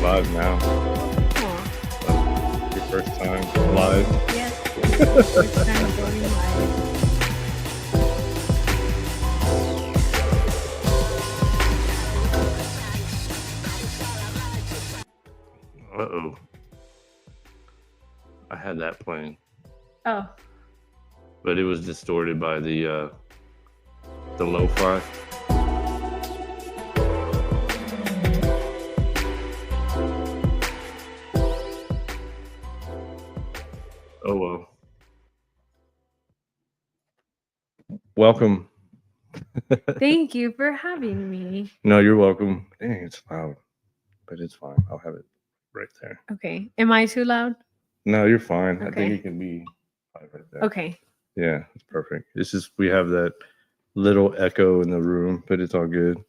live now. Aw. Your first time live. Yes. First time going live. Uh-oh. I had that playing, Oh. but it was distorted by the lo-fi. Oh well. Welcome. Thank you for having me. No, you're welcome. Dang, it's loud, but it's fine. I'll have it right there. Okay. Am I too loud? No, you're fine. I think Okay. it can be right there. Okay. Yeah, it's perfect. It's just we have that little echo in the room, but it's all good.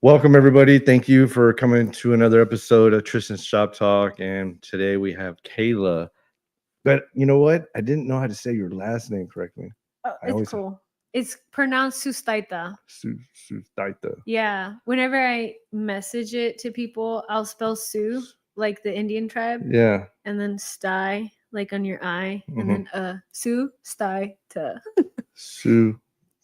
Welcome, everybody. Thank you for coming to another episode of Tristan's Shop Talk. And today we have Kayla. But you know what? I didn't know how to say your last name correctly. Oh, I always- it's cool. It's pronounced Sustaita. Sustaita. Yeah. Whenever I message it to people, I'll spell Su, like the Indian tribe, Yeah. and then Stai, like on your eye, Mhm. and then Su, Staita. Sustaita.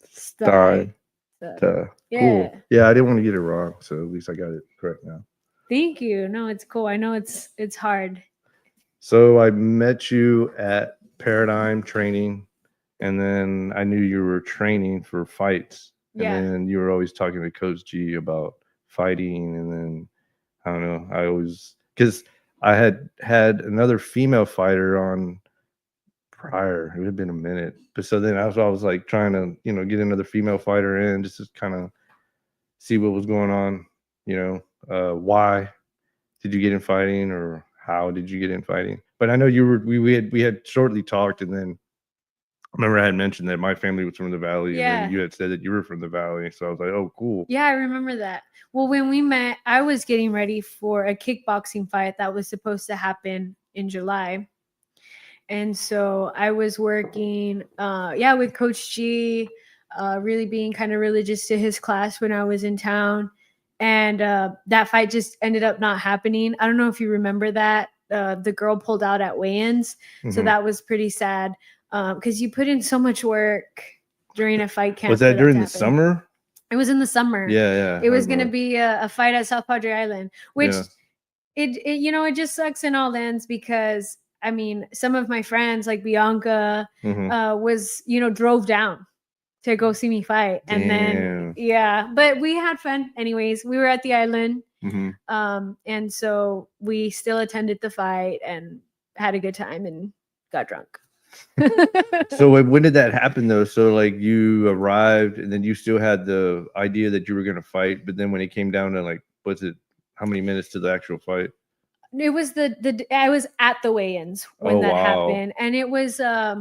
Stai. Cool. Yeah. Yeah, I didn't want to get it wrong, so at least I got it correct now. Thank you. No, it's cool. I know it's hard. So I met you at Paradigm Training, and then I knew you were training for fights. Yeah. And then you were always talking to Coach G about fighting. And then I don't know, I always, because I had another female fighter on prior. It had been a minute. But so then I was like trying to, get another female fighter in just to kind of see what was going on. Why did you get in fighting, or how did you get in fighting? But I know we had shortly talked, and then I remember I had mentioned that my family was from the Valley, and Yeah. then you had said that you were from the Valley. So I was like, oh, cool. Yeah, I remember that. Well, when we met, I was getting ready for a kickboxing fight that was supposed to happen in July. And so I was working, with Coach G, really being kind of religious to his class when I was in town. And that fight just ended up not happening. I don't know if you remember that. The girl pulled out at weigh-ins. So Mhm. that was pretty sad because you put in so much work during a fight camp. Was for that during to the happen. summer? It was in the summer. Yeah. It was going to be a fight at South Padre Island, which it just sucks in all ends because I mean, some of my friends like Bianca was, drove down to go see me fight. And then, but we had fun anyways. We were at the island. And so we still attended the fight and had a good time and got drunk. So when did that happen though? So like you arrived and then you still had the idea that you were going to fight, but then when it came down to like, was it how many minutes to the actual fight? It was I was at the weigh-ins when that happened, and it was I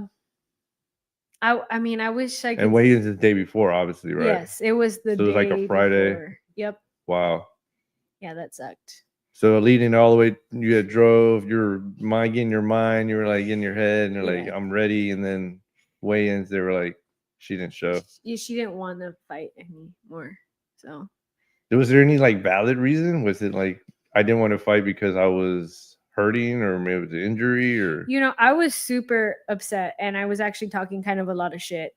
mean I wish I could. And weigh-ins the day before, obviously, right? Yes, it was the day. So it was like a Friday. Before. Yep. Wow. Yeah, that sucked. So leading all the way, you had drove. You're getting your mind. You were like in your head, and you're like, I'm ready. And then weigh-ins, they were like, she didn't show. She didn't want to fight anymore. So. Was there any like valid reason? Was it like I didn't want to fight because I was hurting, or maybe it was an injury, or I was super upset, and I was actually talking kind of a lot of shit.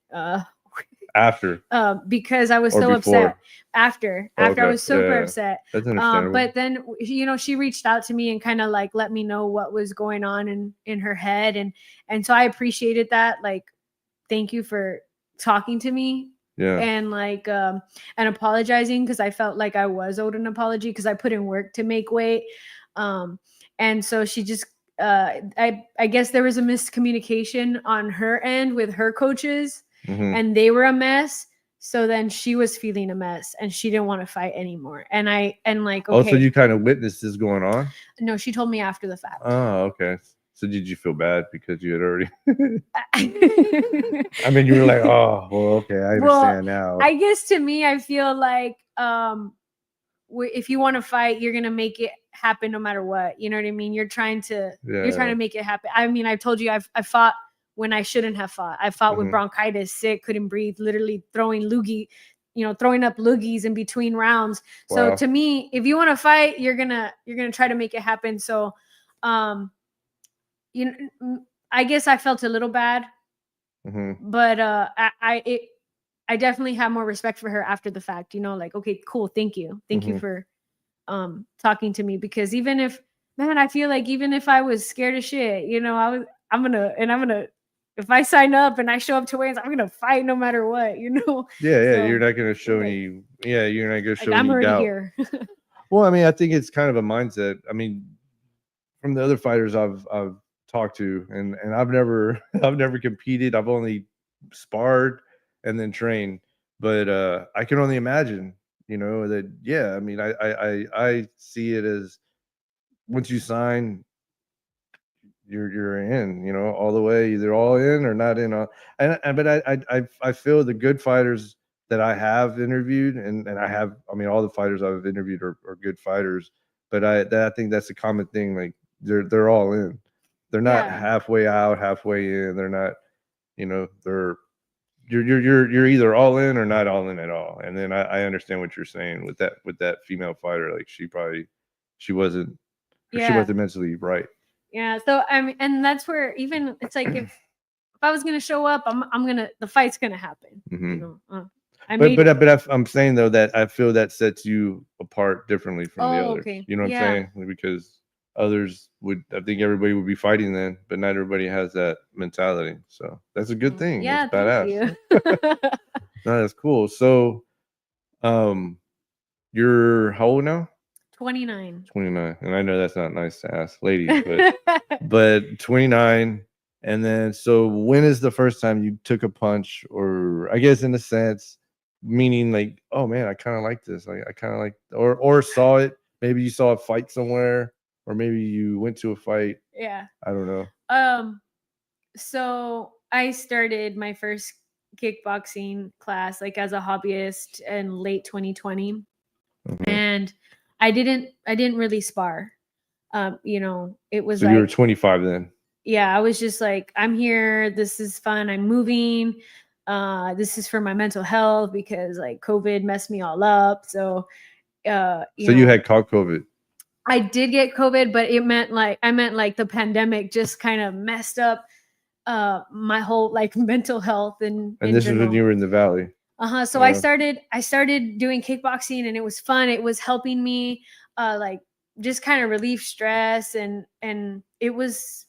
After. Because I was so upset. After I was super upset. That's understandable. But then she reached out to me and kind of like let me know what was going on in her head, and so I appreciated that. Like, thank you for talking to me. Yeah. And like and apologizing because I felt like I was owed an apology because I put in work to make weight. And so she just I guess there was a miscommunication on her end with her coaches, and they were a mess. So then she was feeling a mess and she didn't want to fight anymore. And okay. Also, you kind of witnessed this going on? No, she told me after the fact. Oh, okay. So did you feel bad because you had already? I mean, you were like, oh, well, okay, I understand now. I guess to me, I feel like if you want to fight, you're gonna make it happen no matter what. You know what I mean? You're trying to make it happen. I mean, I've told you I fought when I shouldn't have fought. I fought with bronchitis, sick, couldn't breathe, literally throwing loogie throwing up loogies in between rounds. So to me, if you want to fight, you're gonna try to make it happen. So I guess I felt a little bad, but I definitely have more respect for her after the fact. Like, okay, cool, thank you for talking to me, because even if, man, I feel like even if I was scared of shit, I'm gonna if I sign up and I show up to weigh-ins, I'm gonna fight no matter what. Yeah, So, you're not gonna show any. Yeah, you're not gonna show I'm any already doubt. here. Well, I mean, I think it's kind of a mindset. I mean, from the other fighters I've talked to, and I've never I've never competed. I've only sparred and then trained. But I can only imagine, that yeah. I mean, I see it as once you sign, you're in, all the way, either all in or not in. But I feel the good fighters that I have interviewed, and I mean, all the fighters I've interviewed are good fighters. But I think that's a common thing. Like they're all in. They're not halfway out, halfway in. They're not, they're you're either all in or not all in at all. And then I understand what you're saying with that female fighter. Like she wasn't mentally right. Yeah. So and that's where even it's like if I was gonna show up, the fight's gonna happen. But I'm saying though that I feel that sets you apart differently from the others. Okay. You know what I'm saying? Because others I think everybody would be fighting then, but not everybody has that mentality. So that's a good thing. Yeah, that's badass. Thank you. No, that's cool. So, you're how old now? 29. 29, and I know that's not nice to ask ladies, but 29. And then, so when is the first time you took a punch, or I guess in a sense, meaning like, oh man, I kind of like this, like I kind of like, or saw it. Maybe you saw a fight somewhere, or maybe you went to a fight. Yeah. I don't know. So I started my first kickboxing class like as a hobbyist in late 2020, and I didn't really spar. It was so like, you were 25 then. Yeah, I was just like, I'm here, this is fun, I'm moving, this is for my mental health, because like COVID messed me all up. So you had caught COVID. I did get COVID, but I meant like the pandemic just kind of messed up my whole like mental health and this is when you were in the valley. So I started doing kickboxing, and it was fun. It was helping me like just kind of relieve stress, and it was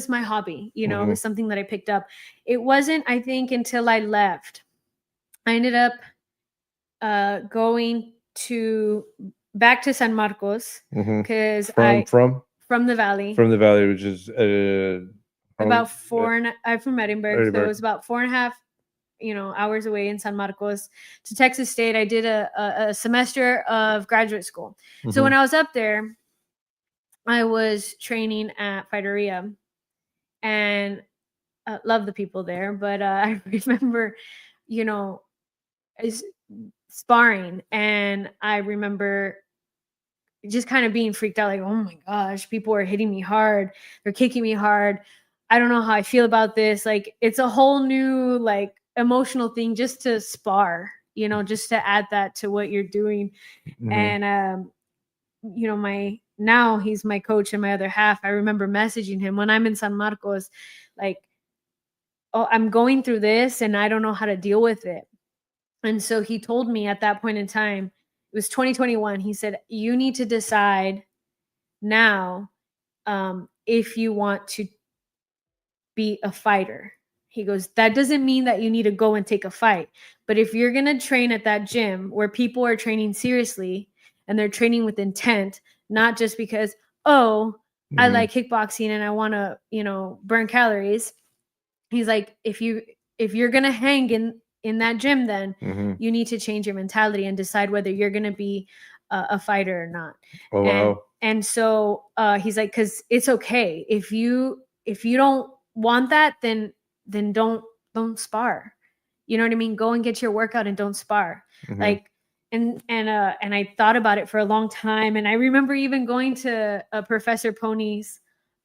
my hobby. It was something that I picked up. It wasn't, I think, until I left. I ended up going back to San Marcos, because from the valley, which is about I'm from Edinburgh, so it was about 4.5 hours away in San Marcos to Texas State. I did a semester of graduate school. So when I was up there, I was training at Fighteria, and love the people there. But I remember, sparring, and I remember just kind of being freaked out, like, oh my gosh, people are hitting me hard, they're kicking me hard, I don't know how I feel about this. Like, it's a whole new like emotional thing just to spar, just to add that to what you're doing. And now he's my coach and my other half. I remember messaging him when I'm in San Marcos, like, oh, I'm going through this and I don't know how to deal with it. And so he told me at that point in time, it was 2021, he said, you need to decide now if you want to be a fighter. He goes, that doesn't mean that you need to go and take a fight. But if you're going to train at that gym where people are training seriously and they're training with intent, not just because, I like kickboxing and I want to, burn calories. He's like, if you're going to hang in that gym, then you need to change your mentality and decide whether you're going to be a fighter or not. Oh, wow. And so he's like, because it's okay if you don't want that, then don't spar. You know what I mean? Go and get your workout and don't spar. Like, and I thought about it for a long time, and I remember even going to Professor Pony's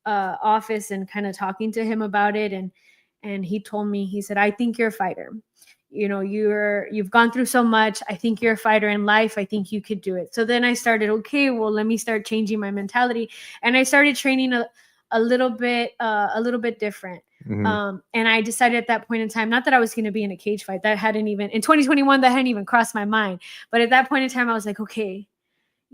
office and kind of talking to him about it, and he told me, he said, I think you're a fighter. you've gone through so much. I think you're a fighter in life. I think you could do it. So then I started, okay, well, let me start changing my mentality. And I started training a little bit different. Mm-hmm. And I decided at that point in time, not that I was going to be in a cage fight. That hadn't even, in 2021, that hadn't even crossed my mind. But at that point in time, I was like, okay,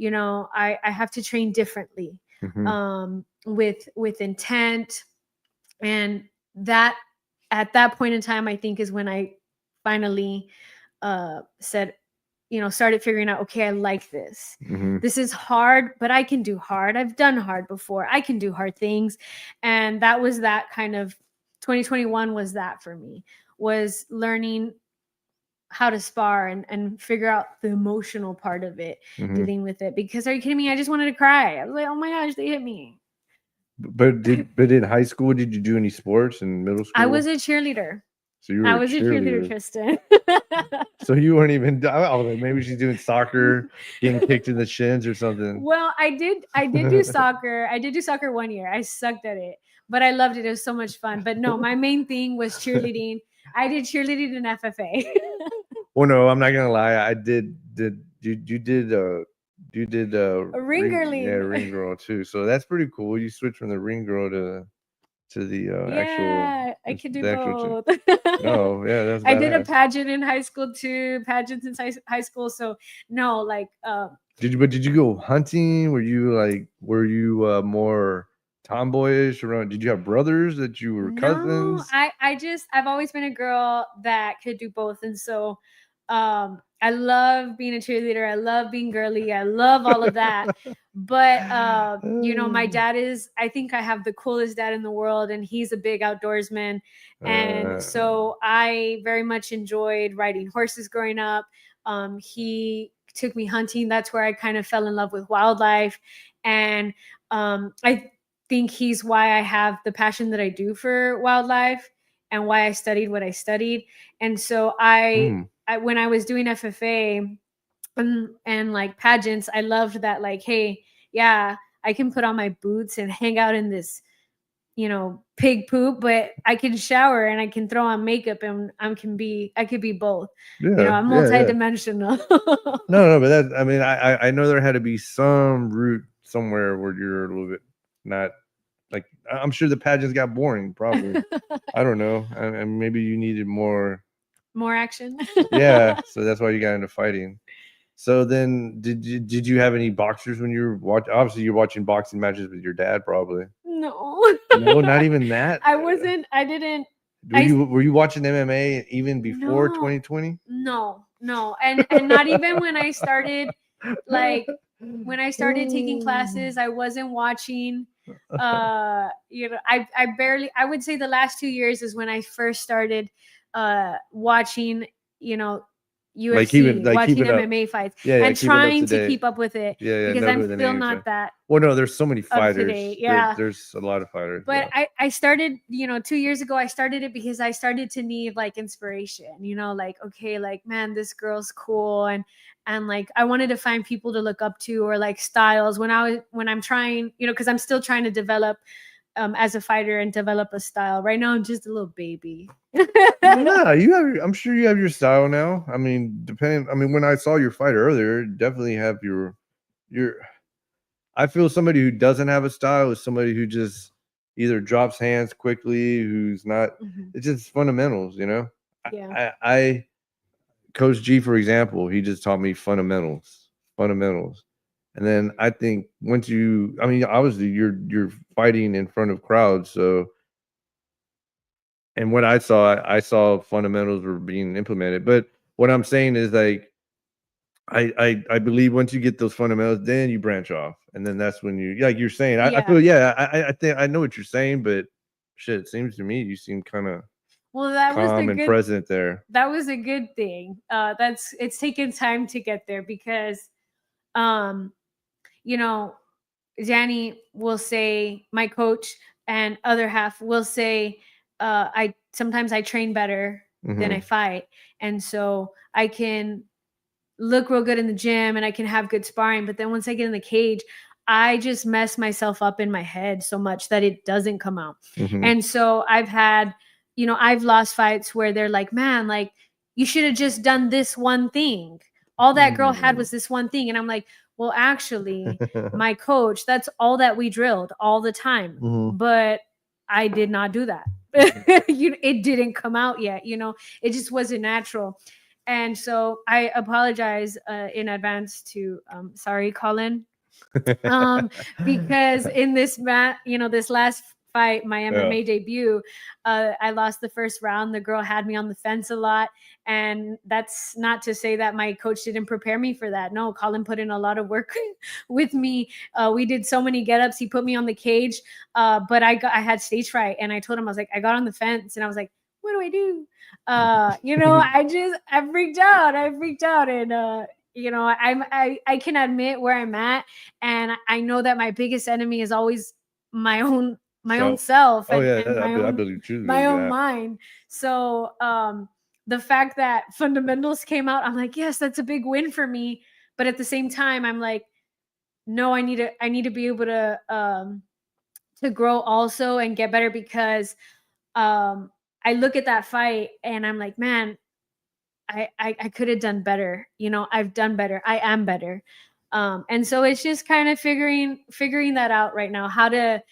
I have to train differently, mm-hmm. With intent. And that, at that point in time, I think is when I finally said, started figuring out, okay, I like this. Mm-hmm. This is hard, but I can do hard. I've done hard before. I can do hard things. And that was that kind of 2021 was that for me, was learning how to spar and figure out the emotional part of it, mm-hmm. dealing with it. Because are you kidding me? I just wanted to cry. I was like, oh my gosh, they hit me. But in high school, did you do any sports in middle school? I was a cheerleader. So you were I was a cheerleader, Tristan. So you weren't even. I was like, maybe she's doing soccer, getting kicked in the shins or something. Well, I did do soccer. I did do soccer 1 year. I sucked at it, but I loved it. It was so much fun. But no, my main thing was cheerleading. I did cheerleading in FFA. Well, no, I'm not gonna lie. I did. You did a ring girlie. Yeah, ring girl too. So that's pretty cool. You switched from the ring girl to the actual. Yeah, I could do both. No, yeah, that's. I did a pageant in high school too. Pageants in high school. So no, like. Did you go hunting? Were you more tomboyish around? Did you have brothers that you were cousins? No, I've always been a girl that could do both, and so I love being a cheerleader. I love being girly. I love all of that. But my dad I think I have the coolest dad in the world, and he's a big outdoorsman. And so I very much enjoyed riding horses growing up. He took me hunting. That's where I kind of fell in love with wildlife. And I think he's why I have the passion that I do for wildlife and why I studied what I studied. And so when I was doing FFA and like pageants, I loved that, like, hey, yeah, I can put on my boots and hang out in this, pig poop, but I can shower and I can throw on makeup and I could be both. Yeah, I'm multidimensional. No, but I know there had to be some route somewhere where you're a little bit not. Like, I'm sure the pageants got boring, probably. I don't know. And maybe you needed more action. Yeah, so that's why you got into fighting. So then, did you have any boxers when you were watching? Obviously, you're watching boxing matches with your dad, probably. No, not even that. I wasn't. I didn't. Were you watching MMA even before 2020? No, and not even when I started. Like when I started taking classes, I wasn't watching. I would say the last 2 years is when I first started watching, UFC, watching MMA fights, and trying to keep up with it. Because I'm still not that. Well, no, there's so many fighters. Yeah, there's a lot of fighters. But I started, 2 years ago. I started it because I started to need like inspiration. Like, okay, like, man, this girl's cool, and like I wanted to find people to look up to, or like styles when I'm trying, because I'm still trying to develop as a fighter and develop a style. Right now I'm just a little baby. I'm sure you have your style now. I mean, when I saw your fight earlier, definitely have your I feel somebody who doesn't have a style is somebody who just either drops hands quickly, who's not. It's just fundamentals, Yeah. I Coach G, for example, he just taught me fundamentals. And then I think once obviously you're fighting in front of crowds. So, and what I saw fundamentals were being implemented. But what I'm saying is, like, I believe once you get those fundamentals, then you branch off, and then that's when like you're saying. I feel I think I know what you're saying, but shit, it seems to me you seem kind of calm and present there. That was a good thing. It's taken time to get there because, Danny will say, my coach and other half will say, sometimes I train better than I fight. And so I can look real good in the gym and I can have good sparring. But then once I get in the cage, I just mess myself up in my head so much that it doesn't come out. And so I've had, I've lost fights where they're like, man, like, you should have just done this one thing. All that girl had was this one thing. And I'm like, well, actually, my coach, that's all that we drilled all the time. But I did not do that. It didn't come out yet. It just wasn't natural. And so I apologize in advance to, sorry, Colin, because in this this last fight, my MMA debut, I lost the first round. The girl had me on the fence a lot, and that's not to say that my coach didn't prepare me for that. No, Colin put in a lot of work with me. We did so many get-ups. He put me on the cage, but I had stage fright, and I told him, I was like, I got on the fence, and I was like, what do I do? I freaked out. And I can admit where I'm at, and I know that my biggest enemy is always my own self, and my own mind. So the fact that fundamentals came out, I'm like, yes, that's a big win for me. But at the same time, I'm like, no, I need to be able to grow also and get better, because I look at that fight and I'm like, man, I could have done better. I've done better. I am better. And so it's just kind of figuring that out right now, how to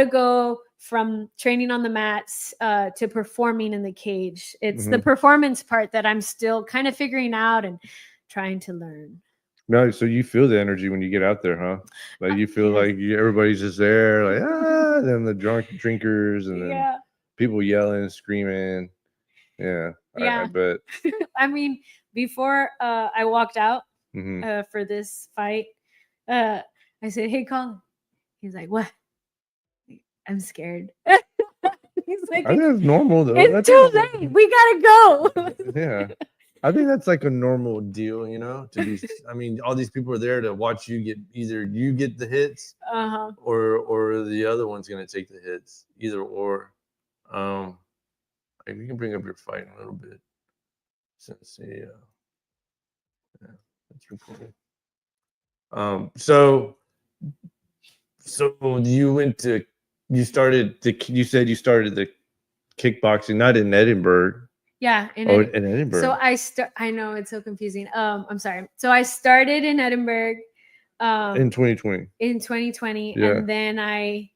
go from training on the mats to performing in the cage. It's the performance part that I'm still kind of figuring out and trying to learn. No, so you feel the energy when you get out there, huh? Like you feel like everybody's just there, like then the drinkers, and then people yelling, screaming. Yeah, I bet. I mean, before I walked out for this fight, I said, "Hey, Colin." He's like, "What?" I'm scared. He's like, I think that's normal though. It's too late. We gotta go. Yeah. I think that's like a normal deal, to be, I mean, all these people are there to watch you get the hits or the other one's going to take the hits, either or. You can bring up your fight in a little bit since yeah, that's recording. So you said you started the kickboxing, not in Edinburgh. Yeah, in Edinburgh. So I know it's so confusing. I'm sorry. So I started in Edinburgh in 2020. And then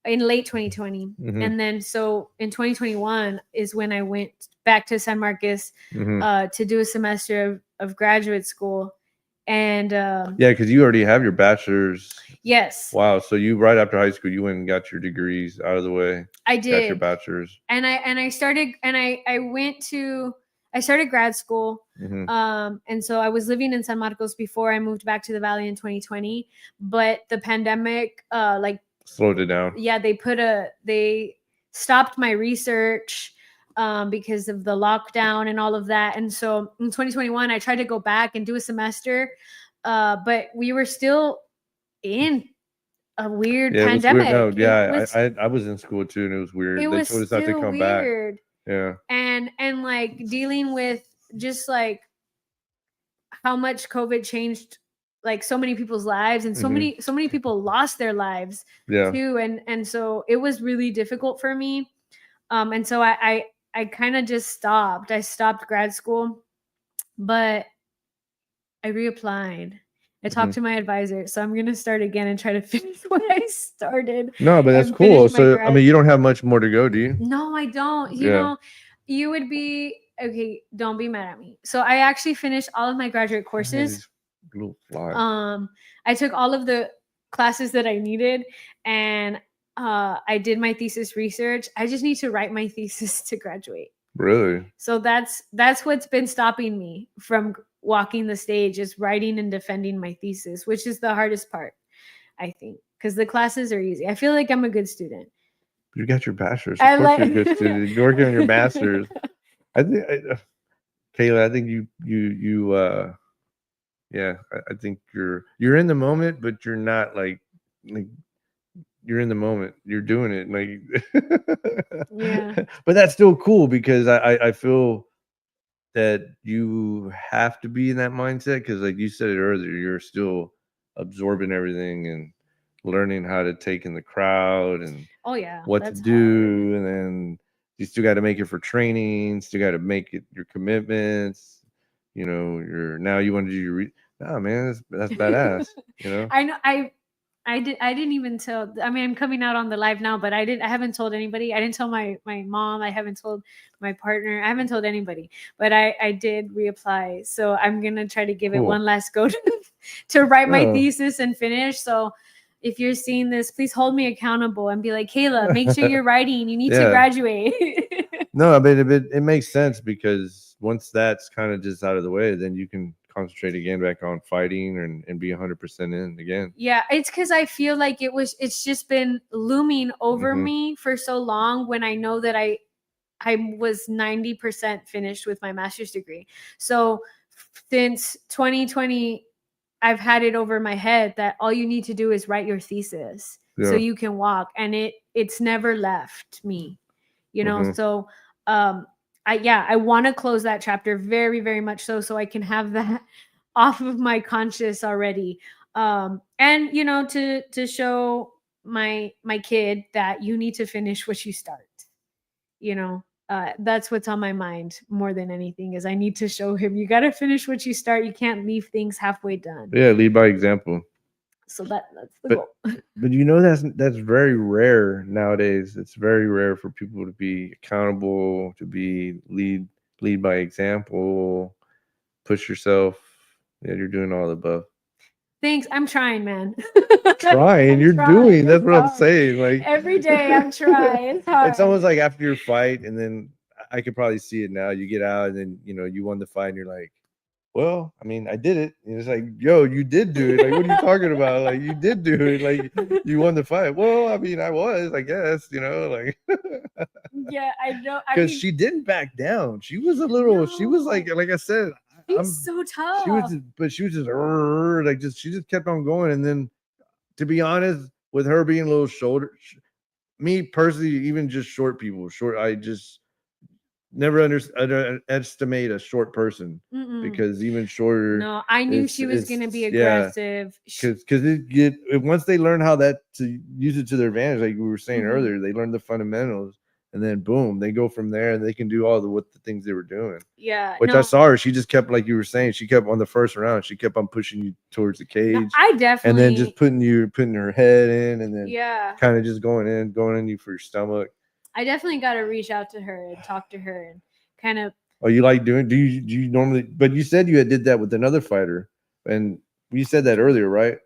in late 2020. And then so in 2021 is when I went back to San Marcos to do a semester of graduate school. And because you already have your bachelor's. Yes. Wow. So you, right after high school, you went and got your degrees out of the way. I did. Got your bachelor's. And I started grad school. And so I was living in San Marcos before I moved back to the Valley in 2020. But the pandemic slowed it down. Yeah, they stopped my research because of the lockdown and all of that. And so in 2021, I tried to go back and do a semester, but we were still in a weird pandemic. I was in school too, and it was weird. They told us not to come back. Yeah, and like dealing with just like how much COVID changed like so many people's lives, and so many people lost their lives too, and so it was really difficult for me. And so I kind of just stopped. I stopped grad school, but I reapplied. I talked to my advisor, so I'm gonna start again and try to finish what I started. No, but that's cool. So I mean, you don't have much more to go, do you? No, I don't. You know, you would be okay. Don't be mad at me. So I actually finished all of my graduate courses. I took all of the classes that I needed, and I did my thesis research. I just need to write my thesis to graduate. Really? So that's what's been stopping me from walking the stage, is writing and defending my thesis, which is the hardest part, I think, because the classes are easy. I feel like I'm a good student. You got your bachelor's. Of course you're a good student. You're working on your master's. I think, Kayla, I think you I think you're in the moment, but you're not like you're in the moment. You're doing it like But that's still cool, because I feel that you have to be in that mindset, because like you said it earlier, you're still absorbing everything and learning how to take in the crowd and what to do, and then you still got to make it for training, still got to make it your commitments. You know, now you want to do nah, man, that's badass. You know, I know. I didn't even tell. I mean, I'm coming out on the live now, but I haven't told anybody. I didn't tell my mom. I haven't told my partner. I haven't told anybody. But I did reapply. So I'm gonna try to give it one last go to write my thesis and finish. So if you're seeing this, please hold me accountable and be like, Kayla, make sure you're writing. You need to graduate. No, I mean it makes sense, because once that's kind of just out of the way, then you can concentrate again back on fighting and be 100% in again. Yeah, it's because I feel like it's just been looming over me for so long, when I know that I was 90% finished with my master's degree. So since 2020, I've had it over my head that all you need to do is write your thesis so you can walk, and it's never left me, you know. So I want to close that chapter very, very much so I can have that off of my conscious already. And you know, to show my kid that you need to finish what you start, you know. That's what's on my mind more than anything, is I need to show him you got to finish what you start. You can't leave things halfway done. Yeah, lead by example. So that's the goal. But you know, that's very rare nowadays. It's very rare for people to be accountable, to be lead by example, push yourself. Yeah, you're doing all the above. Thanks. I'm trying, man. Trying. You're doing. That's what I'm saying. Like every day I'm trying. It's hard. It's almost like after your fight, and then I could probably see it now. You get out, and then you won the fight, and you're like, well, I mean, I did it. And it's like, yo, you did do it. Like, what are you talking about? Like, you did do it. Like, you won the fight. Well, I mean, I guess, like. Yeah, I know. Because she didn't back down. She was a little. No. She was like I said, she's so tough. She was, but she was just she just kept on going. And then, to be honest, with her being a little shorter, me personally, even just short people, I just never underestimate a short person. Because even shorter. No, I knew she was going to be aggressive. Because once they learn how to use it to their advantage, like we were saying earlier, they learn the fundamentals, and then boom, they go from there, and they can do all the things they were doing. Yeah, which I saw her. She just kept, like you were saying, she kept on the first round. She kept on pushing you towards the cage. No, I definitely. And then just putting her head in, and then kind of just going in you for your stomach. I definitely got to reach out to her and talk to her and kind of. Oh, you like doing? Do you normally? But you said you did that with another fighter, and you said that earlier, right?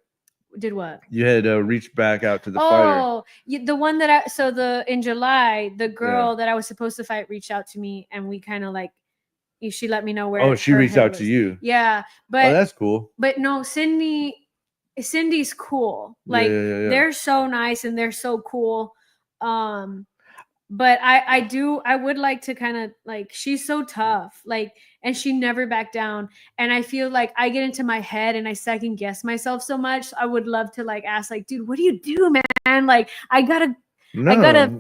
Did what? You had reached back out to the fighter. Oh, the one that in July, the girl that I was supposed to fight reached out to me, and we kind of like, she let me know where. Oh, she reached out to you. Yeah, but that's cool. But no, Cindy's cool. Like they're so nice and they're so cool. But I would like to kind of like, she's so tough, like, and she never backed down. And I feel like I get into my head and I second guess myself so much. I would love to like ask, like, dude, what do you do, man? Like, I gotta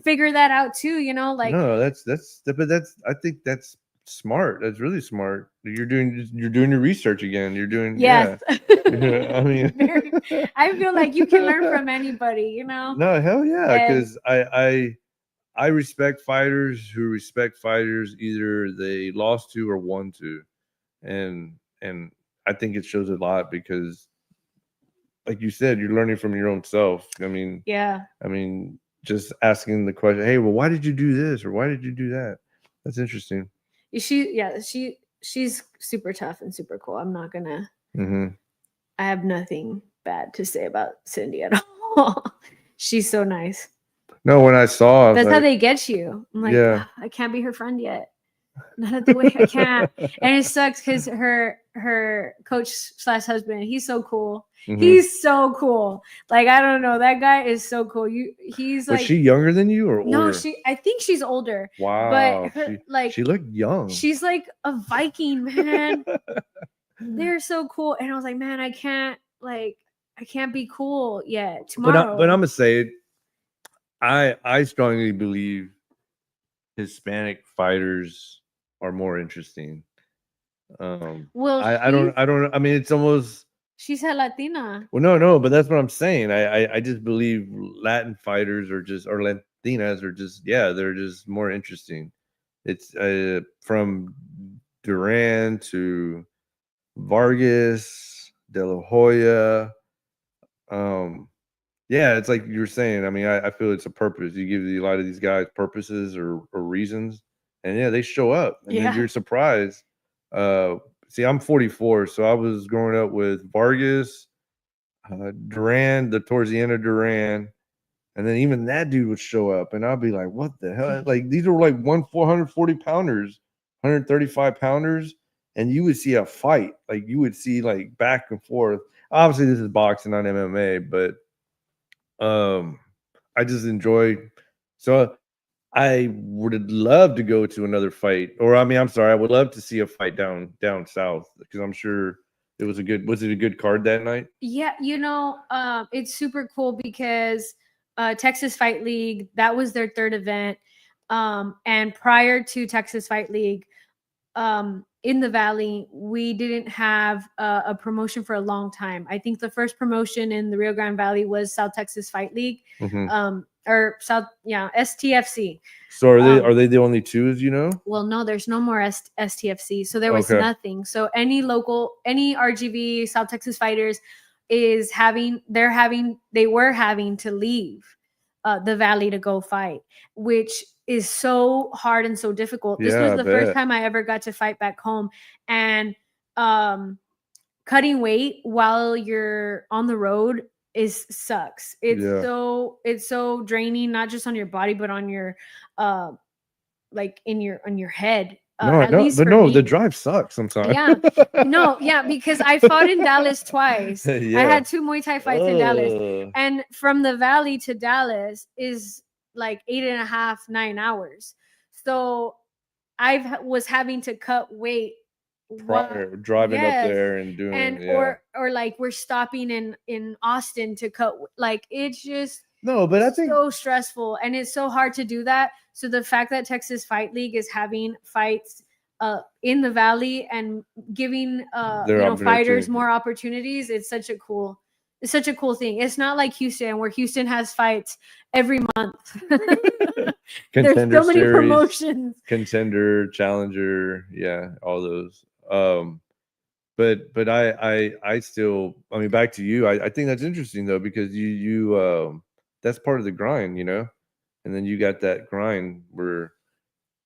figure that out too, like. No, I think that's smart. That's really smart. You're doing your research again. You're doing. Yes. Yeah. I mean, I feel like you can learn from anybody, No, hell yeah. Because I respect fighters who respect fighters either they lost to or won to. And I think it shows a lot, because like you said, you're learning from your own self. I mean, just asking the question, hey, well, why did you do this? Or why did you do that? That's interesting. She's super tough and super cool. I'm not going to, I have nothing bad to say about Cindy at all. She's so nice. No, when I saw, that's how they get you. I'm like, I can't be her friend yet. Not at the way I can't. And it sucks because her coach / husband, he's so cool. He's so cool. Like, I don't know, that guy is so cool. He's like. Was she younger than you or older? No, I think she's older. Wow. But she looked young. She's like a Viking, man. They're so cool. And I was like, man, I can't be cool yet. Tomorrow. But I'm gonna say it. I strongly believe Hispanic fighters are more interesting. Well, I don't. I mean, it's almost. She's a Latina. Well, no, but that's what I'm saying. I just believe Latin fighters or Latinas are just, yeah, they're just more interesting. It's from Duran to Vargas, De La Hoya. Yeah, it's like you're saying. I mean, I feel it's a purpose. You give a lot of these guys purposes or reasons, and yeah, they show up, and then Yeah. you're surprised. See, I'm 44, so I was growing up with Vargas, Duran, the towards the end of Duran, and then even that dude would show up, and I'd be like, "What the hell?" Like these are like 440 pounders, 135 pounders, and you would see a fight. Like you would see like back and forth. Obviously, this is boxing, not MMA, but um, I just enjoy. So I would love to go to another fight, or I mean, I'm sorry, I would love to see a fight down south because I'm sure it was a good. Was it a good card that night? Yeah, it's super cool because Texas Fight League, that was their third event. And prior to Texas Fight League, in the Valley, we didn't have a promotion for a long time. I think the first promotion in the Rio Grande Valley was South Texas Fight League, or STFC. So are they the only two, as you know? Well, no, there's no more STFC, so there was nothing. So any RGV South Texas fighters they were having to leave the Valley to go fight, which is so hard and so difficult. This was the first time I ever got to fight back home, and cutting weight while you're on the road sucks. It's so draining, not just on your body but on your like on your head. No, I know, but no, the drive sucks sometimes. Yeah, no, yeah, because I fought in Dallas twice. I had 2 Muay Thai fights in Dallas, and from the Valley to Dallas is like 8.5, 9 hours. So I was having to cut weight prior driving up there and doing, and or like we're stopping in Austin to cut, like it's just no, but I think so stressful, and it's so hard to do that. So the fact that Texas Fight League is having fights in the Valley and giving fighters more opportunities, it's such a cool thing. It's not like Houston, where Houston has fights every month. There's so many promotions. Contender, Challenger, yeah, all those. But I still, I mean, back to you. I think that's interesting though, because you that's part of the grind, and then you got that grind where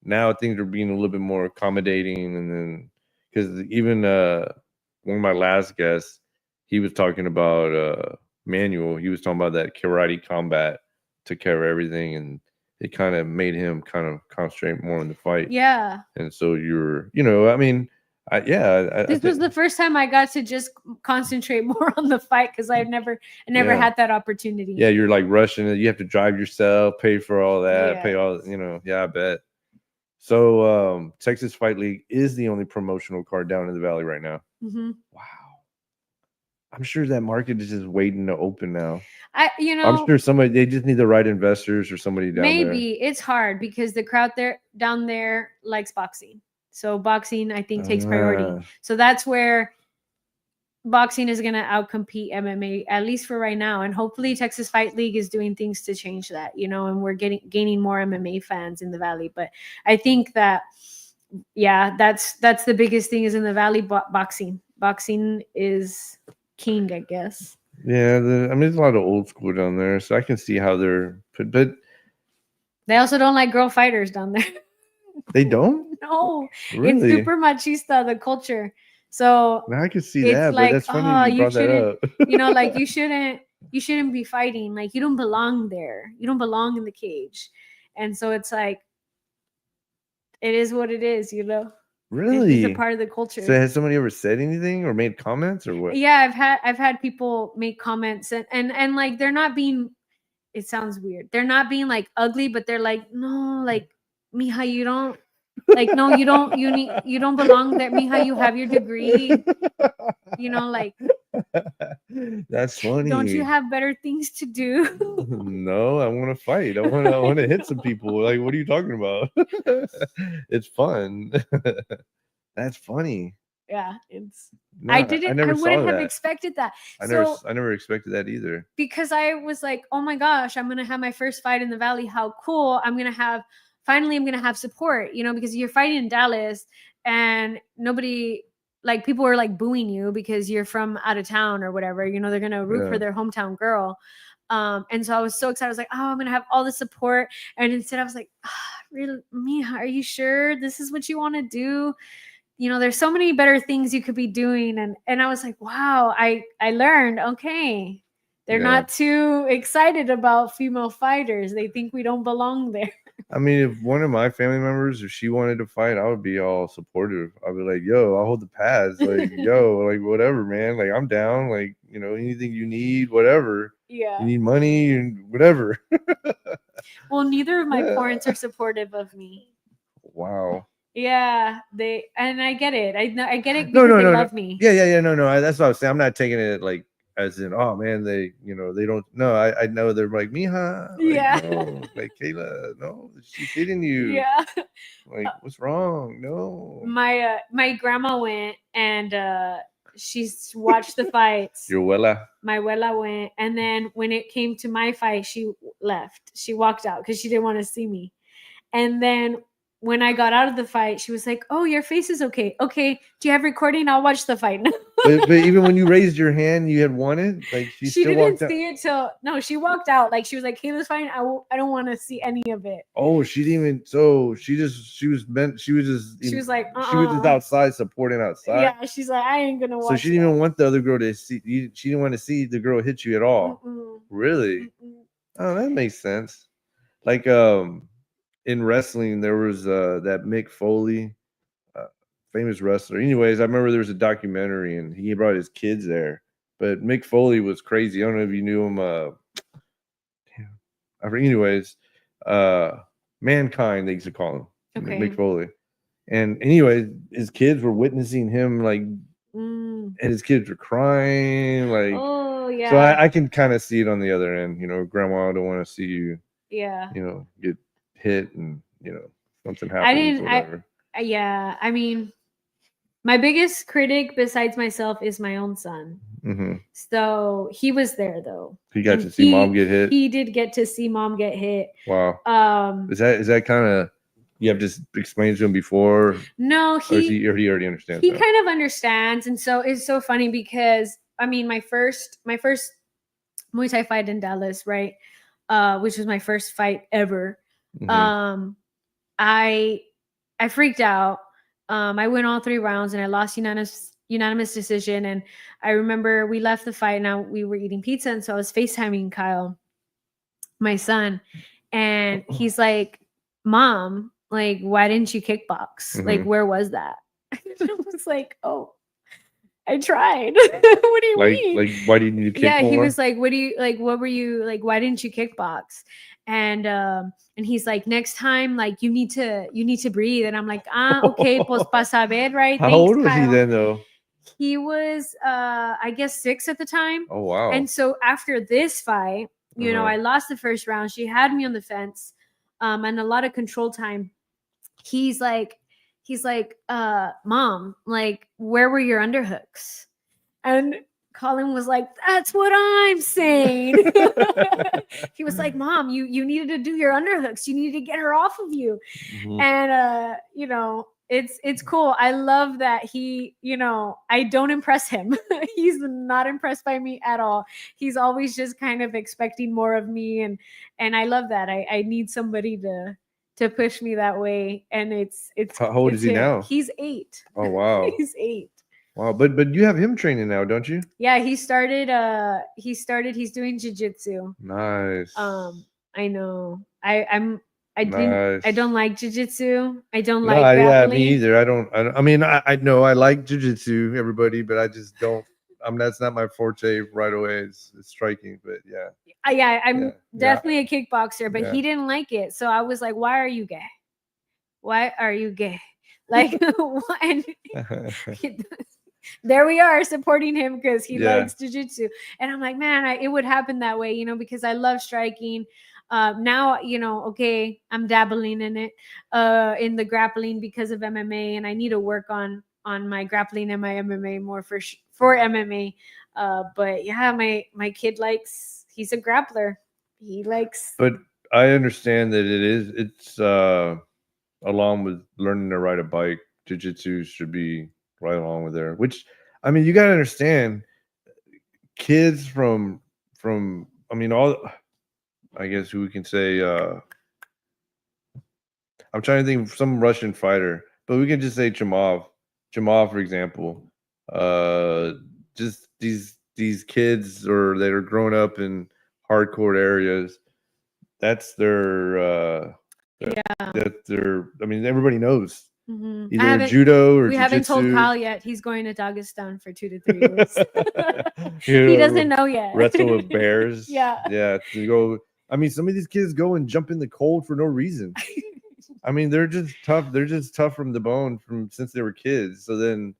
now things are being a little bit more accommodating, and then because even one of my last guests, he was talking about Manuel. He was talking about that karate combat took care of everything, and it kind of made him kind of concentrate more on the fight. Yeah. And so I mean, this was the first time I got to just concentrate more on the fight, because I never had that opportunity. Yeah, you're like rushing it. You have to drive yourself, pay for all that, pay all, I bet. So Texas Fight League is the only promotional card down in the Valley right now. Mm-hmm. Wow. I'm sure that market is just waiting to open now. I'm sure they just need the right investors or somebody down there. Maybe it's hard because the crowd down there likes boxing. So boxing, I think, takes priority. So that's where boxing is going to outcompete MMA, at least for right now. And hopefully Texas Fight League is doing things to change that, and we're gaining more MMA fans in the Valley. But I think that, that's the biggest thing is in the Valley, boxing. Boxing is king, I guess. Yeah, there's a lot of old school down there, so I can see how they're, but they also don't like girl fighters down there. They don't? No, really? It's super machista, the culture. So now I can see that, but that's funny you brought that up. Like you shouldn't be fighting. Like you don't belong there. You don't belong in the cage. And so it's like, it is what it is, Really? It's a part of the culture. So has somebody ever said anything or made comments or what? Yeah, I've had people make comments and like they're not being, it sounds weird, they're not being like ugly, but they're like, no, like, mija, you don't, like, no, you don't belong there, mija, you have your degree, like, that's funny. Don't you have better things to do? No, I want to fight. I want to hit some people. Like, what are you talking about? It's fun. That's funny. Yeah, it's. No, I I never saw wouldn't have that. expected that. I never expected that either. Because I was like, oh my gosh, I'm gonna have my first fight in the Valley. How cool! I'm gonna have support, because you're fighting in Dallas and nobody, like, people were like booing you because you're from out of town or whatever. They're gonna root for their hometown girl. And so I was so excited. I was like, oh, I'm gonna have all the support. And instead I was like, really, Mija, are you sure this is what you want to do? There's so many better things you could be doing. And I was like, wow, I learned, okay, they're not too excited about female fighters. They think we don't belong there. I mean, if one of my family members, if she wanted to fight, I would be all supportive. I'd be like, yo, I'll hold the pads. Like, yo, like, whatever, man. Like, I'm down. Like, anything you need, whatever. Yeah. You need money and whatever. Well, neither of my parents are supportive of me. Wow. Yeah, and I get it. I get it because they love me. Yeah. No. That's what I was saying. I'm not taking it like as in, oh man, they don't. No, I know they're like, Mija, like, Yeah. no, like, Kayla, no, she's hitting you. Yeah. Like, what's wrong? No. My grandma went and she's watched the fights. Your abuela. My abuela went, and then when it came to my fight, she left. She walked out because she didn't want to see me. And then when I got out of the fight, she was like, "Oh, your face is okay. Okay, do you have recording? I'll watch the fight." but even when you raised your hand, you had won it. Like, she still didn't see it till she walked out. Like, she was like, "Kayla's fine. I don't want to see any of it." Oh, she didn't even. So she was just. She was like, she was just outside supporting outside. Yeah, she's like, I ain't gonna watch. So she didn't even want the other girl to see. She didn't want to see the girl hit you at all. Really? Oh, that makes sense. Like, in wrestling, there was that Mick Foley, famous wrestler. Anyways, I remember there was a documentary and he brought his kids there. But Mick Foley was crazy. I don't know if you knew him. Anyways, Mankind, they used to call him. Okay. Mick Foley. And anyway, his kids were witnessing him, like, and his kids were crying. Like, oh yeah. So I can kind of see it on the other end. Grandma don't want to see you. Yeah. Get hit and something happens. Yeah. I mean, my biggest critic besides myself is my own son. Mm-hmm. So he was there though. He got to see mom get hit. He did get to see mom get hit. Wow. Is that kind of, you have just explained to him before? No, he already understands. He kind of understands, and so it's so funny because I mean, my first Muay Thai fight in Dallas, right? Which was my first fight ever. Mm-hmm. I freaked out. I went all 3 rounds and I lost unanimous decision. And I remember we left the fight. Now we were eating pizza, and so I was FaceTiming Kyle, my son, and he's like, "Mom, like, why didn't you kickbox? Mm-hmm. Like, where was that?" I was like, "Oh, I tried." What do you mean? Like, why didn't you kick more? He was like, "What were you like? Why didn't you kickbox?" And he's like, "Next time, like, you need to breathe." And I'm like, okay, pues pa saber, right? How old was he then, though? He was, I guess 6 at the time. Oh wow! And so after this fight, I lost the first round. She had me on the fence, and a lot of control time. He's like, "Mom, like, where were your underhooks?" And Colin was like, "That's what I'm saying." He was like, "Mom, you needed to do your underhooks. You needed to get her off of you." Mm-hmm. And it's cool. I love that he, I don't impress him. He's not impressed by me at all. He's always just kind of expecting more of me, and I love that. I need somebody to push me that way. And it's how old is he now? He's 8. Oh wow. He's 8. Wow, but you have him training now, don't you? Yeah, he's doing jiu-jitsu. Nice. I know. I don't like jiu-jitsu. I don't like grappling. Yeah, me either. I mean, I know I like jiu-jitsu, everybody, but I just don't. That's not my forte right away. It's striking, but yeah. I'm definitely a kickboxer, but he didn't like it. So I was like, "Why are you gay? Why are you gay?" Like, and there we are supporting him because he likes jiu-jitsu. And I'm like, man, it would happen that way, because I love striking. Now, okay, I'm dabbling in it, in the grappling because of MMA, and I need to work on my grappling and my MMA more for MMA. But yeah, my kid likes, he's a grappler. He likes. But I understand that it's along with learning to ride a bike, jiu-jitsu should be right along with there. Which, I mean, you got to understand, kids from I mean, all, I guess we can say, I'm trying to think of some Russian fighter, but we can just say Chamov, for example. Just these kids or that are growing up in hardcore areas. That's their Yeah. that's their. I mean, everybody knows I either haven't, judo or we haven't told jiu-jitsu. Kyle yet. He's going to Dagestan for 2 to 3 years. You He know, doesn't know yet. wrestle with bears. Yeah. Yeah, to go. I mean, some of these kids go and jump in the cold for no reason. I mean, they're just tough. They're just tough from the bone from since they were kids. So then,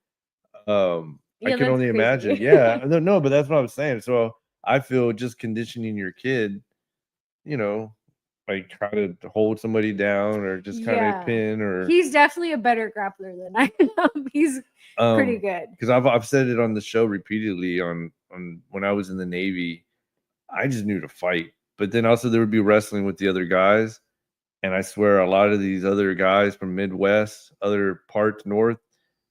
I can only imagine. Yeah, no, but that's what I was saying. So I feel just conditioning your kid, you know, like try to hold somebody down or just kind of pin or. He's definitely a better grappler than I am. He's pretty good. Because I've said it on the show repeatedly on when I was in the Navy, I just knew to fight. But then also there would be wrestling with the other guys. And I swear a lot of these other guys from Midwest, other parts north,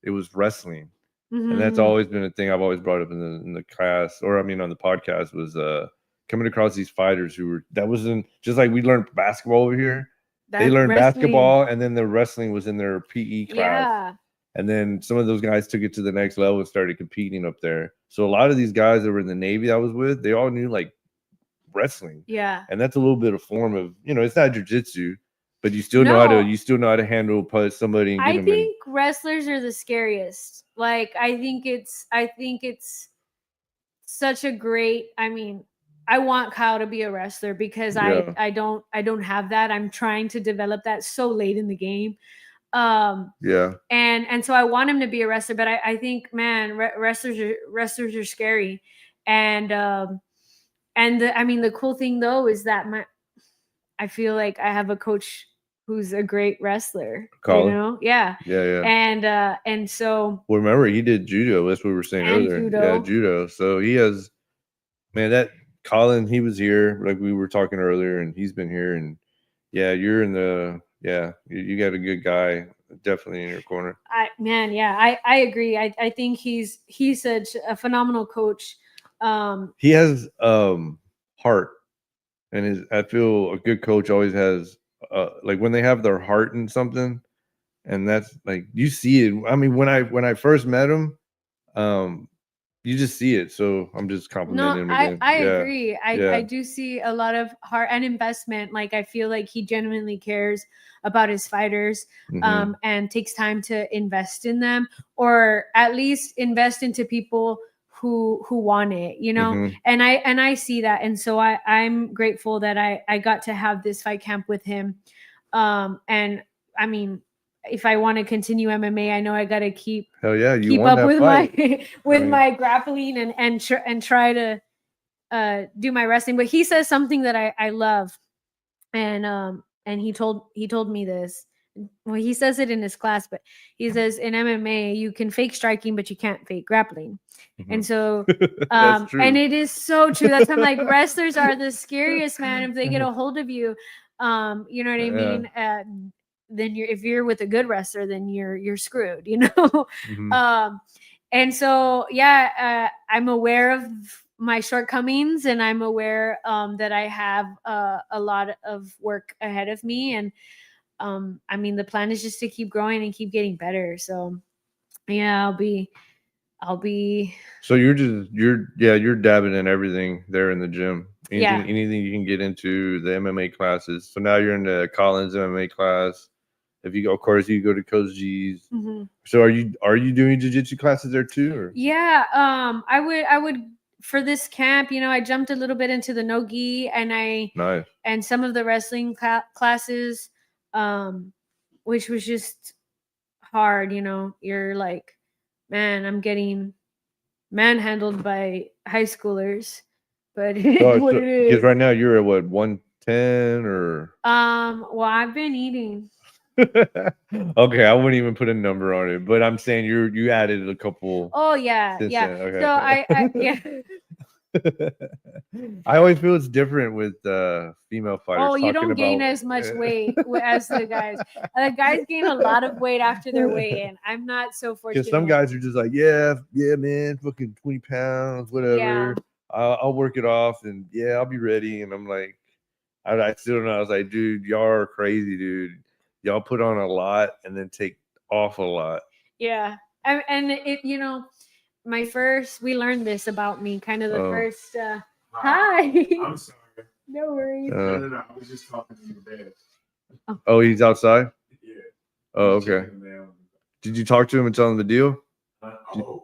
it was wrestling. And that's always been a thing I've always brought up in the class, or I mean on the podcast, was coming across these fighters who were, that wasn't just like we learned basketball over here. They learned basketball, and then the wrestling was in their PE class. Yeah. And then some of those guys took it to the next level and started competing up there. So a lot of these guys that were in the Navy I was with, they all knew like wrestling. Yeah. And that's a little bit of form of, it's not jiu-jitsu, but you still know how to handle somebody and get them in. I think wrestlers are the scariest. Like I think it's such a great, I mean, I want Kyle to be a wrestler because I don't have that. I'm trying to develop that so late in the game. And so I want him to be a wrestler, but I think, man, wrestlers are scary. And I mean, the cool thing though is that I feel like I have a coach who's a great wrestler. Colin? Yeah. And so, well, remember he did judo. That's what we were saying earlier. Judo. Yeah, judo. So he has, man, that Colin, he was here like we were talking earlier, and he's been here. And yeah, you're in the you got a good guy definitely in your corner. I agree. I think he's such a phenomenal coach. He has heart, and I feel a good coach always has like when they have their heart in something, and that's like you see it. I mean, when I first met him, you just see it. So I'm just complimenting him again. I agree. I do see a lot of heart and investment. Like I feel like he genuinely cares about his fighters, and takes time to invest in them, or at least invest into people who want it, and I see that. And so I'm grateful that I got to have this fight camp with him. And I mean, if I want to continue MMA, I know I got to keep up with my grappling and try to do my wrestling. But he says something that I love, and he told me this. Well, he says it in his class, but he says in MMA you can fake striking, but you can't fake grappling. And so, that's true. and it is so true. That's why I'm like, wrestlers are the scariest, man. If they get a hold of you, you know what I mean? Then if you're with a good wrestler, then you're screwed, and so I'm aware of my shortcomings, and I'm aware that I have a lot of work ahead of me, and I mean the plan is just to keep growing and keep getting better. So yeah, I'll be so you're dabbing in everything there in the gym. Anything you can get into, the MMA classes. So now you're in the Collins MMA class. If you go, of course, you go to Coach G's. So are you doing jiu-jitsu classes there too? Or? Yeah, I would for this camp. I jumped a little bit into the no-gi, and and some of the wrestling classes, which was just hard. You're like, man, I'm getting manhandled by high schoolers, but what it is. Because right now you're at what, 110 or? Well, I've been eating. Okay, I wouldn't even put a number on it, but I'm saying you added a couple. Oh yeah, since yeah. then. Okay. So I yeah. I always feel it's different with female fighters. Oh, you talking don't gain about as much weight as the guys. The guys gain a lot of weight after their weigh-in. I'm not so fortunate. Because some guys are just like, yeah, man, fucking 20 pounds, whatever. Yeah. I'll work it off, and yeah, I'll be ready. And I'm like, I still don't know. I was like, dude, y'all are crazy, dude. Y'all put on a lot and then take off a lot. Yeah, and it, we learned this about me. Kind of the first. Hi. I'm sorry. No worries. No. I was just talking to your dad. Oh, he's outside? Yeah. Oh, okay. Did you talk to him and tell him the deal? I talked to him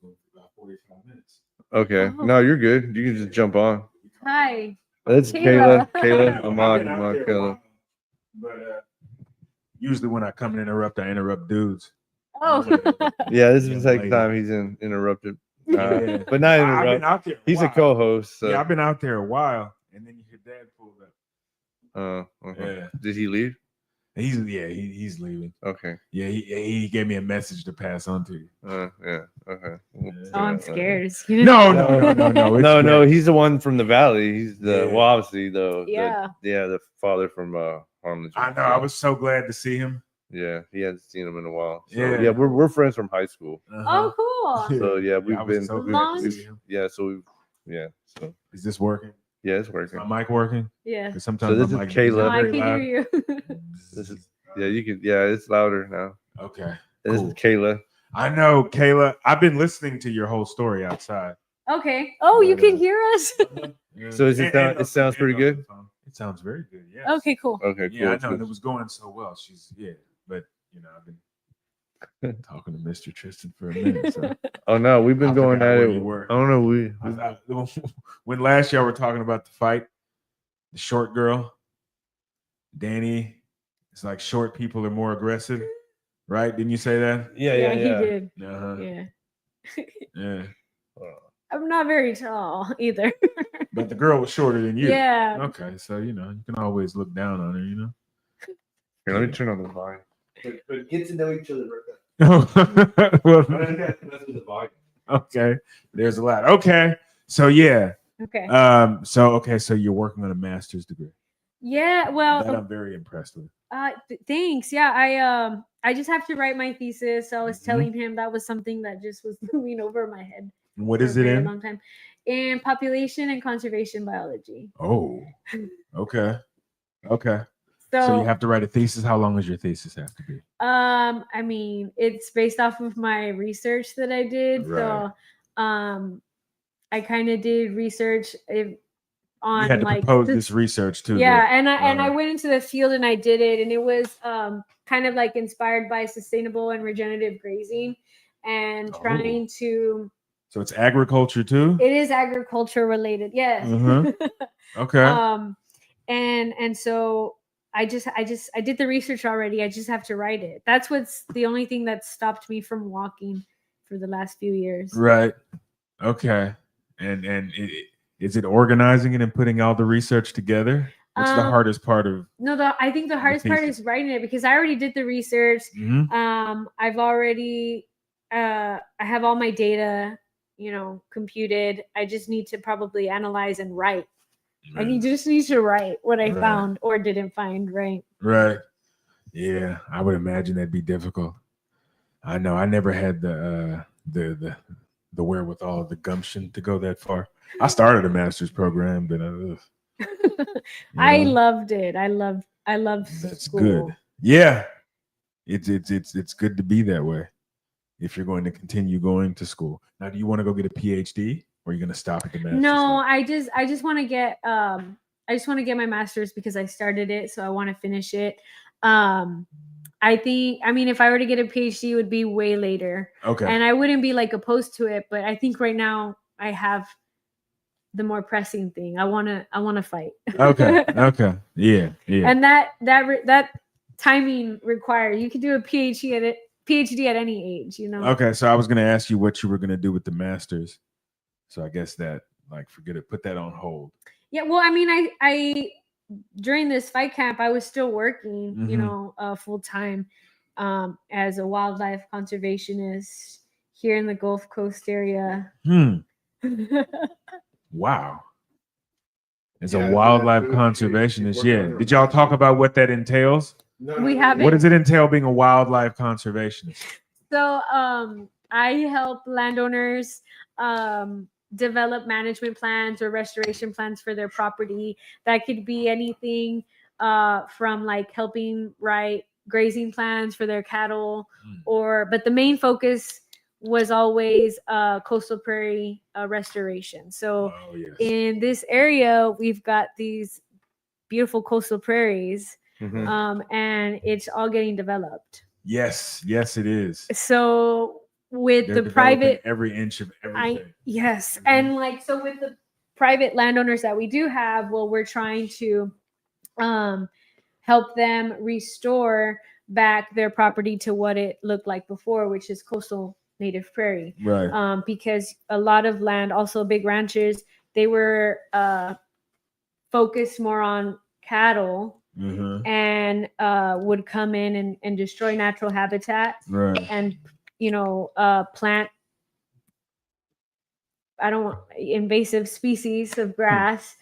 for about 45 minutes. Okay. Oh. No, you're good. You can just jump on. Hi. That's Kayla. Kayla. I'm on Kayla. But usually when I come and interrupt, I interrupt dudes. Oh. Yeah, this is the second time he's interrupted. Yeah. But not I've been interrupt. out there. He's a co-host. So. Yeah, I've been out there a while, and then your dad pulled up. Okay. Yeah. Did he leave? He's leaving. Okay. Yeah, he gave me a message to pass on to you. Yeah. Okay. Oh, I'm scared. No. He's the one from the valley. He's the well, obviously the father from Harlem. I know. I was so glad to see him. Yeah, he hasn't seen him in a while. So, yeah, we're friends from high school. Oh, cool. So we've been so glad to see him. So Is this working? Yeah, it's working. Is my mic working? Yeah. Sometimes this is Kayla. I can hear you. This is you can it's louder now. Okay. This is Kayla. I know, Kayla. I've been listening to your whole story outside. Okay. Oh, you can hear us? So it sounds pretty good? It sounds very good. Yeah. Okay, cool. Okay, cool. Yeah, I know. It was going so well. But I've been talking to Mr. Tristan for a minute. So. Oh no, we've been going at it. I don't know. When last year we were talking about the fight, the short girl, Danny. It's like short people are more aggressive, right? Didn't you say that? Yeah. He did. Yeah. Yeah. I'm not very tall either. But the girl was shorter than you. Yeah. Okay, so you can always look down on her. Here, let me turn on the volume. But get to know each other Okay, there's a lot. Okay, so yeah. Okay. So you're working on a master's degree. Yeah, well, that I'm very impressed with. Thanks. Yeah, I just have to write my thesis. So I was telling him that was something that just was looming over my head. What is it in? A long time. In population and conservation biology. Oh, okay. So you have to write a thesis. How long does your thesis have to be? I mean, it's based off of my research that I did. Right. So, I kind of did research on you had to propose this research too. Yeah, and I went into the field and I did it, and it was kind of like inspired by sustainable and regenerative grazing, and trying to. So it's agriculture too. It is agriculture related, yes. Okay. And so. I did the research already. I just have to write it. That's what's the only thing that stopped me from walking for the last few years. Right. Okay. And is it organizing it and putting all the research together? What's the hardest part of? No, I think the hardest part is writing it, because I already did the research. I've already I have all my data, computed. I just need to probably analyze and write. Right. I just need to write what I found or didn't find, right? Right. Yeah, I would imagine that'd be difficult. I know. I never had the wherewithal, the gumption to go that far. I started a master's program, but I loved it. I loved that's school. Good. Yeah, it's good to be that way. If you're going to continue going to school now, do you want to go get a PhD? Or are you going to stop at the master's? No, I just want to get my master's because I started it, so I want to finish it. If I were to get a PhD, it would be way later. Okay. And I wouldn't be like opposed to it, but I think right now I have the more pressing thing. I want to fight. Okay. Yeah. And that timing requires you can do a PhD at any age, Okay, so I was going to ask you what you were going to do with the master's. So I guess that, forget it, put that on hold. Yeah, well, I during this fight camp, I was still working, you Mhm. know, full time as a wildlife conservationist here in the Gulf Coast area. Wow. As a wildlife conservationist, yeah. Did y'all talk about what that entails? We haven't. What does it entail being a wildlife conservationist? So I help landowners develop management plans or restoration plans for their property. That could be anything from like helping write grazing plans for their cattle, but the main focus was always coastal prairie restoration. So in this area, we've got these beautiful coastal prairies, and it's all getting developed. Yes, it is. So with They're the private, every inch of everything. Yes, and like so with the private landowners that we do have, well, we're trying to help them restore back their property to what it looked like before, which is coastal native prairie. Right. Because a lot of land, also big ranchers, they were focused more on cattle. And would come in and destroy natural habitat, and plant invasive species of grass,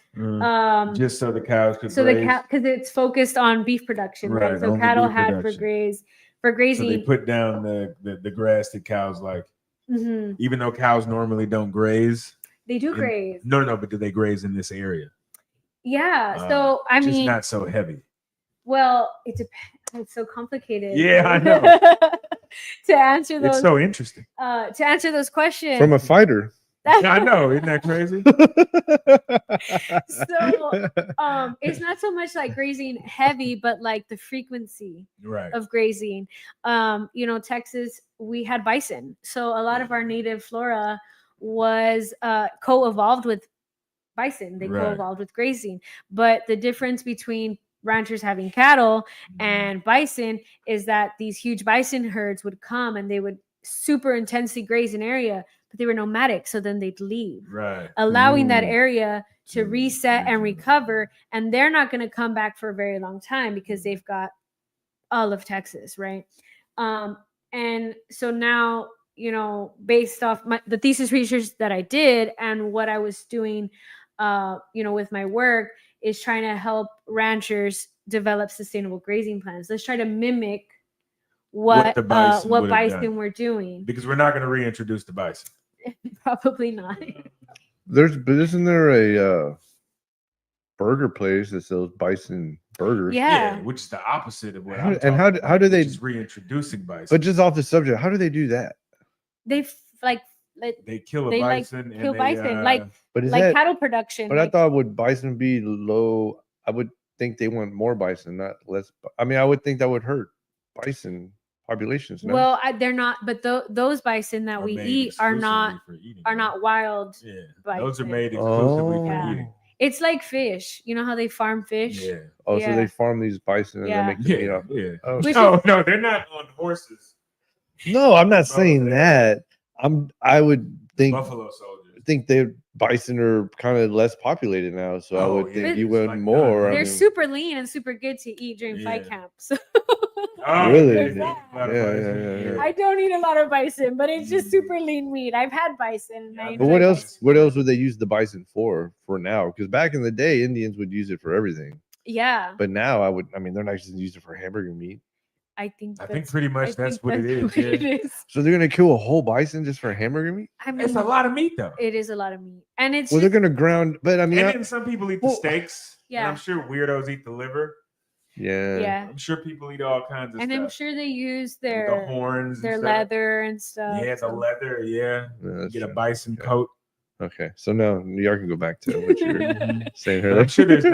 just so the cows could so graze. because it's focused on beef production, right? So Only cattle beef had production. for grazing. So they put down the grass that cows like. Even though cows normally don't graze, they do graze. No, but do they graze in this area? Yeah. So I mean, not so heavy. Well, it depends. It's so complicated. Yeah, I know. To answer those, it's so interesting. To answer those questions from a fighter. I know, isn't that crazy? So, it's not so much like grazing heavy, but like the frequency of grazing. Texas, we had bison, so a lot of our native flora was co-evolved with bison. They co-evolved with grazing, but the difference between ranchers having cattle and bison is that these huge bison herds would come and they would super intensely graze an area, but they were nomadic, so then they'd leave, allowing that area to reset and recover, and they're not going to come back for a very long time because they've got all of Texas, right? And so now, based off the thesis research that I did and what I was doing with my work, is trying to help ranchers develop sustainable grazing plans. Let's try to mimic what bison we're doing, because we're not going to reintroduce the bison. Probably not. But isn't there a burger place that sells bison burgers? Yeah, which is the opposite of what how do they just reintroducing bison? But just off the subject, how do they do that? They kill a bison kill bison but is like that cattle production. But I thought would bison be low? I would think they want more bison, not less. I mean, I would think that would hurt bison populations. No? Well, they're not, but those bison that we eat are not wild. Yeah, bison. Those are made exclusively for eating. It's like fish. You know how they farm fish? Yeah. Oh, so they farm these bison and they make the meat off. Yeah. Oh. No, they're not on horses. No, I'm not saying that. I would think Buffalo soldiers. Think the bison are kind of less populated now, so I would think you would more. They're super lean and super good to eat during fight camps. Really? Yeah. I don't eat a lot of bison, but it's just super lean meat. I've had bison. But what else? What else would they use the bison for now? Because back in the day, Indians would use it for everything. Yeah. But now they're not just use it for hamburger meat. I think pretty much that's what it is. So they're gonna kill a whole bison just for hamburger meat? I mean, it's a lot of meat, though. It is a lot of meat, and it's they're gonna ground. But I mean, and then some people eat the steaks. Yeah, and I'm sure weirdos eat the liver. Yeah. I'm sure people eat all kinds of stuff. And I'm sure they use the horns, their leather and stuff. Yeah, the leather. Yeah, get a bison coat. Okay, so now y'all can go back to what you were saying earlier. I'm sure there's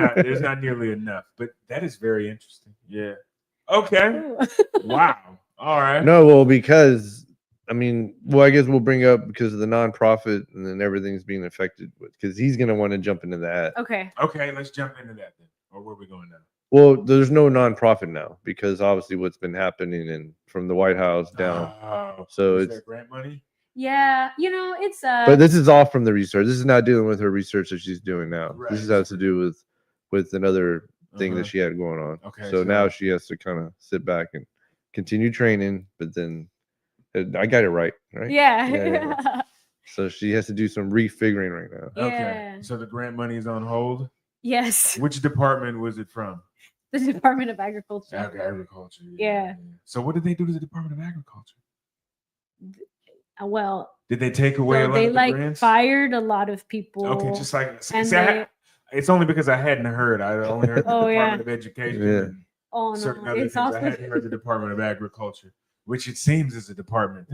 not nearly enough, but that is very interesting. Yeah. Okay. Wow. All right. No, well, because I guess we'll bring up because of the nonprofit and then everything's being affected because he's gonna want to jump into that. Okay. Okay, let's jump into that then. Or where are we going now? Well, there's no nonprofit now because obviously what's been happening and from the White House down. So it's grant money. Yeah, it's But this is all from the research. This is not dealing with her research that she's doing now. Right. This has to do with another thing that she had going on. Okay, so now she has to kind of sit back and continue training, but then I got it right? Yeah. So she has to do some refiguring right now. Okay. So the grant money is on hold? Yes. Which department was it from? The Department of Agriculture. Agriculture. Yeah. So what did they do to the Department of Agriculture? Well, did they take away a lot they of the grants? Fired a lot of people. Okay, just like it's only because I hadn't heard. I only heard the Department of Education and certain other things. I hadn't heard the Department of Agriculture, which it seems is a department.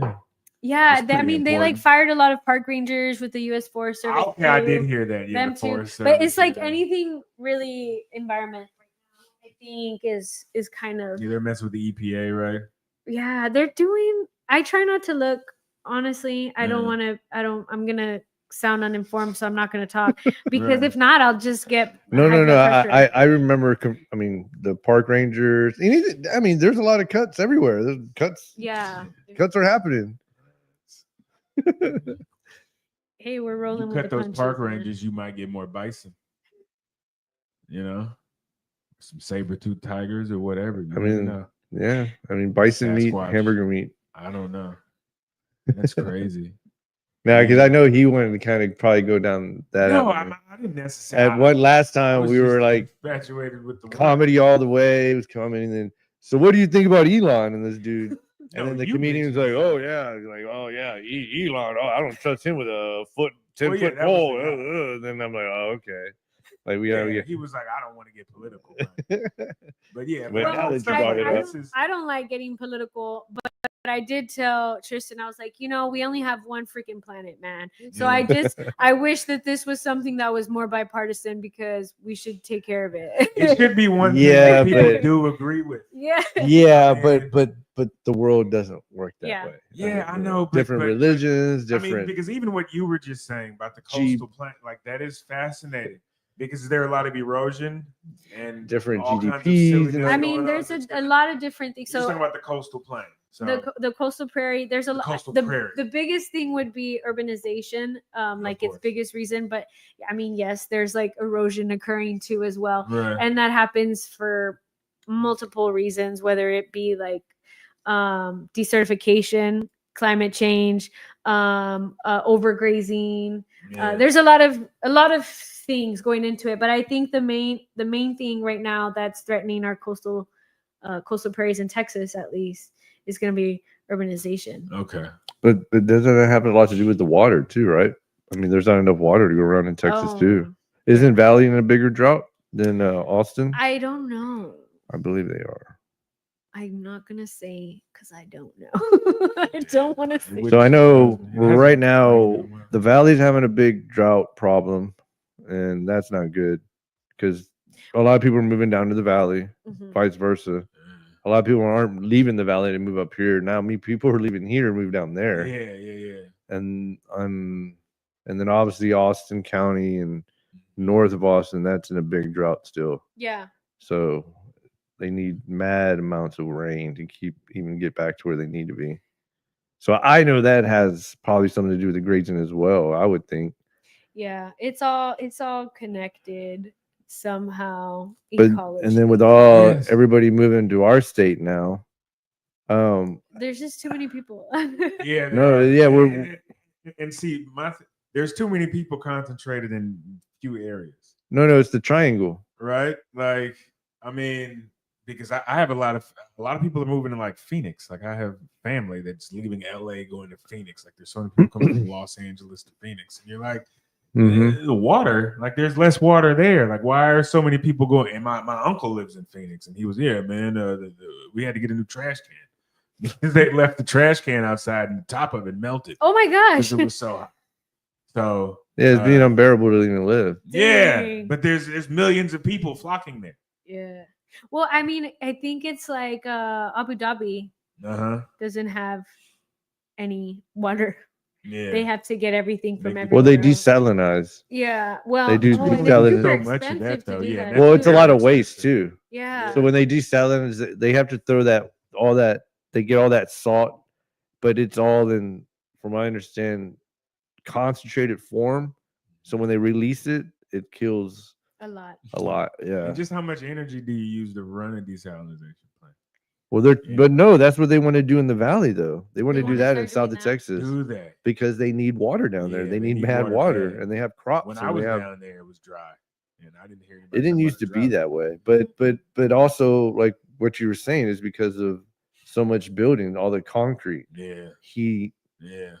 Yeah, I mean, they like fired a lot of park rangers with the U.S. Forest Service. Okay, I did hear that. Yeah, them too. But it's like anything really environment right now, I think is kind of. Yeah, they're messing with the EPA, right? Yeah, they're doing. I try not to look. Honestly, I don't want to. I'm gonna sound uninformed, so I'm not gonna talk because if not, I'll just get. No. I remember. I mean, the park rangers. I mean, there's a lot of cuts everywhere. There's cuts. Yeah, cuts are happening. Hey, we're rolling. You cut those park rangers, you might get more bison. You know, some saber-toothed tigers or whatever. I mean, yeah. I mean, bison meat, hamburger meat. I don't know. That's crazy. Now, because I know he wanted to kind of probably go down that. No, I didn't necessarily. At one last time, we were like infatuated with the comedy all the way. It was coming, and then so what do you think about Elon and this dude? And then the comedian was like, "Oh yeah, Elon. Oh, I don't trust him with a 10-foot pole." Then I'm like, "Oh, okay." Like he was like, "I don't want to get political," but yeah. I don't like getting political, but I did tell Tristan, I was like, we only have one freaking planet, man. So I wish that this was something that was more bipartisan because we should take care of it. It should be one thing that people do agree with. Yeah, but the world doesn't work that way. Yeah, I know. Different religions, different. I mean, because even what you were just saying about the coastal planet, like that is fascinating. Because there are a lot of erosion and different GDPs. I mean, there's a lot of different things. So you're talking about the coastal plain. So the coastal prairie, there's a lot. The biggest thing would be urbanization, like its biggest reason. But I mean, yes, there's like erosion occurring too as well, and that happens for multiple reasons, whether it be like desertification, climate change, overgrazing. There's a lot of things going into it, but I think the main thing right now that's threatening our coastal prairies in Texas, at least, is going to be urbanization. Okay, but doesn't that have a lot to do with the water too, right? I mean, there's not enough water to go around in Texas too. Isn't Valley in a bigger drought than Austin? I don't know. I believe they are. I'm not gonna say because I don't know. I don't want to say. So I know right now the Valley's having a big drought problem, and that's not good because a lot of people are moving down to the Valley, vice versa. A lot of people aren't leaving the Valley to move up here. Now, people are leaving here to move down there. Yeah. And then obviously Austin County and north of Austin, that's in a big drought still. Yeah. So they need mad amounts of rain to even get back to where they need to be. So I know that has probably something to do with the grazing as well, I would think. Yeah, it's all connected somehow. And then with everybody moving to our state now, there's just too many people. There's too many people concentrated in few areas. No, it's the triangle, right? Like, I mean, because I have a lot of people are moving to like Phoenix. Like, I have family that's leaving LA going to Phoenix. Like, there's so many people coming from Los Angeles to Phoenix, and you're like, the water, like there's less water there. Like, why are so many people going? And my uncle lives in Phoenix, and he was man. We had to get a new trash can because they left the trash can outside, and the top of it melted. Oh my gosh! It was so hot. So it's being unbearable to even live. Yeah, but there's millions of people flocking there. Yeah. Well, I mean, I think it's like Abu Dhabi doesn't have any water. Yeah. They have to get everything from everywhere. Well, they desalinize. Yeah. Well, they do desalinize. So much of that, though. Yeah. Well, it's a lot of waste too. Yeah. So when they desalinize, they have to throw all that. They get all that salt, but it's all in, from what I understand, concentrated form. So when they release it, it kills A lot. Yeah. And just how much energy do you use to run a desalinization plant? Well, but no, that's what they want to do in the valley, though. They want to do that in start South doing of that? Texas Do that. because they need water down there. Yeah, They they need need bad water, bad. and they have crops. When and I was they have, down there, it was dry, and I didn't hear anybody. it didn't used to be that way, but also like what you were saying is because of so much building, all the concrete. Yeah. Heat. Yeah.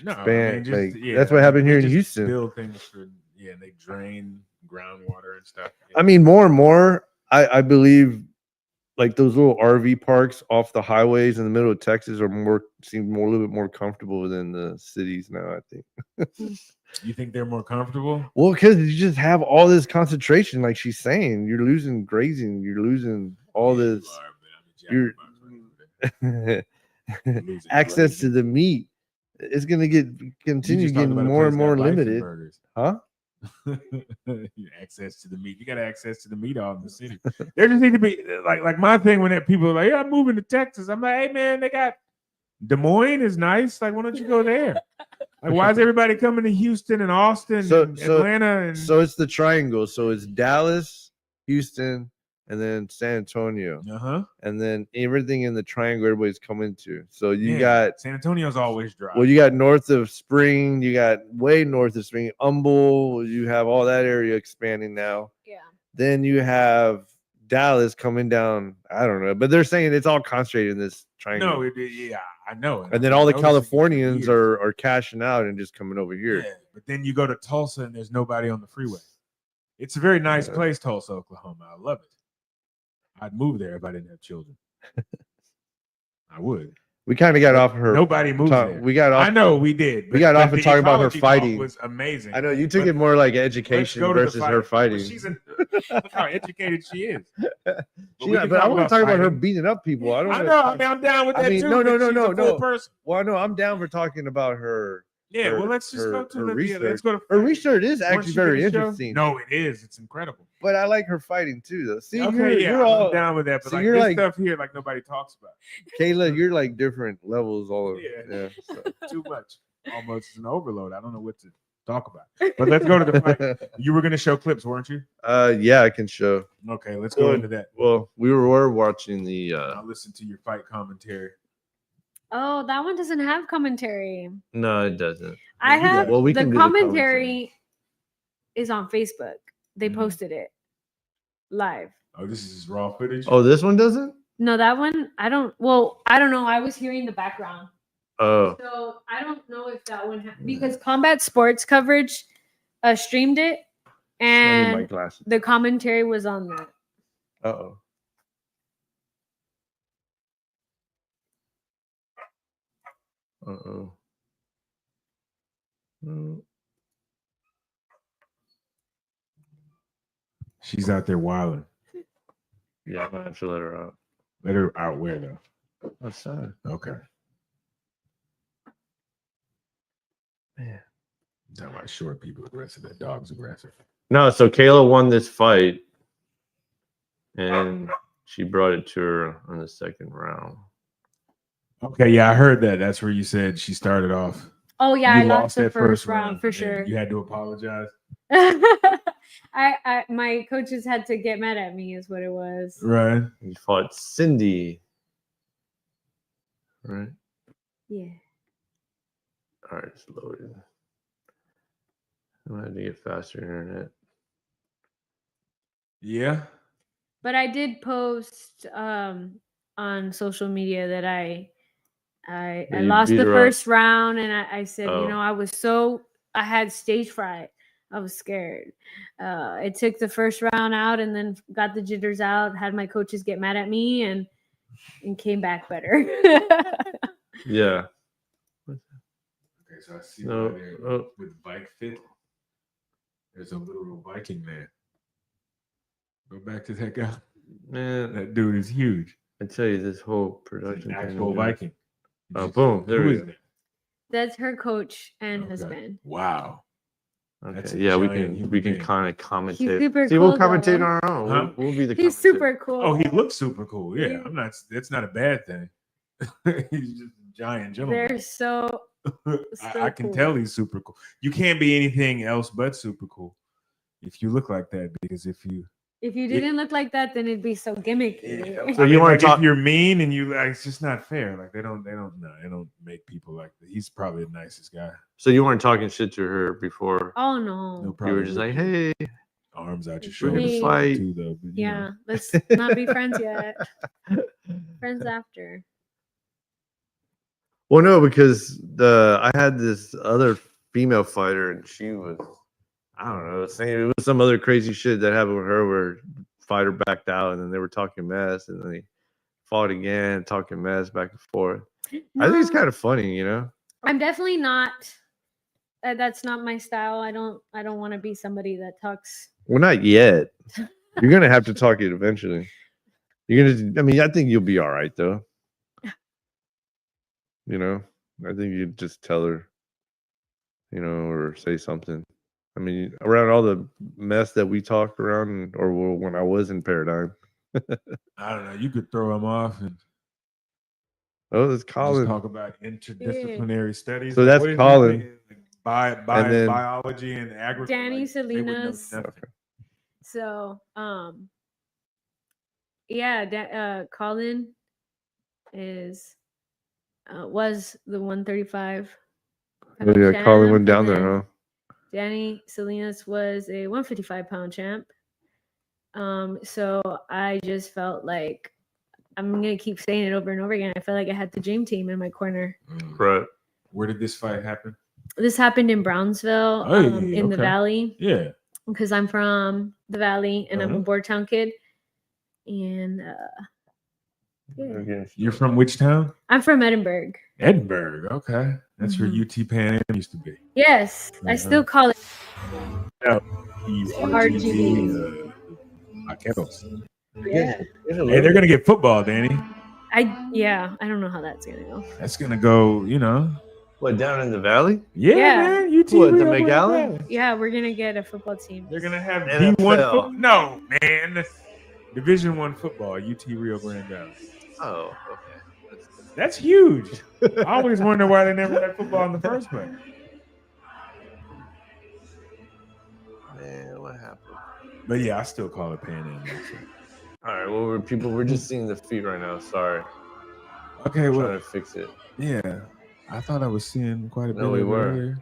No, Span, just that's what happened here in just Houston. Build things for and they drain groundwater and stuff. Yeah. I mean, more and more, I believe, like those little RV parks off the highways in the middle of Texas seem a little bit more comfortable than the cities now. I think. You think they're more comfortable? Well, because you just have all this concentration, like she's saying, you're losing grazing, you're losing all this. You're access to the meat. It's gonna continue getting more and more limited, huh? Access to the meat. You got access to the meat all in the city. There just need to be like my thing when people are like, "Yeah, I'm moving to Texas." I'm like, "Hey, man, they got Des Moines is nice. Like, why don't you go there? Like, why is everybody coming to Houston and Austin and Atlanta?" And so it's the triangle. So it's Dallas, Houston, and then San Antonio. And then everything in the triangle everybody's coming to. So you got San Antonio's always dry. Well, you got north of Spring, you got way north of Spring, Humble, you have all that area expanding now. Yeah. Then you have Dallas coming down. I don't know, but they're saying it's all concentrated in this triangle. No, I know. And then all the Californians are cashing out and just coming over here. Yeah, but then you go to Tulsa and there's nobody on the freeway. It's a very nice place, Tulsa, Oklahoma. I love it. I'd move there if I didn't have children. I would. We kind of got off her. Nobody moved there. We got off. I know we did. We got off and talking about her fighting. Was amazing. I know you took it more like education versus her fighting. Look how educated she is. But I want to talk about her beating up people. I know. I'm down with that too. No. Well, no, I'm down for talking about her. Yeah, well, let's just go to research. Let's go to her research is actually very interesting. No, it is. It's incredible. But I like her fighting too, though. See, okay, you're all down with that. But like this stuff here, like nobody talks about. Kayla, you're like different levels all over. Yeah. So. Too much. Almost an overload. I don't know what to talk about. But let's go to the fight. You were going to show clips, weren't you? Yeah, I can show. Okay, let's go into that. Well, we were watching the. I'll listen to your fight commentary. Oh, that one doesn't have commentary. No, it doesn't. I have the commentary is on Facebook. They posted it live. Oh, this is raw footage? Oh, this one doesn't? No, that one, I don't know. I was hearing the background. Oh. So I don't know if that one because Combat Sports Coverage streamed it and the commentary was on that. Uh-oh. Uh-oh. She's out there wilding. Yeah, I'm gonna have to let her out. Let her out where though? Outside. Okay. Man. Talking about short people aggressive, that dog's aggressive. No, so Kayla won this fight and she brought it to her on the second round. Okay, yeah, I heard that. That's where you said she started off. Oh yeah, I lost the first round for sure. You had to apologize. My coaches had to get mad at me, is what it was. Right. You fought Cindy. Right. Yeah. All right, it's loaded. I'm gonna have to get faster internet. Yeah. But I did post on social media that I lost the first round, and I said, I had stage fright. I was scared. It took the first round out and then got the jitters out, had my coaches get mad at me and came back better. Yeah. Okay, so I see there with Bike Fit. There's a little Viking there. Go back to that guy. Man, that dude is huge. I tell you, this whole production. An actual Viking. Oh, boom. There we go. That's her coach and husband. Wow. Okay. Yeah, we can kind of commentate. He's super See, cool, we'll commentate on our own. Huh? We'll be the. He's super cool. Oh, he looks super cool. Yeah, I'm not. That's not a bad thing. He's just a giant gentleman. They're so. I can tell he's super cool. You can't be anything else but super cool. if you look like that, because if you didn't look like that, then it'd be so gimmicky. Yeah. So you want to if you're mean and you like, it's just not fair. Like they don't make people like that. He's probably the nicest guy. So you weren't talking shit to her before? Oh no. You were just like, hey, arms out your shoulders. We're gonna fight. Too, though, but, yeah, let's not be friends yet. Friends after. Well, no, because I had this other female fighter, and she was, I don't know, saying it was some other crazy shit that happened with her, where fighter backed out, and then they were talking mess, and then they fought again, talking mess back and forth. No, I think it's kind of funny, you know. I'm definitely not. That's not my style. I don't want to be somebody that talks. Well, not yet. You're gonna have to talk it eventually. You're gonna. I mean, I think you'll be all right, though. You know, I think you just tell her, you know, or say something. I mean, around all the mess that we talked around, or when I was in Paradigm. I don't know. You could throw him off and. Oh, that's Colin. Talk about interdisciplinary studies. So that's Colin. Biology and agriculture. Danny Salinas. Okay. So, yeah, Colin was the 135. Oh yeah, Colin went down there, huh? Danny Salinas was a 155-pound champ. So I just felt like I'm gonna keep saying it over and over again. I felt like I had the dream team in my corner. Right. Where did this fight happen? This happened in Brownsville, in the Valley. Yeah. Because I'm from the Valley and I'm a Boardtown kid. And yeah. You're from which town? I'm from Edinburgh. Edinburgh, okay. That's where UT Pan Am used to be. Yes, I still call it RGB. Yeah. Hey, they're gonna get football, Danny. I don't know how that's gonna go. That's gonna go, you know. What, down in the Valley? Yeah, man. UT what, the McAllen? Yeah, we're gonna get a football team. They're gonna have D1 No, man. Division 1 football, UT Rio Grande Valley. Oh, okay. That's huge. I always wonder why they never had football in the first place. Man, what happened? But yeah, I still call it Pan Am. All right, well, we're just seeing the feet right now. Sorry. Okay, well, trying to fix it. Yeah, I thought I was seeing quite a bit. No, we were. Earlier.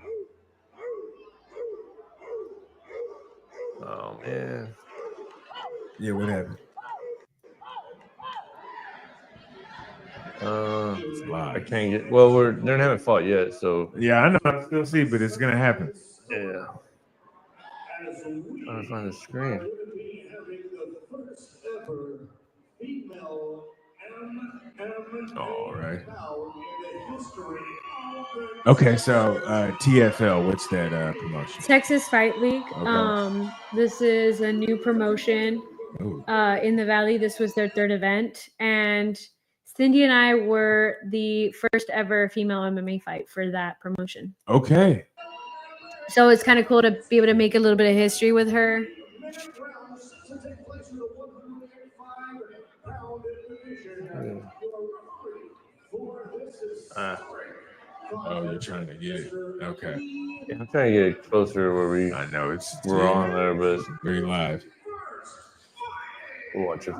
Oh man. Yeah, what happened? I can't get. Well, they haven't fought yet, so. Yeah, I know. I still see, but it's gonna happen. Yeah. I'm trying to find the screen. All right. Okay, so TFL, what's that promotion? Texas Fight League. Okay. This is a new promotion in the Valley. This was their third event, and Cindy and I were the first ever female MMA fight for that promotion. Okay. So it's kind of cool to be able to make a little bit of history with her. Oh, you're trying to get it. Okay. Yeah, I'm trying to get it closer where I know we're on there, but it's very live. We'll watch it.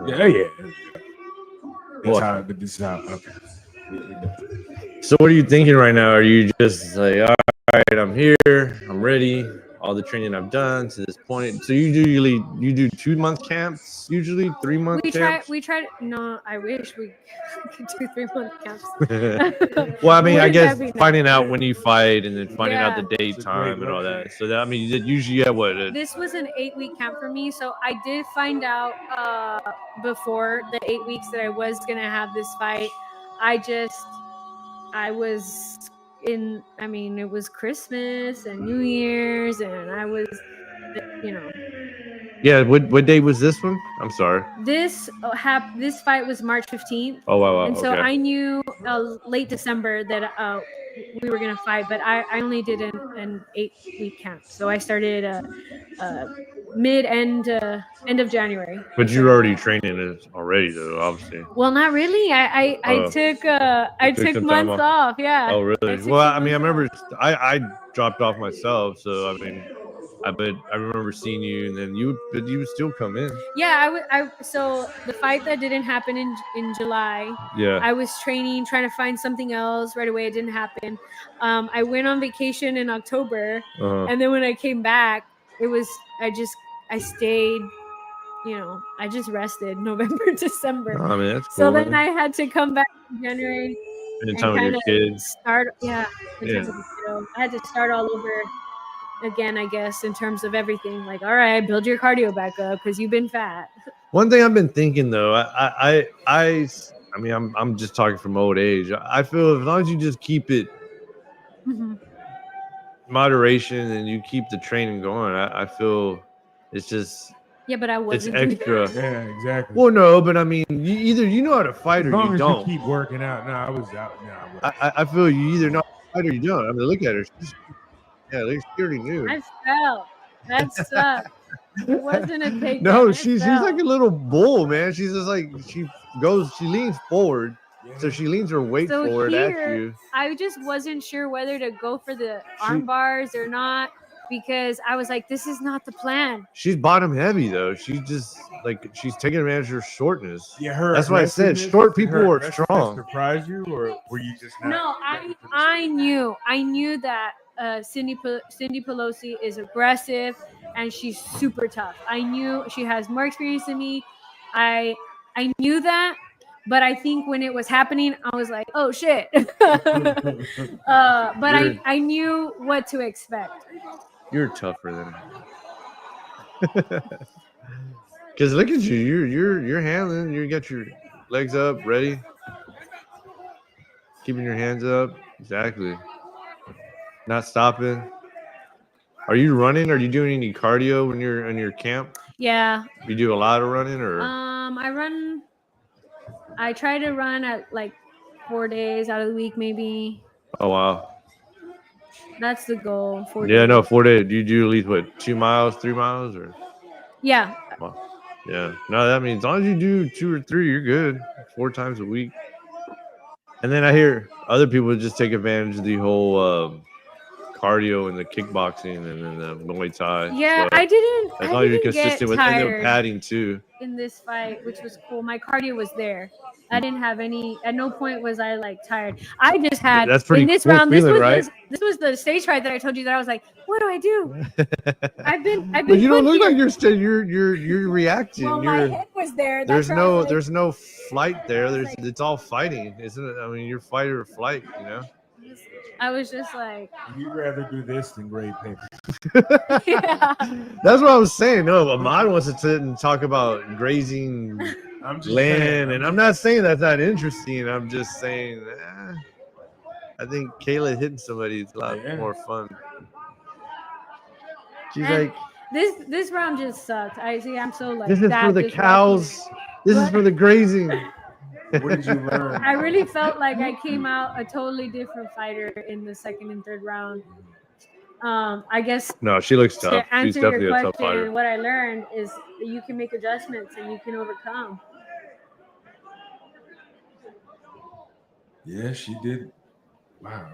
But this is how. Okay. So what are you thinking right now? Are you just like, all right, I'm here, I'm ready, all the training I've done to this point? So you do 2-month camps, usually 3-month camps? We tried. No, I wish we could do 3-month camps. Well, I mean, I guess finding out when you fight and then finding out the date, time, and all that. So that, I mean, usually this was an 8-week camp for me. So I did find out before the 8 weeks that I was gonna have this fight. I was in, I mean, it was Christmas and New Year's, and I was, you know. Yeah, what day was this one? I'm sorry. This fight was March 15th. Oh, wow. And so I knew late December that we were going to fight, but I only did an 8-week camp. So I started end of January. But you're already training it already, though, obviously. Well, not really. I took months off. Yeah. Oh, really? Well, I mean, I remember I dropped off myself, so I mean, but I remember seeing you, and then you would still come in. Yeah, so the fight that didn't happen in July. Yeah. I was training, trying to find something else right away. It didn't happen. I went on vacation in October, and then when I came back, I stayed. I just rested November, December. I mean, that's cool. So then I had to come back in January and kind of start. Yeah, in terms of the kiddo. I had to start all over again, I guess, in terms of everything. Like, all right, build your cardio back up because you've been fat. One thing I've been thinking though, I mean, I'm just talking from old age. I feel as long as you just keep it moderation and you keep the training going, I feel it's just but I wasn't. It's extra. Yeah, exactly. Well, no, but I mean, either you know how to fight or you don't. You keep working out. No, I was out. No, I feel you either know how to fight or you don't. I mean, look at her. She already knew. I fell. That sucked. It wasn't a takedown. No, she's like a little bull, man. She's just like she leans forward, so she leans her weight forward at you. I just wasn't sure whether to go for the arm bars or not because I was like, this is not the plan. She's bottom heavy though. She's just like she's taking advantage of her shortness. Yeah, that's why I said short people are strong. Surprised you, or were you just not? No, I knew that Cindy Pelosi is aggressive and she's super tough. I knew she has more experience than me. I knew that, but I think when it was happening, I was like, oh shit. But I knew what to expect. You're tougher than her. Because look at you, you're handling. You got your legs up, ready, keeping your hands up. Exactly. Not stopping. Are you running? Are you doing any cardio when you're in your camp? Yeah. You do a lot of running, or? I try to run at like 4 days out of the week, maybe. Oh wow. That's the goal. 4 days. Yeah, no, 4 days. Do you do at least what, 2 miles, 3 miles, or? Yeah. Well, yeah. No, that means as long as you do 2 or 3, you're good. 4 times a week. And then I hear other people just take advantage of the whole cardio and the kickboxing and then the Muay Thai. Yeah, so I didn't. As long as you're consistent with the padding too. In this fight, which was cool. My cardio was there. I didn't have any. At no point was I like tired. I just had. That's pretty. In this cool round, feeling, right? This was the stage fight that I told you that I was like, what do I do? I've been. But you don't look like you're reacting. Well, my head was there. There's no flight there. It's all fighting, isn't it? I mean, you're fight or flight. You know. I was just like, you'd rather do this than grade paper. Yeah. That's what I was saying. No, Ahmad wants to sit and talk about grazing land, and I'm not saying that's not interesting. I'm just saying, I think Kayla hitting somebody is a lot more fun. She's like, this round just sucked. I'm so like. This is for the cows. This is for the grazing. What did you learn? I really felt like I came out a totally different fighter in the second and third round. I guess. No, she looks tough. She's definitely a tough fighter. What I learned is that you can make adjustments and you can overcome. Yeah, she did. Wow.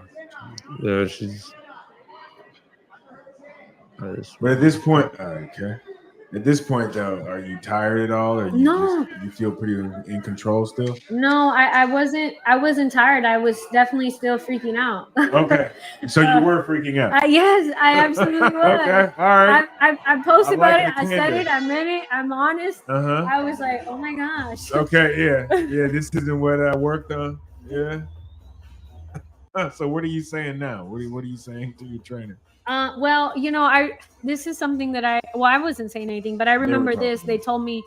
Yeah, she's. But at this point, okay. At this point, though, are you tired at all, or you feel pretty in control still? No, I wasn't. I wasn't tired. I was definitely still freaking out. Okay, so you were freaking out. Yes, I absolutely was. Okay, all right. I posted about it. I said it. I meant it. I'm honest. I was like, oh my gosh. Okay, yeah. This isn't what I worked on. Yeah. So what are you saying now? What are you saying to your trainer? Well, this is something that I wasn't saying anything, but I remember this. They told me,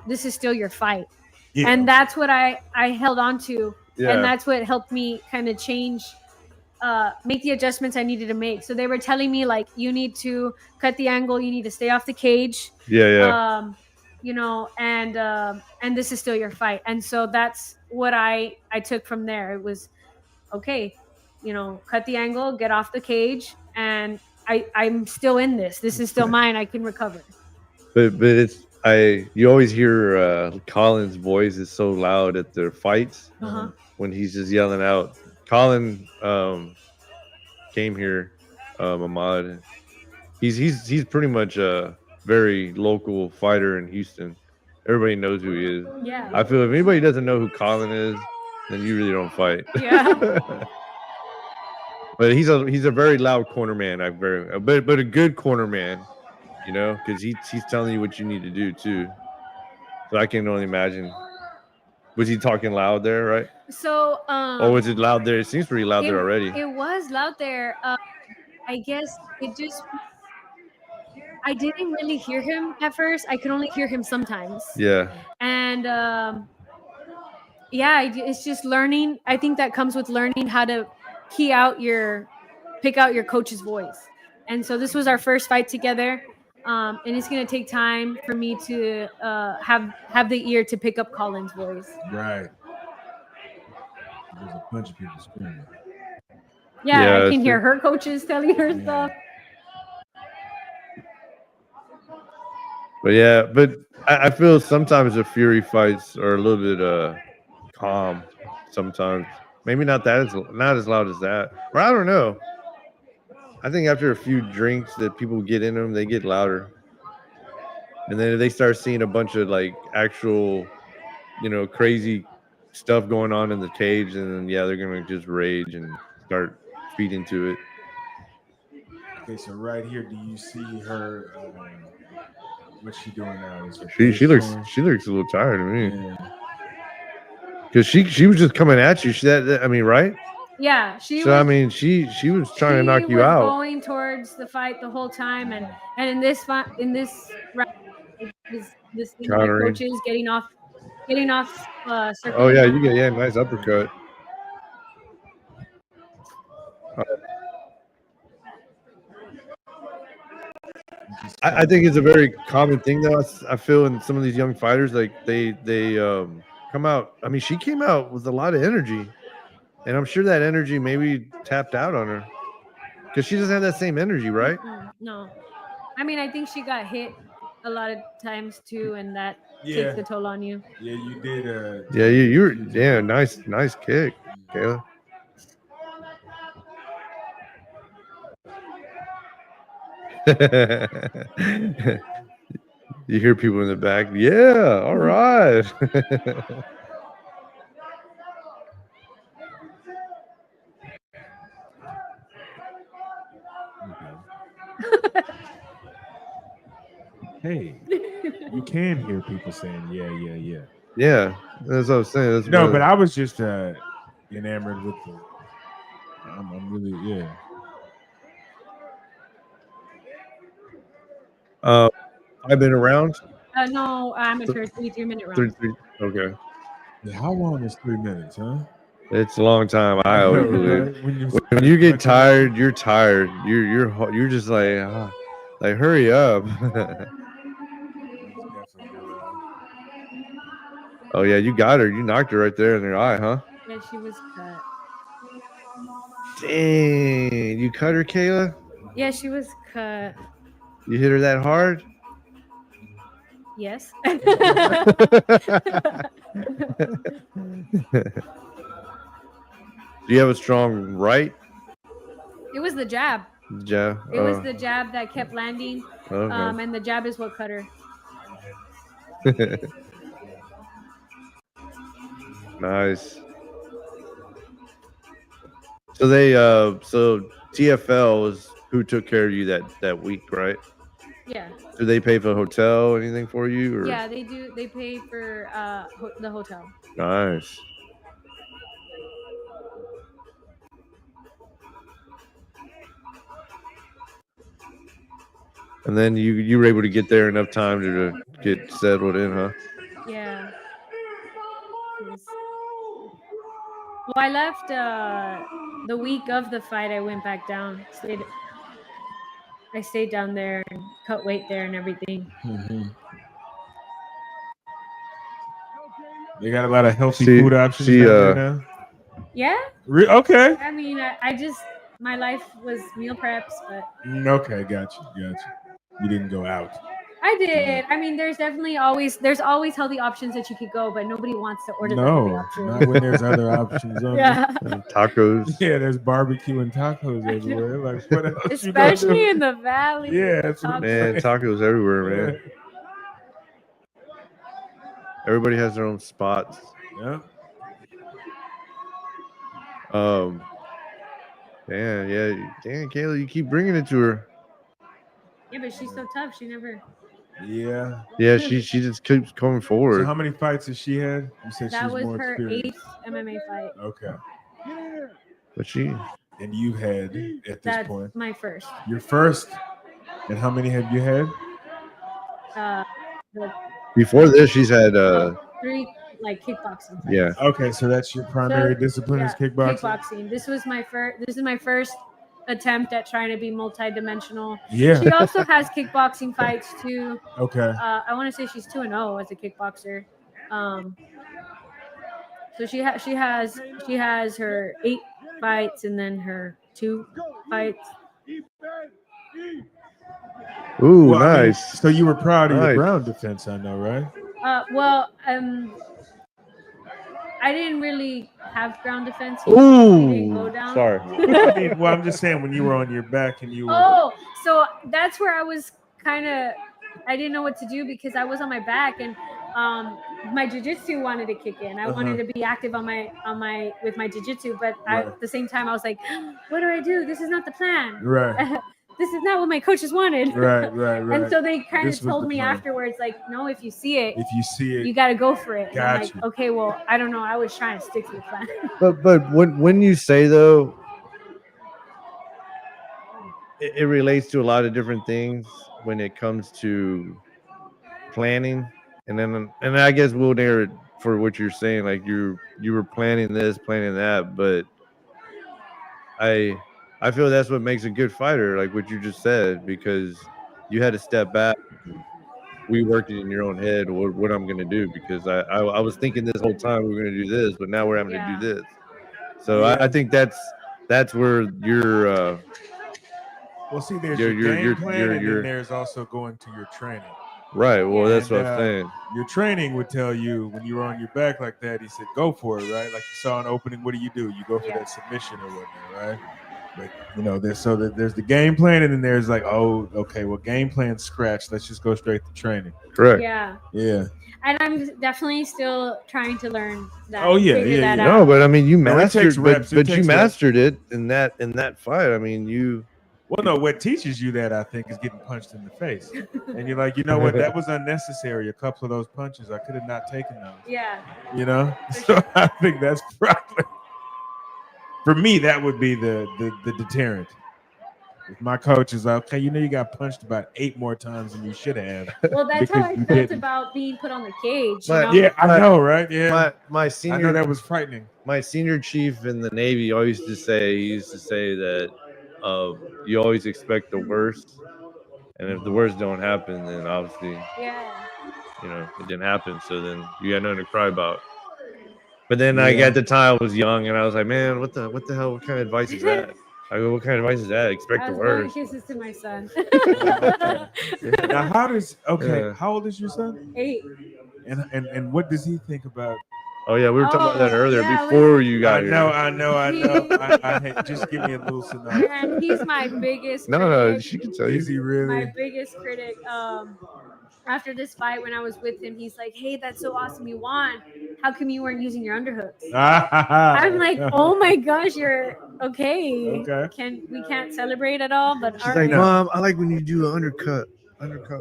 this is still your fight. Yeah. And that's what I held on to. Yeah. And that's what helped me kind of change, make the adjustments I needed to make. So they were telling me like, you need to cut the angle. You need to stay off the cage. Yeah. And this is still your fight. And so that's what I took from there. It was, okay, cut the angle, get off the cage. And I'm still in this. This is still mine. I can recover. But you always hear Colin's voice is so loud at their fights when he's just yelling out. Colin came here, Ahmad, He's pretty much a very local fighter in Houston. Everybody knows who he is. Yeah. I feel if anybody doesn't know who Colin is, then you really don't fight. Yeah. But he's a very loud corner man. But a good corner man, you know, because he's telling you what you need to do too. So I can only imagine. Was he talking loud there, right? So Or was it loud there? It seems pretty loud there already. It was loud there. I guess it just I didn't really hear him at first. I could only hear him sometimes. Yeah. And yeah, it's just learning. I think that comes with learning how to pick out your coach's voice. And so this was our first fight together. And it's gonna take time for me to have the ear to pick up Colin's voice. Right. There's a bunch of people screaming. Yeah, I can hear her coaches telling her stuff. But I feel sometimes the Fury fights are a little bit calm. Sometimes maybe not as loud as that, or I don't know. I think after a few drinks that people get in them, they get louder, and then if they start seeing a bunch of like actual, you know, crazy stuff going on in the cage, and then they're gonna just rage and start feeding to it. Okay, so right here, do you see her? What's she doing now? She looks a little tired to me. Because she was just coming at you. Right? Yeah, she was trying to knock you out. Going towards the fight the whole time, and in this round, this my coach is getting off. Oh yeah, you get nice uppercut. I think it's a very common thing though. I feel in some of these young fighters, like they come out. I mean, she came out with a lot of energy, and I'm sure that energy maybe tapped out on her because she doesn't have that same energy, right? No, I mean, I think she got hit a lot of times too, and that takes the toll on you. Yeah, you did. You were nice kick, Kayla. You hear people in the back. Yeah, all right. Hey, you can hear people saying, yeah. Yeah, that's what I was saying. But I was just enamored with the. I'm really, yeah. I've been around. No, amateur 3-minute round. Okay. Yeah, how long is 3 minutes, huh? It's a long time. I always believe. When you get tired, you're tired. You're just like hurry up. Oh yeah, you got her. You knocked her right there in her eye, huh? Yeah, she was cut. Dang, you cut her, Kayla? Yeah, she was cut. You hit her that hard? Yes. Do you have a strong right? It was the jab. Jab. It was the jab that kept landing. Okay. And the jab is what cut her. Nice. So so TFL is who took care of you that week, right? Yeah. Do they pay for hotel, anything for you? Or? Yeah, they do. They pay for the hotel. Nice. And then you were able to get there enough time to get settled in, huh? Yeah. Well, I left the week of the fight. I went back down. I stayed down there and cut weight there and everything. Mm-hmm. They got a lot of healthy food options down there now. Yeah. Okay. I mean, my life was meal preps, but. Okay, got you. You didn't go out. I did. I mean, there's always healthy options that you could go, but nobody wants to order the healthy options. Not when there's other options. Tacos. Yeah, there's barbecue and tacos everywhere. Like, what else especially in the valley. Yeah, that's what man, tacos everywhere, man. Everybody has their own spots. Yeah. Yeah. Damn, Kayla, you keep bringing it to her. Yeah, but she's so tough. She never. Yeah. Yeah, she just keeps coming forward. So how many fights has she had? You said that she's was more her experienced. 8th MMA fight. Okay. But she. And you had at this point. My first. Your first. And how many have you had? Before this, she's had 3 like kickboxing fights. Yeah. Okay, so that's your primary discipline is kickboxing. Kickboxing. This is my first attempt at trying to be multidimensional. Yeah. She also has kickboxing fights too. Okay. I want to say she's 2-0 as a kickboxer. So she has her 8 fights and then her 2 fights. Ooh, well, nice. I mean, so you were proud of your ground defense, I know, right? I didn't really have ground defense. Ooh, go down. Sorry. I'm just saying when you were on your back and you were. Oh, so that's where I was kind of. I didn't know what to do because I was on my back and my jiu-jitsu wanted to kick in. I wanted to be active with my jiu-jitsu, but at the same time I was like, what do I do? This is not the plan. Right. This is not what my coaches wanted. Right. And so they kind of told me afterwards, like, no, if you see it, you got to go for it. Gotcha. I'm like, okay, well, I don't know. I was trying to stick to the plan. But when you say though, it relates to a lot of different things when it comes to planning, and I guess we'll narrow it for what you're saying. Like you were planning this, planning that, but I feel that's what makes a good fighter, like what you just said, because you had to step back. We worked it in your own head what I'm going to do, because I was thinking this whole time we were going to do this, but now we're having to do this. So I think that's where you're. Well, see, there's your game plan, and then there's also going to your training. Right. Well, that's what I'm saying. Your training would tell you when you were on your back like that, he said, go for it, right? Like you saw an opening, what do? You go for that submission or whatnot, right? But, there's the game plan, and then there's like, oh, okay, well, game plan scratch. Let's just go straight to training. Correct. Yeah. Yeah. And I'm definitely still trying to learn that. Oh, yeah. That out. No, but I mean, you mastered but you mastered it in that fight. I mean, you. Well, no, what teaches you that, I think, is getting punched in the face. And you're like, you know what? That was unnecessary. A couple of those punches, I could have not taken those. Yeah. So I think that's probably, for me, that would be the deterrent. If my coach is like, okay, you got punched about 8 more times than you should have. Well, that's how I felt about being put on the cage. Yeah, I know, right? Yeah. My senior, I know that was frightening. My senior chief in the Navy used to say that you always expect the worst, and if the worst don't happen, then obviously, it didn't happen. So then you got nothing to cry about. But then at the time I was young, and I was like, man, what the hell? What kind of advice is that? I go, what kind of advice is that? Expect the worst. Kisses to my son. Now, how old is your son? 8. And what does he think about? Oh yeah, we were talking about that earlier before you got here. I know. Just give me a little synopsis. And he's my biggest. No, she can tell you. Is he really? My biggest critic. After this fight, when I was with him, he's like, "Hey, that's so awesome! You won. How come you weren't using your underhooks?" I'm like, "Oh my gosh, you're okay. We can't celebrate at all." But she's like, "Mom, I like when you do an undercut."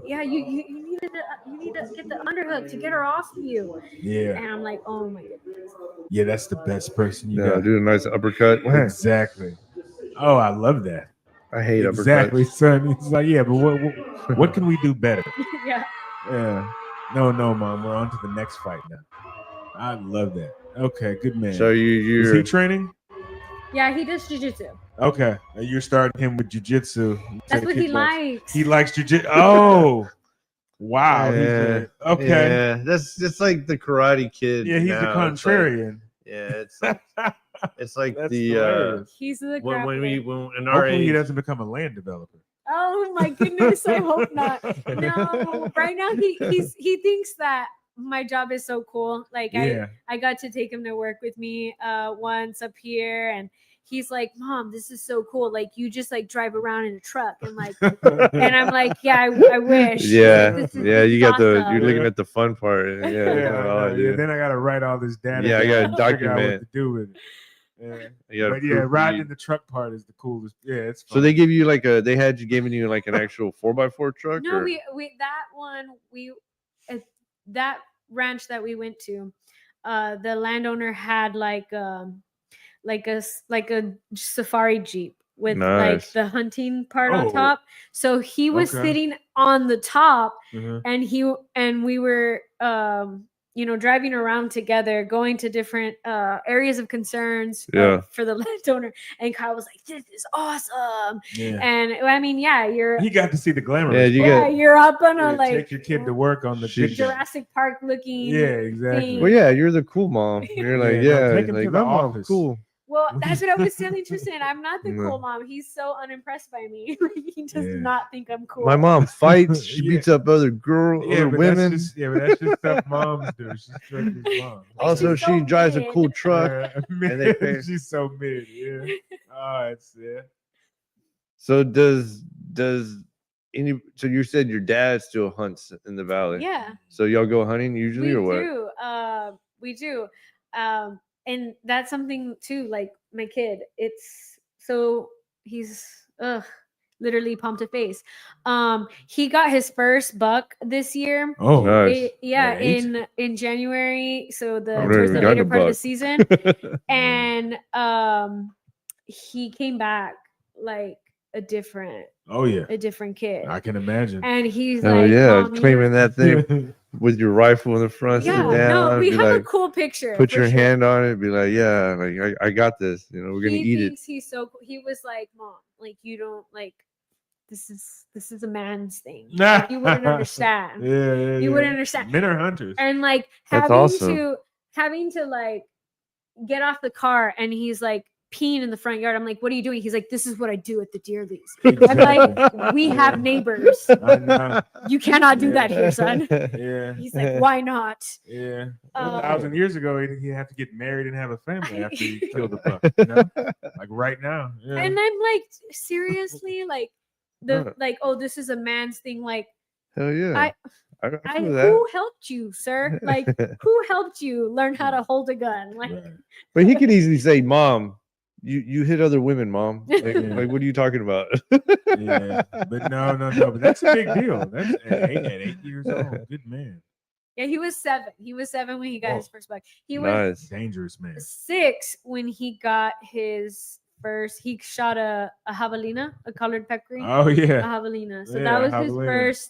Yeah, you need to get the underhook to get her off of you. Yeah. And I'm like, oh my goodness. Yeah, that's the best person you got. Do a nice uppercut. Exactly. Oh, I love that. I hate exactly, uppercuts. Son. It's like, yeah, but what can we do better? Yeah. Yeah. No, Mom. We're on to the next fight now. I love that. Okay, good man. So you is he training? Yeah, he does jiu-jitsu. Okay, you're starting him with jiu-jitsu. That's what he likes. He likes jiu-jitsu. Oh, wow. Yeah. Okay. Yeah, that's like the Karate Kid. Yeah, he's the contrarian. It's like that's the he's the when in our hopefully age, he doesn't become a land developer. Oh my goodness, I hope not. No, right now he thinks that my job is so cool. Like I got to take him to work with me once up here, and he's like, Mom, this is so cool. Like you just like drive around in a truck and like and I'm like, yeah, I wish. Yeah, like, you got awesome. you're looking at the fun part. Yeah, then I gotta write all this data. Yeah, I gotta document what to do with it. Yeah. But riding in the truck part is the coolest. Yeah, it's fun. So they give you like they had you giving you like an actual 4x4 truck? No, we that one that ranch that we went to, the landowner had like a safari Jeep with like the hunting part on top. So he was sitting on the top, and we were driving around together, going to different areas of concerns for the landowner. And Kyle was like, "This is awesome!" Yeah. And I mean, he got to see the glamour. You're up on a like take your kid to work on the Jurassic Park looking. Yeah, exactly. Thing. Well, yeah, you're the cool mom. You're like, take him to the office. Cool. Well, that's what I was telling Tristan. I'm not the cool mom. He's so unimpressed by me. He does not think I'm cool. My mom fights. She beats up other women. That's just stuff moms do. She's mom. Also, she drives a cool truck. And she's so mid. Yeah. Oh, it's So so you said your dad still hunts in the valley? Yeah. So y'all go hunting usually, or what? We do. And that's something too, like my kid, he's literally pumped to face. He got his first buck this year. Oh, nice. In January. So towards the later part of the season. And he came back like a different kid. I can imagine. And he's claiming that thing with your rifle in the front. Yeah, sit down, no, we have a cool picture. Put your hand on it. Be like, I got this. We're gonna eat it. He's so cool. He was like, Mom, like you don't like. This is a man's thing. Like, you wouldn't understand. You wouldn't understand. Men are hunters. And like having to like get off the car, and he's like peeing in the front yard. I'm like, what are you doing? He's like, this is what I do at the deer lease. I'm like, we have neighbors. You cannot do that here, son. Yeah. He's like, why not? Yeah. 1,000 years ago, he'd have to get married and have a family after he killed a buck. Like right now. Yeah. And I'm like, seriously, like this is a man's thing. Like, hell yeah. Who helped you, sir? Like, who helped you learn how to hold a gun? Like, but he could easily say, Mom, you hit other women, Mom. Like, what are you talking about? Yeah, but no. But that's a big deal. That's at 8 years old. Good man. Yeah, he was 7. He was 7 when he got his first buck. He was dangerous man. 6 when he got his first. He shot a javelina, a collared peccary. Oh yeah, a javelina. So that was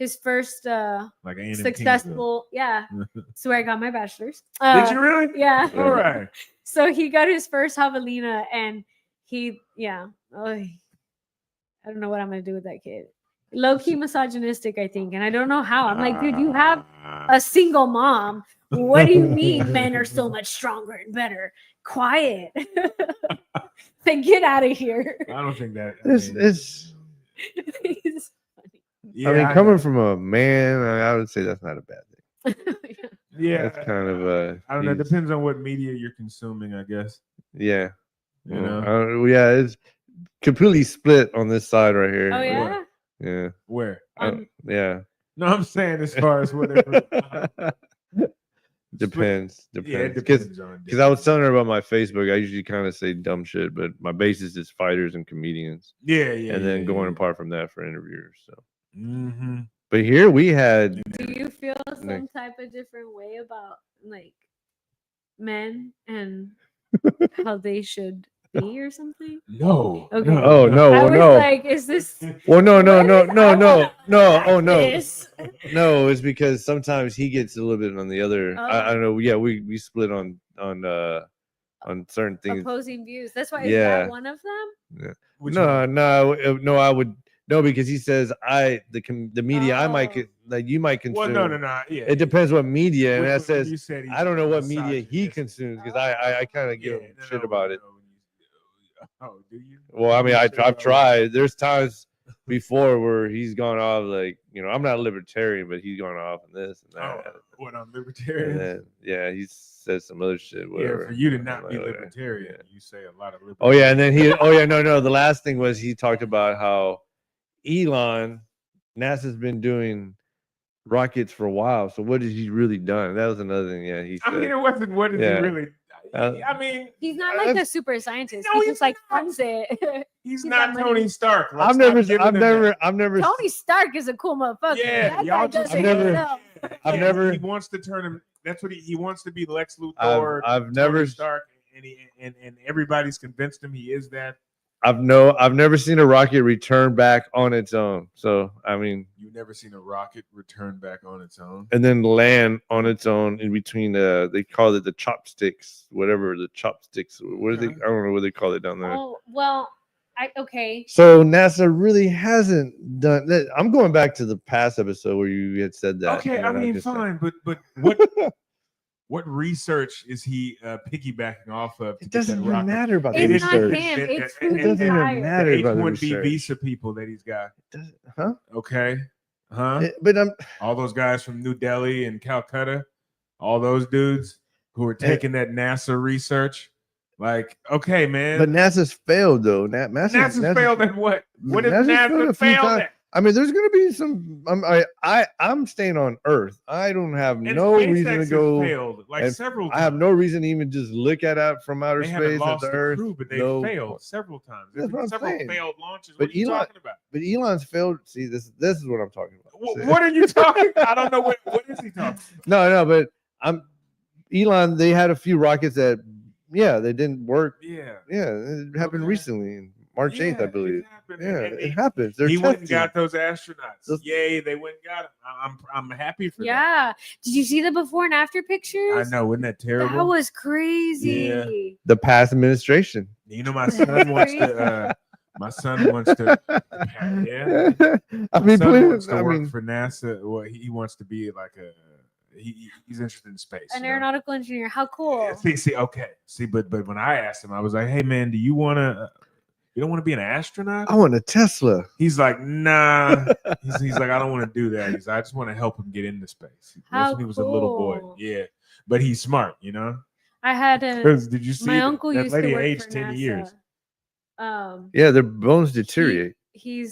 his first like successful. Yeah. So where I got my bachelor's. Did you really? Yeah. All right. So he got his first javelina, and I don't know what I'm gonna do with that kid. Low-key misogynistic, I think, and I don't know how. I'm like, dude, you have a single mom. What do you mean men are so much stronger and better? Quiet. Like, get out of here. I don't think that it's funny. Yeah, I mean, coming from a man, I would say that's not a bad thing. Yeah, that's kind of I don't know. It depends on what media you're consuming, I guess. Yeah, you know. It's completely split on this side right here. Oh yeah. Yeah. Where? Yeah. No, I'm saying as far as whatever. Depends. Yeah, it depends on. Because I was telling her about my Facebook. I usually kind of say dumb shit, but my basis is fighters and comedians. Yeah. And then going apart from that for interviewers. So. Mm-hmm. But here we had. Do you feel some type of different way about like men and how they should be or something? No. Okay. Oh no. I was no. Like, is this? Well, no. Oh no. No, it's because sometimes he gets a little bit on the other. I don't know. Yeah, we split on certain things. Opposing views. That's why. Is that one of them? Yeah. No. I would. No, because he says the media I might you might consume. Well, no. Yeah, it depends what media, and that says I don't know what media he consumes because I kind of give shit about it. Oh, do you? Well, I mean, I've tried. There's times before where he's gone off like, I'm not libertarian, but he's gone off and this and that. What, I'm libertarian? And then, he said some other shit. Whatever. Yeah, for you to not be libertarian, you say a lot of libertarian. Oh yeah, and then no. The last thing was he talked about how NASA's been doing rockets for a while. So what has he really done? That was another thing. Yeah, he said. I mean, it wasn't. What is he really? I mean, he's not like a super scientist. No, he's just like funds it. He's not Tony Stark. I've never. Tony Stark is a cool motherfucker. Yeah, y'all just. I've never. He wants to turn him. That's what he wants to be. Lex Luthor. I've never Tony Stark, and everybody's convinced him he is that. I've never seen a rocket return back on its own. So I mean, you've never seen a rocket return back on its own and then land on its own in between they call it the chopsticks, whatever the chopsticks. What is it? I don't know what they call it down there. Oh well, okay. So NASA really hasn't done that. I'm going back to the past episode where you had said that. Okay, I mean, fine, but what research is he piggybacking off of? It doesn't even matter about the research. Not him. It's it doesn't even matter about the H-1B research. visa people that he's got. Huh? Okay. Huh? But all those guys from New Delhi and Calcutta, all those dudes who are taking that NASA research. Like, okay, man. But NASA's failed though. NASA's failed at what? What did NASA fail at? I mean, there's going to be some. I'm staying on Earth. I don't have no reason to go. Failed like several times. I have no reason to even just look at it from outer space at the Earth. Crew, but they failed several times. That's what I'm several saying. Failed launches. What are you talking about? But Elon's failed. See, this is what I'm talking about. What are you talking about? I don't know what is he talking about? No, but Elon. They had a few rockets that, they didn't work. Yeah, it happened recently. March 8th, I believe. It happens. He went and got those astronauts. Yay, they went and got them. I'm happy for them. Yeah. Did you see the before and after pictures? I know. Wasn't that terrible? That was crazy. Yeah. The past administration. You know, my son wants to. Yeah. I mean, wants to work for NASA. Well, he wants to be like he's interested in space. An aeronautical engineer. How cool. See, but when I asked him, I was like, hey man, do you want to? You don't want to be an astronaut? I want a Tesla. He's like, nah. he's like, I don't want to do that. He's like, I just want to help him get into space. That's when he was a little boy. Yeah. But he's smart, I had did you see my uncle that used lady to work aged for 10 NASA. years? Their bones deteriorate. He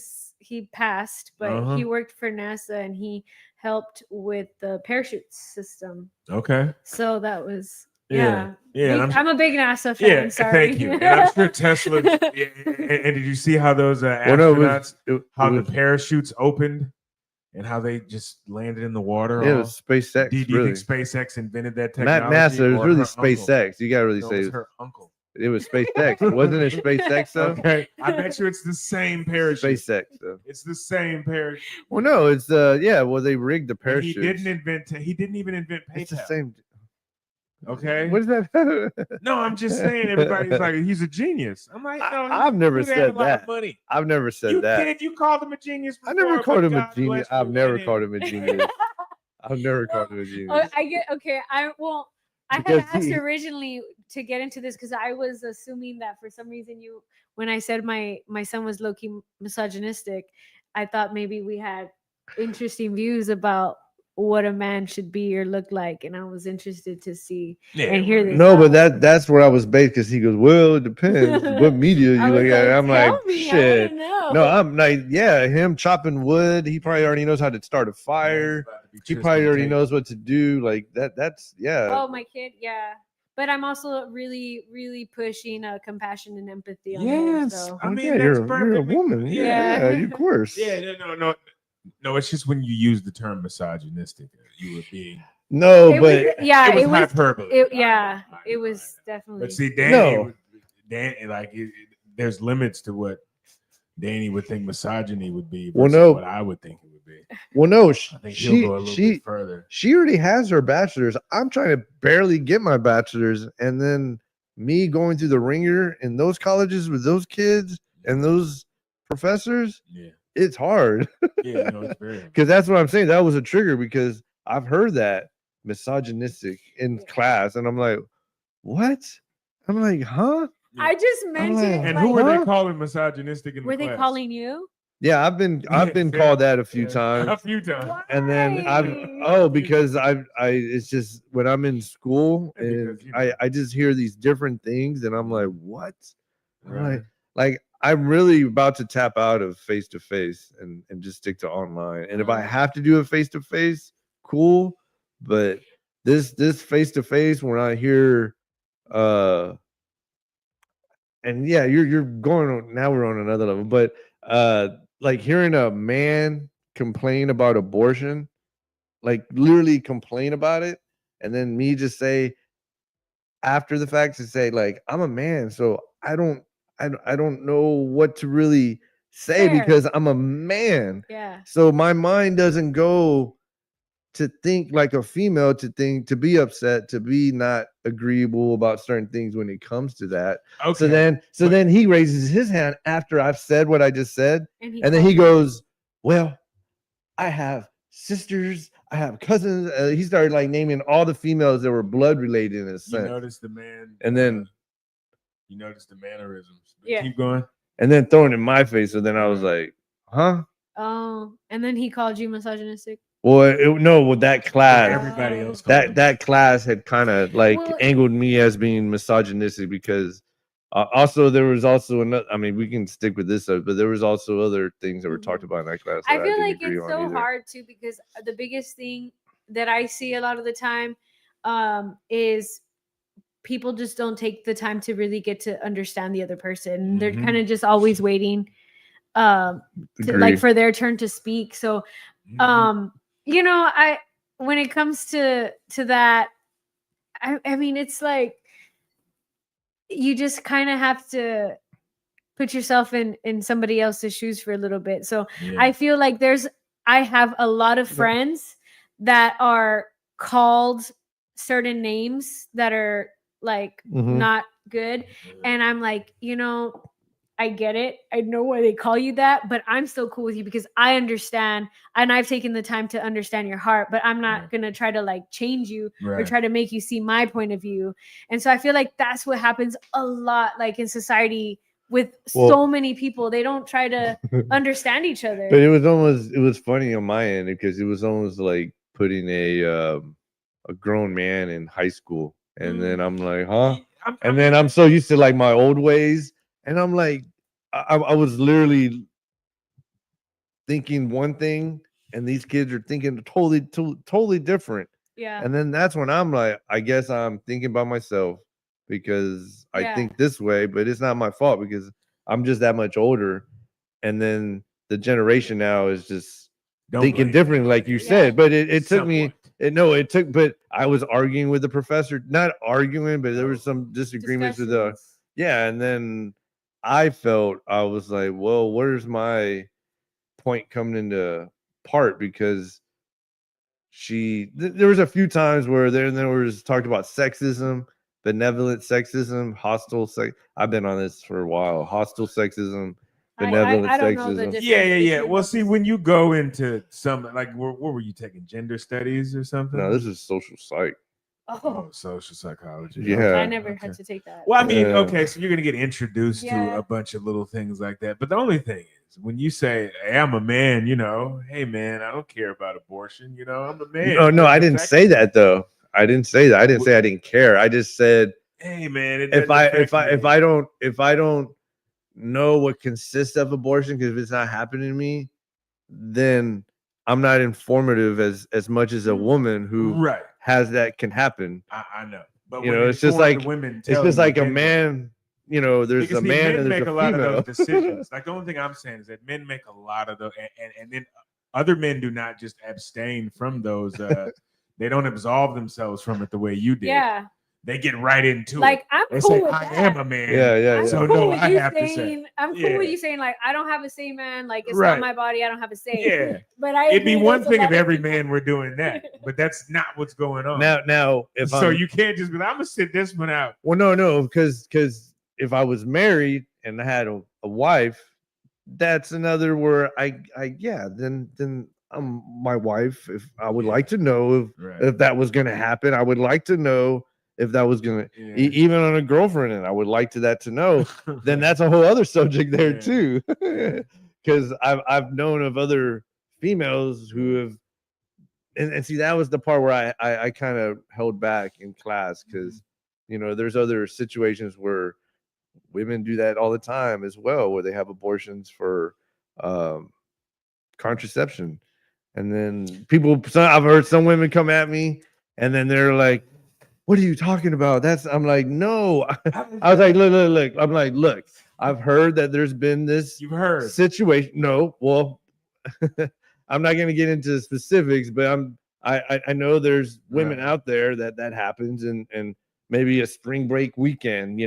passed, but he worked for NASA and he helped with the parachute system. Okay. So that was Yeah. I'm a big NASA fan. Yeah, sorry. Thank you. And I'm sure Tesla. And did you see how those astronauts, the parachutes opened, and how they just landed in the water? Yeah, it was SpaceX. Do you think SpaceX invented that technology? Not NASA. It was really SpaceX. You gotta really say it was her uncle. It was SpaceX. Wasn't it SpaceX though? Okay, I bet you it's the same parachute. SpaceX though. It's the same parachute. Well, no, it's well they rigged the parachute. He didn't even invent PayPal. It's the same. Okay. What is that? No, I'm just saying. Everybody's like, he's a genius. I'm like, no. I've never said that. I've never said that. Did you called him a genius? I never called him a genius. I've never called him a genius. I've never called him a genius. I had asked originally to get into this because I was assuming that for some reason when I said my son was low-key misogynistic, I thought maybe we had interesting views about what a man should be or look like, and I was interested to see and hear this. No, but that's where I was based because he goes, well, it depends what media you look at. I'm like, shit. No, I'm like, him chopping wood. He probably already knows how to start a fire. He probably already knows what to do. Like that's Oh, my kid, yeah. But I'm also really, really pushing compassion and empathy on him. So. I mean, you're a woman. Yeah, of course. Yeah, no. It's just when you use the term misogynistic, you were being it was hyperbole. It was definitely. But see, Danny, there's limits to what Danny would think misogyny would be versus what I would think it would be. Well, no, I think she'll go a little bit further. She already has her bachelor's. I'm trying to barely get my bachelor's, and then me going through the ringer in those colleges with those kids and those professors. Yeah. It's hard. It's very because that's what I'm saying. That was a trigger because I've heard that misogynistic in class, and I'm like, what? I'm like, huh? I just mentioned and who were they calling misogynistic in the class? Were they calling you? Yeah, I've been called that a few a times. few times. Why? And then because I it's just when I'm in school Yeah, and because, you know. I just hear these different things and I'm like, what? I'm Right. like I'm really about to tap out of face to face and just stick to online. And if I have to do a face to face, cool. But this face to face when I hear and yeah, you're going on now, we're on another level, but like hearing a man complain about abortion, like literally complain about it, and then me just say after the fact to say like I'm a man, so I don't know what to really say Fair. because I'm a man. Yeah. So my mind doesn't go to think like a female, to be upset, to be not agreeable about certain things when it comes to that. Okay. So then he raises his hand after I've said what I just said, and then he called goes, "Well, I have sisters, I have cousins." He started like naming all the females that were blood related in a You sense. notice the man, And then you notice the mannerisms. But Yeah. keep going. and then throwing it in my face. So then I was like, "Huh?" Oh, and then he called you misogynistic. Well, no, with that class, Everybody else called him. that class had kind of like Well, angled me as being misogynistic because also there was also another. I mean, we can stick with this, but there was also other things that were talked about in that class. That I feel didn't like agree it's on so either. hard too because the biggest thing that I see a lot of the time is people just don't take the time to really get to understand the other person. They're kind of just always waiting to, like for their turn to speak. So you know, when it comes to that, I mean it's like you just kind of have to put yourself in somebody else's shoes for a little bit. So I feel like I have a lot of friends that are called certain names that are like not good, and I'm like, you know, I get it. I know why they call you that, but I'm still cool with you because I understand and I've taken the time to understand your heart, but I'm not going to try to like change you or try to make you see my point of view. And so I feel like that's what happens a lot like in society with so many people. They don't try to understand each other. But it was funny on my end because it was almost like putting a grown man in high school. And then I'm like, huh? And then I'm so used to like my old ways. And I'm like, I was literally thinking one thing, and these kids are thinking totally different. Yeah. And then that's when I'm like, I guess I'm thinking by myself because I think this way, but it's not my fault because I'm just that much older. And then the generation now is just thinking differently, like you said. But it took me. But I was arguing with the professor, not arguing, but there was some disagreements with and then I was like, well, where's my point coming into part? Because there was a few times where there was talked about sexism, benevolent sexism, hostile sex. I've been on this for a while. Hostile sexism, benevolent I don't know sexism. the Well, see, when you go into some like what were you taking, gender studies or something? No, this is social psych. Oh, social psychology. Yeah, okay. I never had to take that. Well, I mean, okay, so you're gonna get introduced to a bunch of little things like that. But the only thing is, when you say, "Hey, I'm a man," you know, "Hey, man, I don't care about abortion," you know, "I'm a man." No, I didn't say that though. I didn't say that. I didn't say I didn't care. I just said, "Hey, man, if I don't know what consists of abortion, because if it's not happening to me, then I'm not informative as much as a woman who has that can happen. I know, but you know, it's just like women. It's just like a man. You know, there's a man and there's a female. Men make a lot of those decisions. Like the only thing I'm saying is that men make a lot of those, and then other men do not just abstain from those. They don't absolve themselves from it the way you did. Yeah. They get right into like, it. I'm they cool say, with I that. am a man. Yeah. So cool no, with I you have saying, to say. I'm cool with you saying, like, I don't have a say, man. Like, it's not my body. I don't have a say. Yeah. But it'd be one thing if every man were doing that, but that's not what's going on. Now, if you can't just be like, I'm gonna sit this one out. Well, no, because if I was married and I had a wife, that's another where then I'm my wife. If I would like to know if that was going to happen, I would like to know if that was going to even on a girlfriend, and I would like to know. Then that's a whole other subject there too. because I've known of other females who have, and see, that was the part where I kind of held back in class, because there's other situations where women do that all the time as well, where they have abortions for contraception. And then I've heard some women come at me, and then they're like, "What are you talking about?" I'm like, no. I was like, look. I'm like, look, I've heard that there's been this situation. No, well, I'm not going to get into specifics, but I know there's women out there that happens, and maybe a spring break weekend,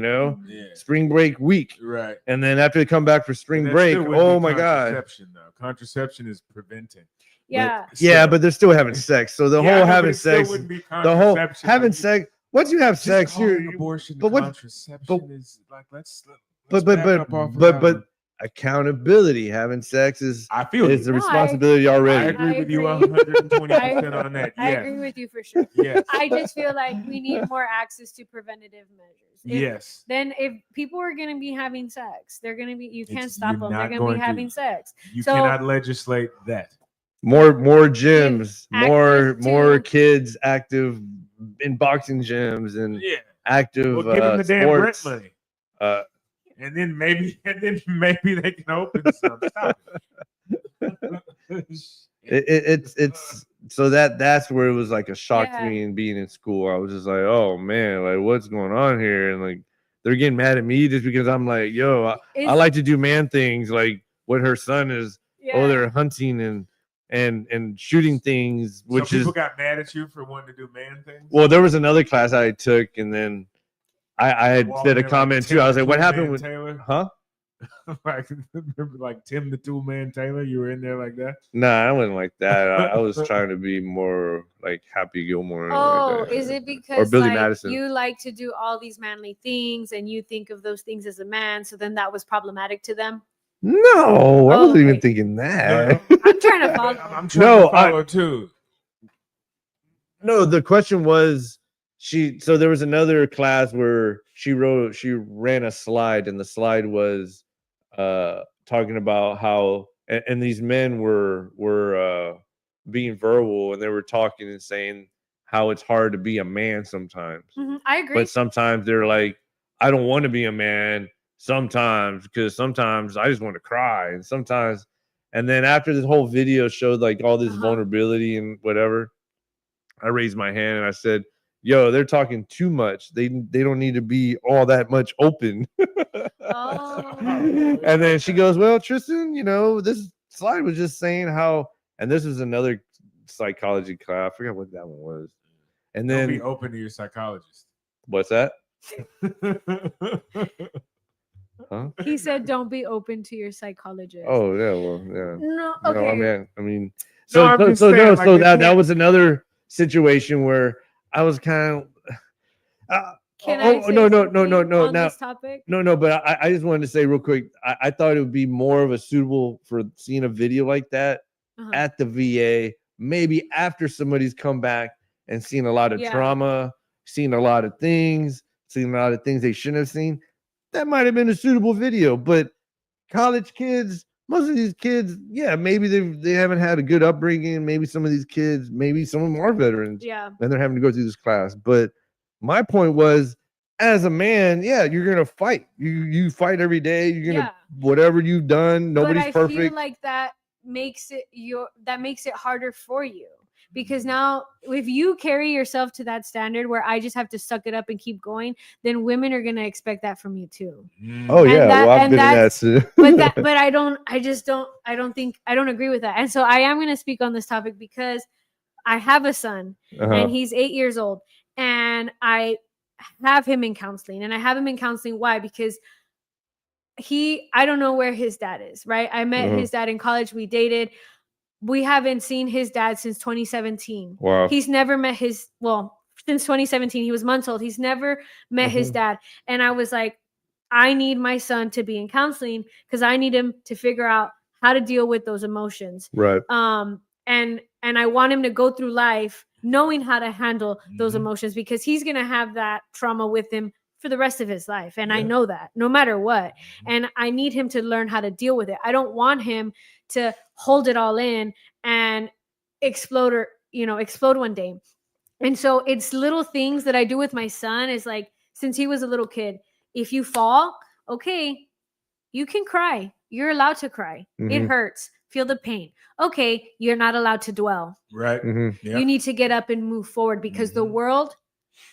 spring break week, right? And then after they come back for spring break, oh my god, contraception though. Contraception is preventing. Yeah. But they're still having sex. So the whole having sex, the whole having sex. Once you have sex, abortion. But contraception is like but accountability. Having sex is is the responsibility already. I agree with you 120% on that. I agree with you for sure. Yes. I just feel like we need more access to preventative measures. Then if people are going to be having sex, they're going to be. You can't stop them. They're going to be having sex. You cannot legislate that. More gyms, more kids active in boxing gyms and active give them the damn sports. rent money. And then maybe they can open some. Stop it's so that's where it was like a shock to me in being in school. I was just like, oh man, like what's going on here? And like they're getting mad at me just because I'm like, yo, I like to do man things, like what her son is. Oh, they're hunting and shooting things, which so people got mad at you for wanting to do man things. Well, there was another class I took, and then I had said a comment too. I was like, "What happened with Taylor? Huh?" Remember, like Tim the Tool Man Taylor? You were in there like that? Nah, I wasn't like that. I was trying to be more like Happy Gilmore. Oh, is it because or Billy Madison? You like to do all these manly things, and you think of those things as a man, so then that was problematic to them? No, I wasn't even thinking that. I'm trying to follow. I'm trying to follow too. No, the question was so there was another class where she ran a slide, and the slide was talking about how and these men were being verbal, and they were talking and saying how it's hard to be a man sometimes. I agree. But sometimes they're like, I don't want to be a man sometimes, because sometimes I just want to cry, and then after this whole video showed like all this vulnerability and whatever, I raised my hand and I said, yo, they're talking too much. They don't need to be all that much open. And then she goes, well, Tristan, this slide was just saying how, and this is another psychology class. I forgot what that one was. And then don't be open to your psychologist. What's that? Huh? He said, "Don't be open to your psychologist." Oh yeah, well yeah. No, okay. No, I mean, that was another situation where I was kind of. No. Now, topic? No. But I just wanted to say real quick. I thought it would be more of a suitable for seeing a video like that at the VA, maybe after somebody's come back and seen a lot of trauma, seen a lot of things they shouldn't have seen. That might have been a suitable video, but college kids, most of these kids, maybe they haven't had a good upbringing. Maybe some of these kids, maybe some of them are veterans, and they're having to go through this class. But my point was, as a man, you're gonna fight. You fight every day. You're gonna whatever you've done. Nobody's perfect. I feel like that makes it harder for you. Because now, if you carry yourself to that standard where I just have to suck it up and keep going, then women are gonna expect that from you too. Oh yeah, I've been in that too. but I don't agree with that. And so I am gonna speak on this topic because I have a son and he's 8 years old, and I have him in counseling. And I have him in counseling. Why? Because I don't know where his dad is. Right? I met his dad in college. We dated. We haven't seen his dad since 2017. Wow. He's never met since 2017. He was months old. He's never met his dad. And I was like, I need my son to be in counseling because I need him to figure out how to deal with those emotions. Right. And I want him to go through life knowing how to handle those emotions, because he's going to have that trauma with him for the rest of his life. And I Yeah. know that no matter what. And I need him to learn how to deal with it. I don't want him to hold it all in and explode explode one day. And so it's little things that I do with my son is like, since he was a little kid, if you fall, okay, you can cry. You're allowed to cry. It hurts. Feel the pain. Okay, you're not allowed to dwell. Right. Yep. You need to get up and move forward because the world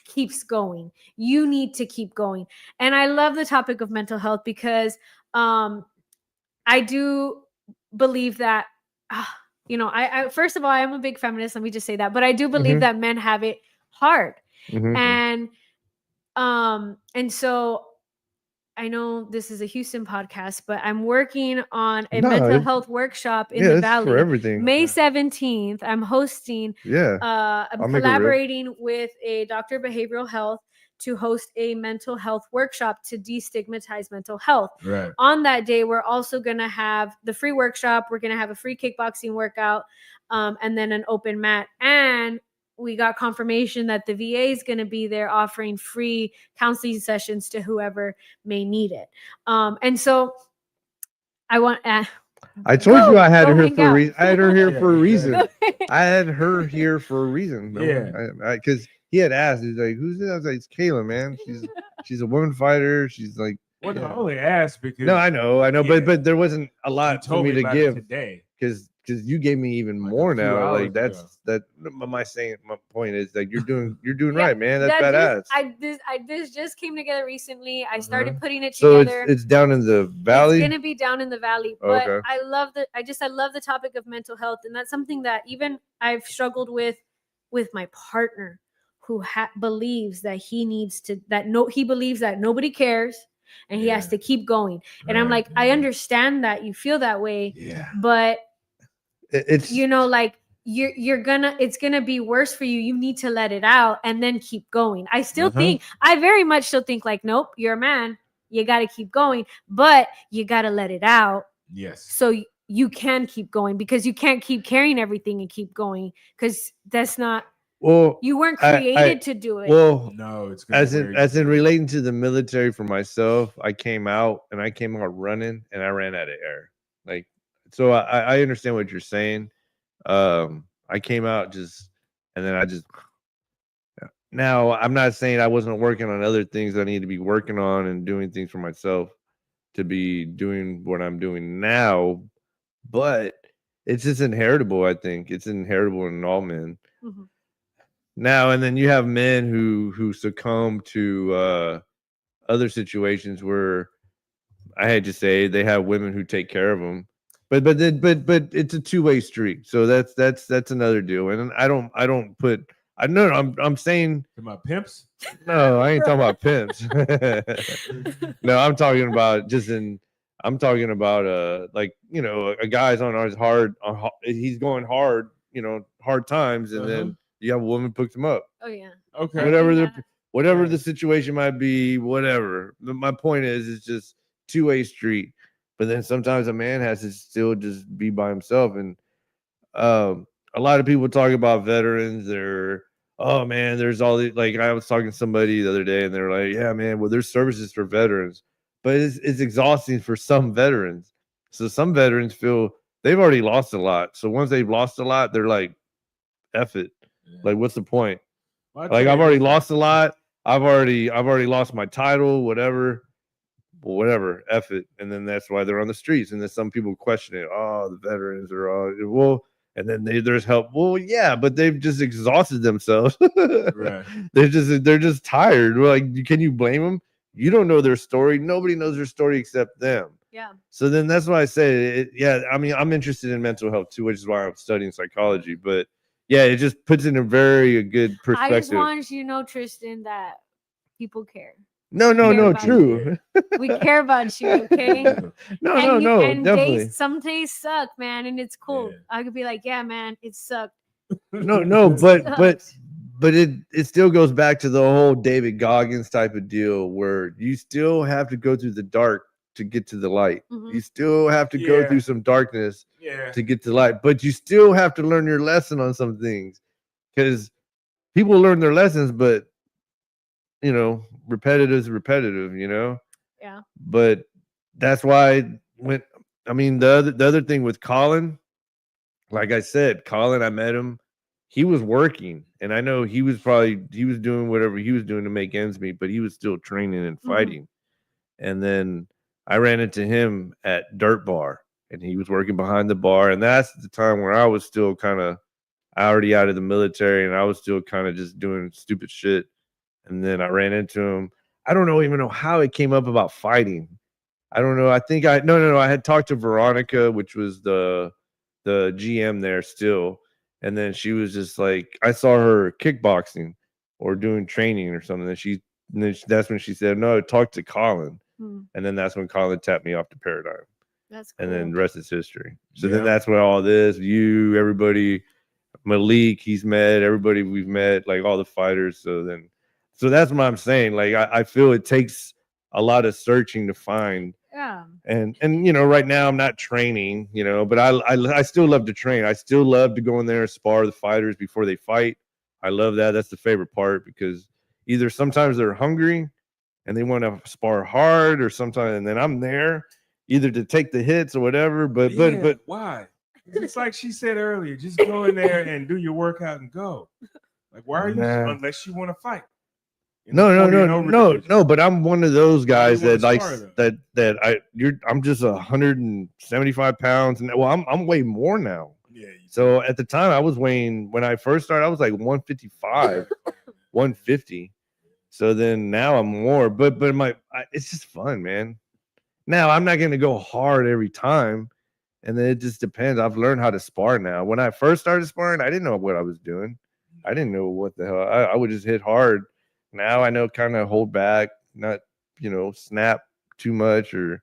keeps going. You need to keep going. And I love the topic of mental health because I do believe that, I first of all, I am a big feminist. Let me just say that. But I do believe that men have it hard. And so I know this is a Houston podcast, but I'm working on a mental health workshop in the Valley. For everything. May 17th, I'm hosting. I'm collaborating with a doctor of behavioral health to host a mental health workshop to destigmatize mental health. Right. On that day, we're also going to have the free workshop. We're going to have a free kickboxing workout, and then an open mat. And we got confirmation that the VA is going to be there offering free counseling sessions to whoever may need it. And so I want. I told you I had her for a reason. I had her here for a reason. I had her here for a reason. Yeah, because he had asked. He's like, "Who's this?" I was like, "It's Kayla, man. She's a woman fighter. She's like." Well, I only asked because. No, I know, but there wasn't a lot for me to give today. Because you gave me even more now. Like that. My point is like you're doing right, man. That's badass. This just came together recently. I started putting it together. So it's down in the valley. It's gonna be down in the valley. But I love the topic of mental health, and that's something that even I've struggled with my partner, who believes that he needs to he believes that nobody cares. And he has to keep going. And I'm like, I understand that you feel that way, but it's like it's gonna be worse for you. You need to let it out and then keep going. I very much still think like, nope, you're a man. You got to keep going, but you got to let it out. Yes. So you can keep going, because you can't keep carrying everything and keep going, because that's not. Well, you weren't created to do it. Well, no, it's as in relating to the military for myself. I came out running, and I ran out of air. Like, so I understand what you're saying. I came out and then I just. Now I'm not saying I wasn't working on other things I need to be working on and doing things for myself to be doing what I'm doing now, but it's just inheritable. I think it's inheritable in all men. Now, and then you have men who succumb to other situations where I had to say they have women who take care of them, but it's a two-way street. So that's another deal. And I'm saying about pimps. No, I ain't talking about pimps. No, I'm talking about like, a guy's on his he's going hard, hard times, and then you have a woman picks him up. Oh yeah. Okay. Whatever the situation might be, whatever. My point is, it's just two-way street. But then sometimes a man has to still just be by himself. And a lot of people talk about veterans. Oh man, there's all these, like, I was talking to somebody the other day, and they're like, yeah, man, well, there's services for veterans, but it's exhausting for some veterans. So some veterans feel they've already lost a lot. So once they've lost a lot, they're like, F it. Yeah. Like, what's the point? Well, like, I've already lost a lot. I've already lost my title, whatever. Well, whatever, F it. And then that's why they're on the streets. And then some people question it. Oh, the veterans are all, well, and then there's help. Well, yeah, but they've just exhausted themselves. Right. They're just tired. Like, can you blame them? You don't know their story. Nobody knows their story except them. Yeah. So then that's why I say I mean, I'm interested in mental health too, which is why I'm studying psychology. But yeah, it just puts it in a good perspective. I just want you to know, Tristan, that people care. No, true. We care about you, okay? No, and definitely. Some days suck, man, and it's cool. Yeah. I could be like, yeah, man, it sucked. No, but it still goes back to the whole David Goggins type of deal, where you still have to go through the dark to get to the light. You still have to go through some darkness to get to light, but you still have to learn your lesson on some things, because people learn their lessons, but repetitive is repetitive, Yeah. But that's why the other thing with Colin, like I said, Colin, I met him. He was working, and I know he was doing whatever he was doing to make ends meet, but he was still training and fighting. And then I ran into him at Dirt Bar, and he was working behind the bar, and that's the time where I was still kind of already out of the military, and I was still kind of just doing stupid shit. And then I ran into him. I don't even know how it came up about fighting. I don't know. I think no. I had talked to Veronica, which was the GM there still, and then she was just like, I saw her kickboxing or doing training or something. That's when she said, no, talk to Colin, and then that's when Colin tapped me off to Paradigm. That's cool. And then the rest is history. So then that's when all this, everybody, Malik, he's met, everybody we've met, like all the fighters. So that's what I'm saying. Like I feel it takes a lot of searching to find. Yeah. And right now I'm not training, but I still love to train. I still love to go in there and spar the fighters before they fight. I love that. That's the favorite part, because either sometimes they're hungry and they want to spar hard, or sometimes, and then I'm there either to take the hits or whatever. But why? It's like she said earlier, just go in there and do your workout and go. Like, why are you, unless you want to fight? No. But I'm one of those guys that likes I'm just 175 pounds, and I'm way more now. Yeah. So at the time when I first started, I was like 155, 150. So then now I'm more, but it's just fun, man. Now I'm not going to go hard every time. And then it just depends. I've learned how to spar now. When I first started sparring, I didn't know what I was doing. I didn't know what the hell. I would just hit hard. Now I know kind of hold back, not, snap too much, or,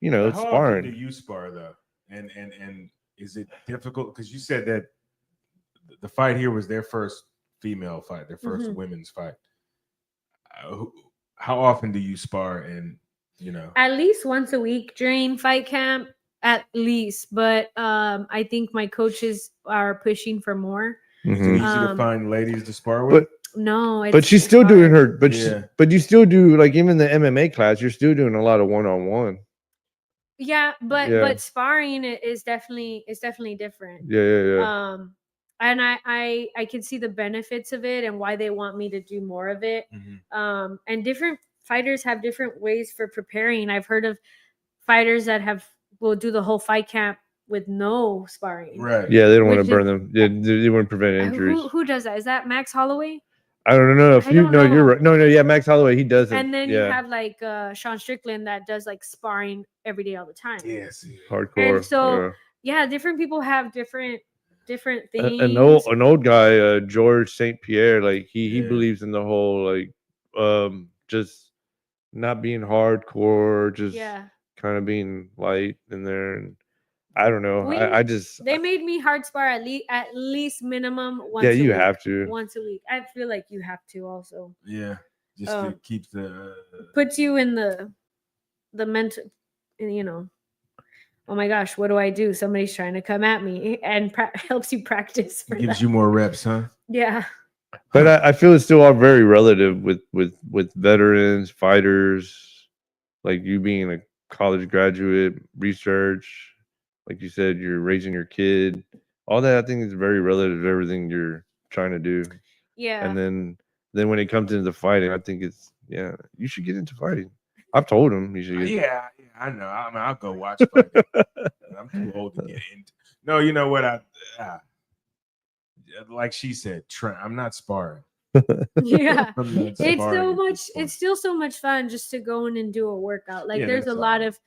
How sparring. often do you spar though? And is it difficult? Because you said that the fight here was their first female fight, their 1st women's fight. How often do you spar? And at least once a week during fight camp, at least. But I think my coaches are pushing for more. Is it easy to find ladies to spar But with? no, but she's still doing her. But yeah. But you still do, like, even the MMA class, you're still doing a lot of one-on-one. Yeah, but sparring is definitely different. Yeah. And I can see the benefits of it and why they want me to do more of it. And different fighters have different ways for preparing. I've heard of fighters that will do the whole fight camp with no sparring. Right. Yeah, they don't want to burn them. They want to prevent injuries. Who does that? Is that Max Holloway? I don't know if you're right. No, yeah, Max Holloway, he does it. And then you have like Sean Strickland that does like sparring every day all the time. Yes. Hardcore. And so different people have different things. An old guy, George St. Pierre, like he believes in the whole, like, just not being hardcore, just kind of being light in there. And I don't know. They made me hard spar at least minimum once. Yeah, you have to once a week. I feel like you have to also. Yeah, just to keep the puts you in the mental, oh my gosh, what do I do? Somebody's trying to come at me, and helps you practice. Gives you more reps, huh? Yeah. But I feel it's still all very relative with veterans, fighters, like you being a college graduate, research. Like you said, you're raising your kid. All that, I think, is very relative to everything you're trying to do. Yeah. And then when it comes into fighting, I think you should get into fighting. I've told him you should. Yeah, I know. I mean, I'll go watch fighting. I'm too old to get into. No, you know what? Like she said, I'm not sparring. Yeah, it's still so much fun just to go in and do a workout. Like there's a lot of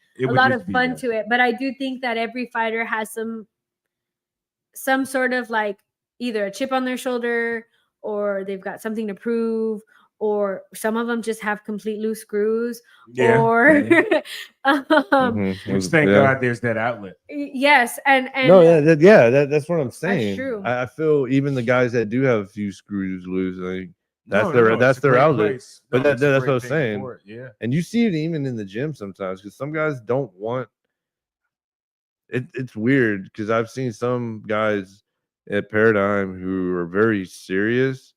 fun to it, but I do think that every fighter has some sort of, like, either a chip on their shoulder, or they've got something to prove, or some of them just have complete loose screws. Which, thank God there's that outlet. Yes, and no, that's what I'm saying. That's true. I feel even the guys that do have a few screws loose, like, that's their outlet. But that's what I was saying. Yeah, and you see it even in the gym sometimes, because some guys don't want it. It's weird, because I've seen some guys at Paradigm who are very serious,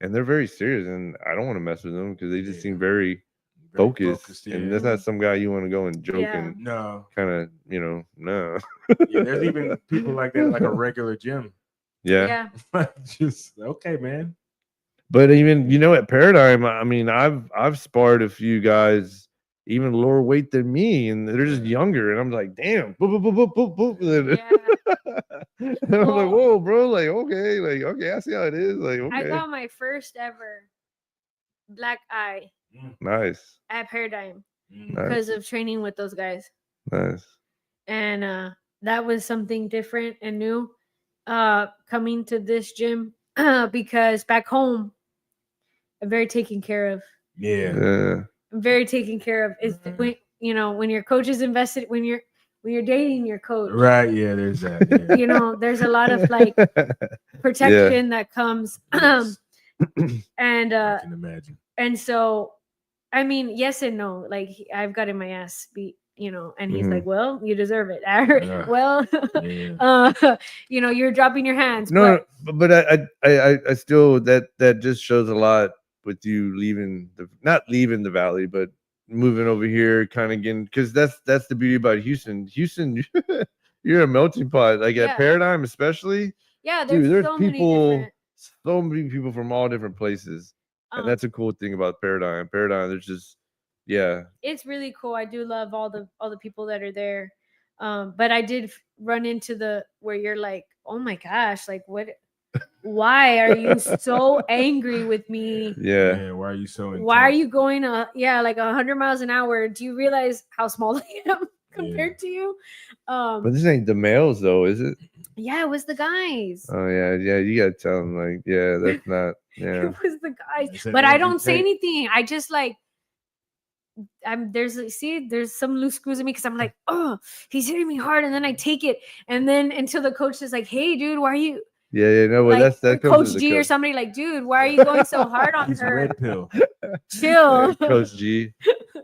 and they're very serious, and I don't want to mess with them because they just seem very focused, and that's not some guy you want to go and joke and no kind of no. There's even people like that, like a regular gym. Yeah. Just okay, man. But even at Paradigm, I mean, I've sparred a few guys even lower weight than me, and they're just younger, and I'm like, damn, boop, boop, boop, boop, boop, boop. And I'm like, whoa, bro, like okay, I see how it is. Like, okay. I got my first ever black eye. Nice. At Paradigm because of training with those guys. Nice. And that was something different and new coming to this gym because back home I'm very taken care of. Yeah. I'm very taken care of. Is when when your coach is invested, when you're dating your coach, right? Yeah, there's that. Yeah. There's a lot of like protection that comes, Yes. and I can imagine. And so, I mean, yes and no. Like I've gotten my ass beat, and he's like, "Well, you deserve it." Well, you're dropping your hands. No, but I still that just shows a lot with you not leaving the valley, but moving over here, kind of getting, because that's the beauty about Houston. Houston, you're a melting pot. Like at Paradigm, especially. Yeah, there's so many people from all different places, and that's a cool thing about Paradigm. There's just it's really cool. I do love all the people that are there. But I did run into where you're like, oh my gosh, like what? Why are you so angry with me? Yeah. Why are you so intense? Why are you going like 100 miles an hour? Do you realize how small I am compared to you? But this ain't the males though, is it? Yeah, it was the guys. Oh yeah, you gotta tell them like, yeah, that's not. Yeah, it was the guys. But I don't say anything. I just like. There's some loose screws in me because I'm like, oh, he's hitting me hard, and then I take it, and then until the coach is like, hey, dude, why are you? Yeah, no, well, like, that's Coach G or somebody like, dude, why are you going so hard on her? Red pill. Chill, Coach G.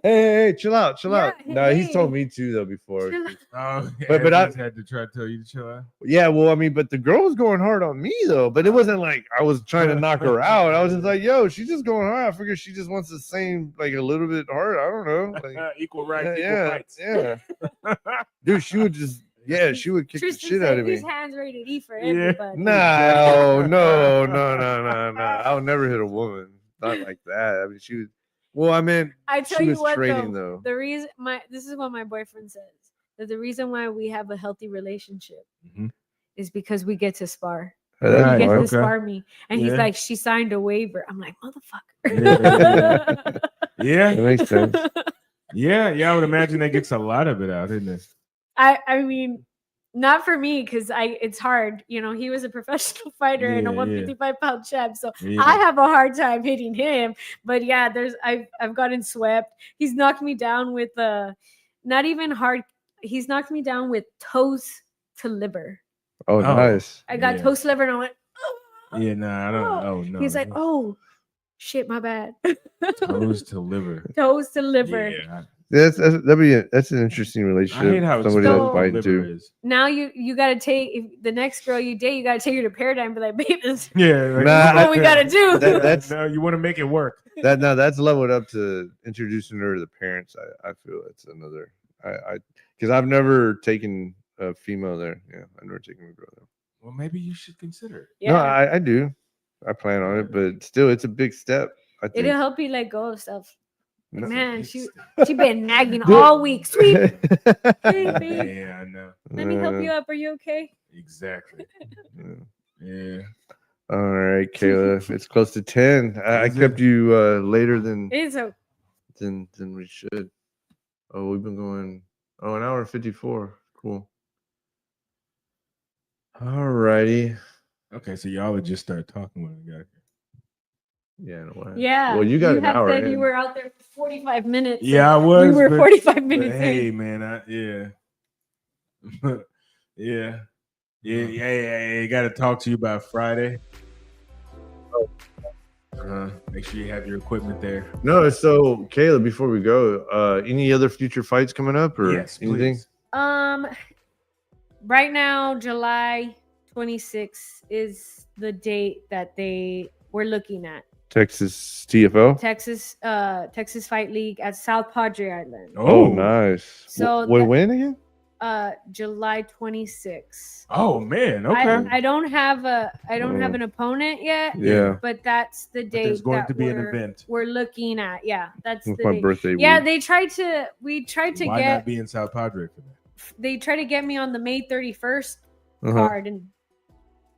Hey, chill out. No, he's told me to though before. But I had to try to tell you to chill out. Yeah, well, I mean, but the girl was going hard on me though. But it wasn't like I was trying to knock her out. I was just like, yo, she's just going hard. I figure she just wants the same, like a little bit hard. I don't know, like equal rights, equal fights. Yeah. Dude, she would just. Yeah, she would kick Tristan the shit out of me. These hands rated E for everybody. No. I'll never hit a woman. Not like that. I mean, she was. Well, I mean, I tell you what, training though. The reason this is what my boyfriend says, that the reason why we have a healthy relationship is because we get to spar. Right. He gets to spar me, and he's like, she signed a waiver. I'm like, motherfucker. Yeah, that makes sense. Yeah, I would imagine that gets a lot of it out, isn't it? I mean, not for me because it's hard. He was a professional fighter and a 155-pound champ, so I have a hard time hitting him. But yeah, I've gotten swept. He's knocked me down with not even hard. He's knocked me down with toes to liver. Oh, nice. I got toes to liver, and I went. Oh. Yeah, no, I don't. Oh no. He's like, oh, shit, my bad. Toes to liver. Toes to liver. Yeah. That's an interesting relationship. I hate how somebody that's fighting too. Now you gotta take the next girl you date. You gotta take her to Paradigm and be like, babe, this what we gotta do. That's no, you want to make it work. That's leveled up to introducing her to the parents. I feel it's another. Because I've never taken a female there. Yeah, I've never taken a girl there. Well, maybe you should consider it. Yeah. No, I do. I plan on it, but still, it's a big step. I think it'll help you let go of stuff. No. Man, she been nagging all week. Sweet. Hey, babe. Yeah, I know. Let me help you up. Are you okay? Exactly. Yeah. All right, Kayla. It's close to 10. I kept you later than we should. Oh, we've been going an hour and 54. Cool. All righty. Okay, so y'all would just start talking when we got here. Yeah, no way. Yeah. Well, you got an hour. Said you were out there for 45 minutes. Yeah, I was. We were 45 minutes. Hey, in. Man, yeah. You got to talk to you about Friday. Make sure you have your equipment there. No, so Kayla, before we go, any other future fights coming up or anything? Please. Right now, July 26th is the date that they were looking at. Texas TFL. Texas Fight League at South Padre Island. Oh, nice. So when again? July 26th. Oh man, okay. I don't have an opponent yet. Yeah, but that's the date. There's going to be an event we're looking at. Yeah, that's it's the my date. birthday. Yeah, week. we tried to Why get. not be in South Padre for that? They tried to get me on the May 31st card, and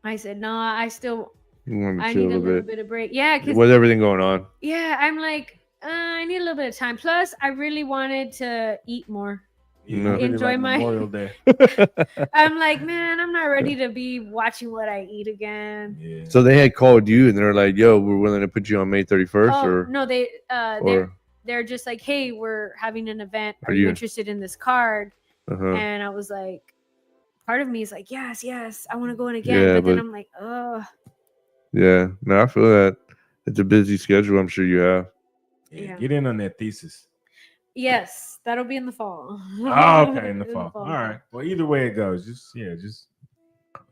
I said no. I need a little bit of break. Yeah, because with everything going on. Yeah, I'm like I need a little bit of time. Plus, I really wanted to eat more. Enjoy my Memorial Day. I'm like, man, I'm not ready to be watching what I eat again. Yeah. So they had called you and they're like, "Yo, we're willing to put you on May 31st." Or no, they're just like, "Hey, we're having an event. Are you you interested in this card?" And I was like, part of me is like, yes, I want to go in again. Yeah, but then I'm like, oh. Yeah, no, I feel that. It's a busy schedule. I'm sure you have. Yeah. Get in on that thesis. Yes, that'll be in the fall. Oh, okay, in the fall. All right. Well, either way it goes, just.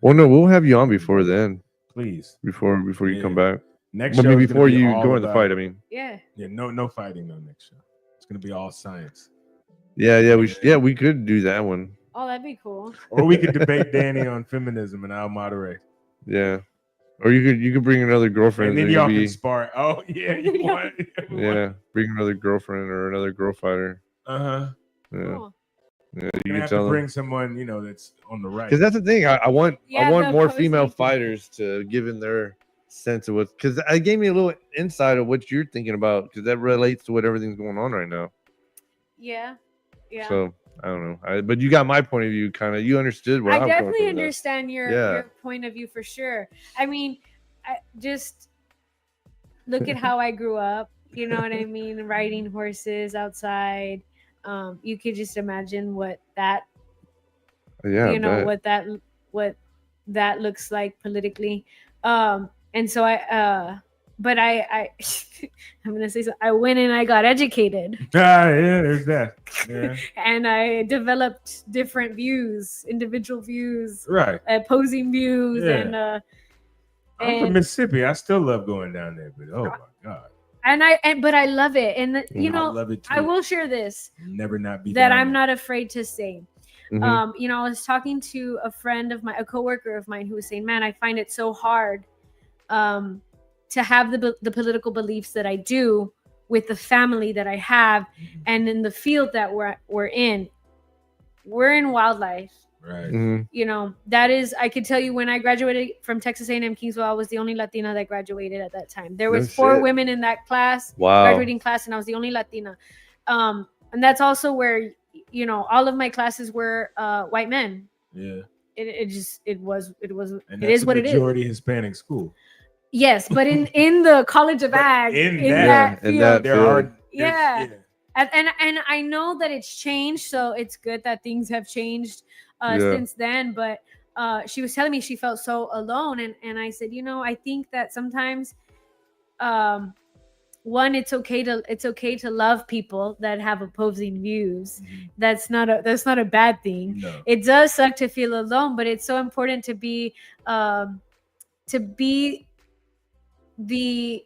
Well, no, we'll have you on before then. Please. Before you come back. Next show. Before you go in the fight. I mean. Yeah. Yeah. No fighting though. Next show. It's gonna be all science. Yeah. We could do that one. Oh, that'd be cool. Or we could debate Danny on feminism, and I'll moderate. Yeah. Or you could bring another girlfriend. And then y'all can spar. Oh yeah, you want? Yeah, bring another girlfriend or another girl fighter. Yeah. Cool. Yeah, you have to bring someone that's on the right. Because that's the thing. I want more female fighters to give in their sense of what. Because it gave me a little insight of what you're thinking about. Because that relates to what everything's going on right now. Yeah. So I don't know. But you got my point of view. Kind of. You understood what I definitely understand your point of view for sure. I mean, I just look at how I grew up. You know what I mean? Riding horses outside. You could just imagine what that. Yeah. What that looks like politically. And so but I I'm gonna say so. I went and I got educated. Yeah, there's that. Yeah. And I developed different views, individual views, right, opposing views, and I'm from Mississippi. I still love going down there, but oh my god. But I love it, and I love it too. I will share this. Never not be that I'm not afraid to say. Mm-hmm. I was talking to a coworker of mine who was saying, "Man, I find it so hard." To have the political beliefs that I do with the family that I have, and in the field that we're in wildlife. Right. Mm-hmm. That is, I could tell you when I graduated from Texas A&M Kingsville, I was the only Latina that graduated at that time. There was 4 women in that class, graduating class, and I was the only Latina. And that's also where, all of my classes were white men. Yeah. It was and it is what it is. Majority Hispanic school. Yes, but in the College of Ag, in that field, there are and I know that it's changed, so it's good that things have changed since then. But she was telling me she felt so alone, and I said, I think that sometimes, one, it's okay to love people that have opposing views. Mm-hmm. That's not a bad thing. No. It does suck to feel alone, but it's so important to be the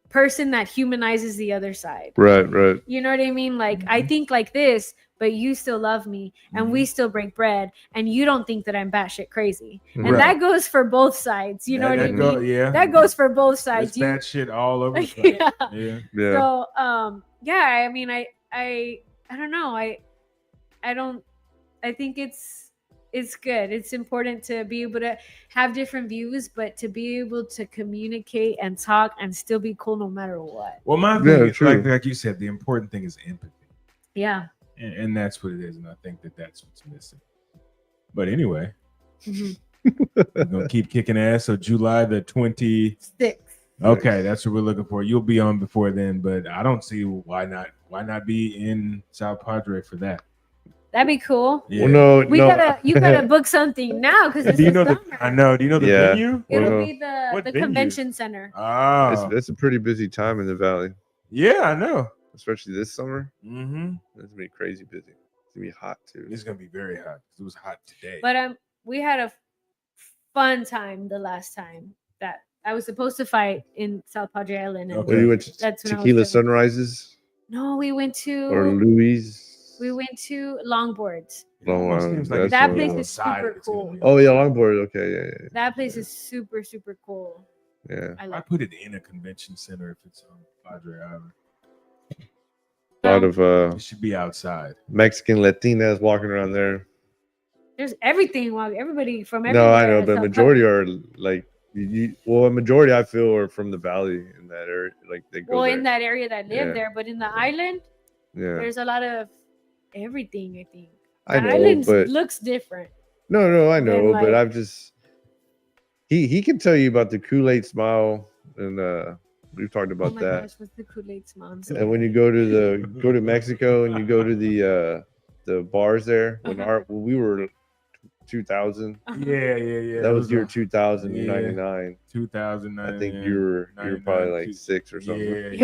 person that humanizes the other side. Right. You know what I mean? Like, I think like this, but you still love me, and we still break bread, and you don't think that I'm batshit crazy. And that goes for both sides. You know what I mean? That goes for both sides. It's bad shit all over the place. Yeah. So, I mean, I don't know. I think it's good. It's important to be able to have different views, but to be able to communicate and talk and still be cool no matter what. Well, my thing is, like you said, the important thing is empathy. Yeah. And that's what it is. And I think that's what's missing. But anyway, we're going to keep kicking ass. So July the 26th. Okay, that's what we're looking for. You'll be on before then, but I don't see why not be in South Padre for that. That'd be cool. Yeah. Well, you gotta book something now because it's do you know the venue? It'll be the convention center. Oh, it's a pretty busy time in the valley. Yeah, I know. Especially this summer. Mm-hmm. It's gonna be crazy busy. It's gonna be hot too. It's gonna be very hot. It was hot today. But we had a fun time the last time that I was supposed to fight in South Padre Island. And Okay. Well, you went to That's when I was Tequila there. Sunrises No, we went or to Louis? Longboards. Long Almost Island, seems like that's That what- place is super it's gonna cool. be Oh yeah, outside. longboard. Okay, yeah. That place is super, super cool. Yeah. I I like put it in a convention center if it's on Padre Island. A lot of It should be outside. Mexican Latinas walking around there. There's everything. Everybody from No, everywhere. I know, at but South majority Padre. are like well, a majority I feel are from the valley in that area. Like they go Well, there. in that area that live Yeah. there, but in the island, Yeah, there's a lot of everything. I think I the know, island but looks different. no, I Then, know, but like- I've just he can tell you about the Kool-Aid smile, and we've talked Oh about my that. gosh, what's the Kool-Aid smile? And when you go to Mexico and you go to the bars there, when we were 2000, Yeah. that was year 2099. 2009. I think you were probably like 6 or something.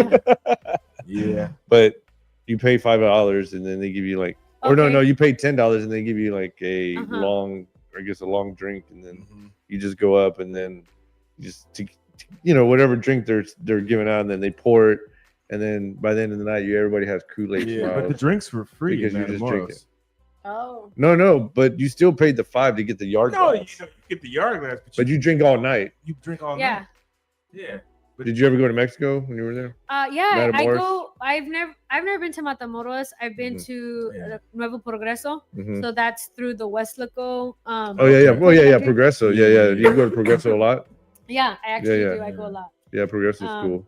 Yeah. But you pay $5 and then they give you like, or no, Okay. you pay $10 and they give you like a Uh-huh. long, I guess a long drink, and then Mhm. you just go up and then whatever drink they're giving out, and then they pour it, and then by the end of the night, everybody has Kool-Aid Yeah, but the smiles. drinks were free Because in you just drink it. Matamoros. Oh, No, but you still paid the $5 to get the yard No, you glass. get the yard glass, But you drink all night. you drink all yeah. night. Yeah. Did you ever go to Mexico when you were there? Yeah, I Matamoros? go. I've never been to Matamoros. I've been Mhm. to Yeah. Nuevo Progreso. Mhm. So that's through the Westlaco. Oh yeah. Well, yeah. Progresso. Yeah. You go to Progresso a lot. Yeah, I actually Yeah. do. I go a lot. Yeah, Progresso's Um, cool.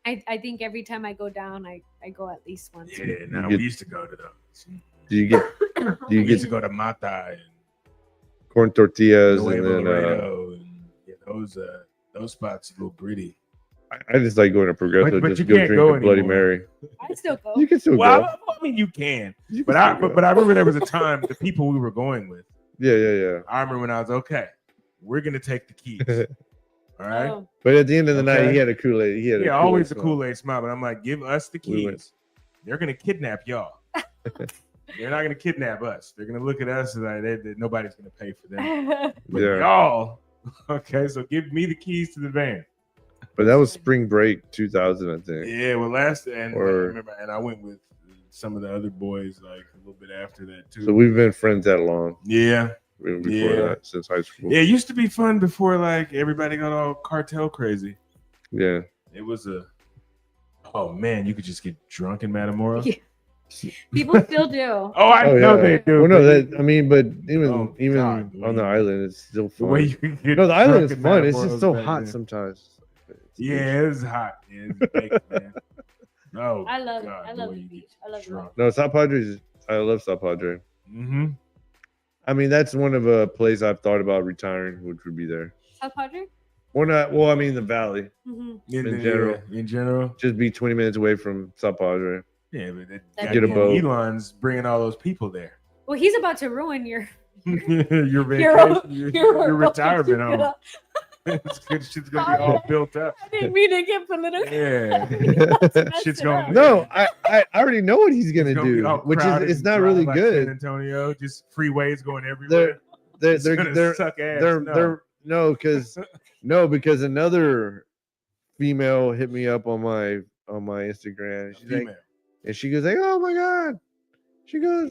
I think every time I go down, I go at least once. Yeah, no, You we used to go to those. Do you get Uh-huh. do you We used get to go to Mata and corn tortillas and Nuevo then Laredo, and yeah, those spots a little gritty. I just like going to Progresso But just you to go can't drink go a Bloody anymore. Mary. I still go. You can still Well, go. I mean, you can, You but can I still go. but I remember there was a time the people we were going with. Yeah. I remember when I was okay. We're gonna take the keys. All right. Oh, But at the end of the night, Okay. he had a Kool-Aid. He had Yeah, a always a smile. Kool-Aid smile, but I'm like, give us the We went- keys. They're gonna kidnap y'all. They're not gonna kidnap us. They're gonna look at us and like nobody's gonna pay for them. But Yeah. y'all, okay, so give me the keys to the van. But that was spring break 2000, I think. Yeah, well, I Or- remember, and I went with some of the other boys like a little bit after that too. So we've been friends that long. Yeah, Even before Yeah. that, since high school. yeah, it used to be fun before like everybody got all cartel crazy. Yeah. It was oh man, you could just get drunk in Matamoros. Yeah. People still do. Oh, I Oh, know yeah. they do. Well, no, but I mean, but even Oh, even God, on the Wayne. island, it's still the way fun. you can get No, the island drunk is in fun. It's Matamoros just so back hot then. sometimes. Yeah, it's hot. Yeah, it's baked, man. Oh, I love it. God, I the love way the you beach. get I love it. drunk. No, South Padre. I love South Padre. Mm-hmm. I mean, that's one of a place I've thought about retiring, which would be there. South Padre? Or not? Well, I mean, the valley. Mm-hmm. In general. In general. Just be 20 minutes away from South Padre. Yeah, but that Get a goddamn boat. Elon's bringing all those people there. Well, he's about to ruin your your vacation, your your retirement home. It's good shit's gonna be all built up. I didn't mean to get political. Yeah, shit's going. No, I already know what he's gonna It's gonna be do, all which is crowded it's and not dry really like San good. Antonio, just freeways going everywhere. They're It's gonna suck ass. No. because another female hit me up on my Instagram. She's like, Female. and she goes like, oh my god, she goes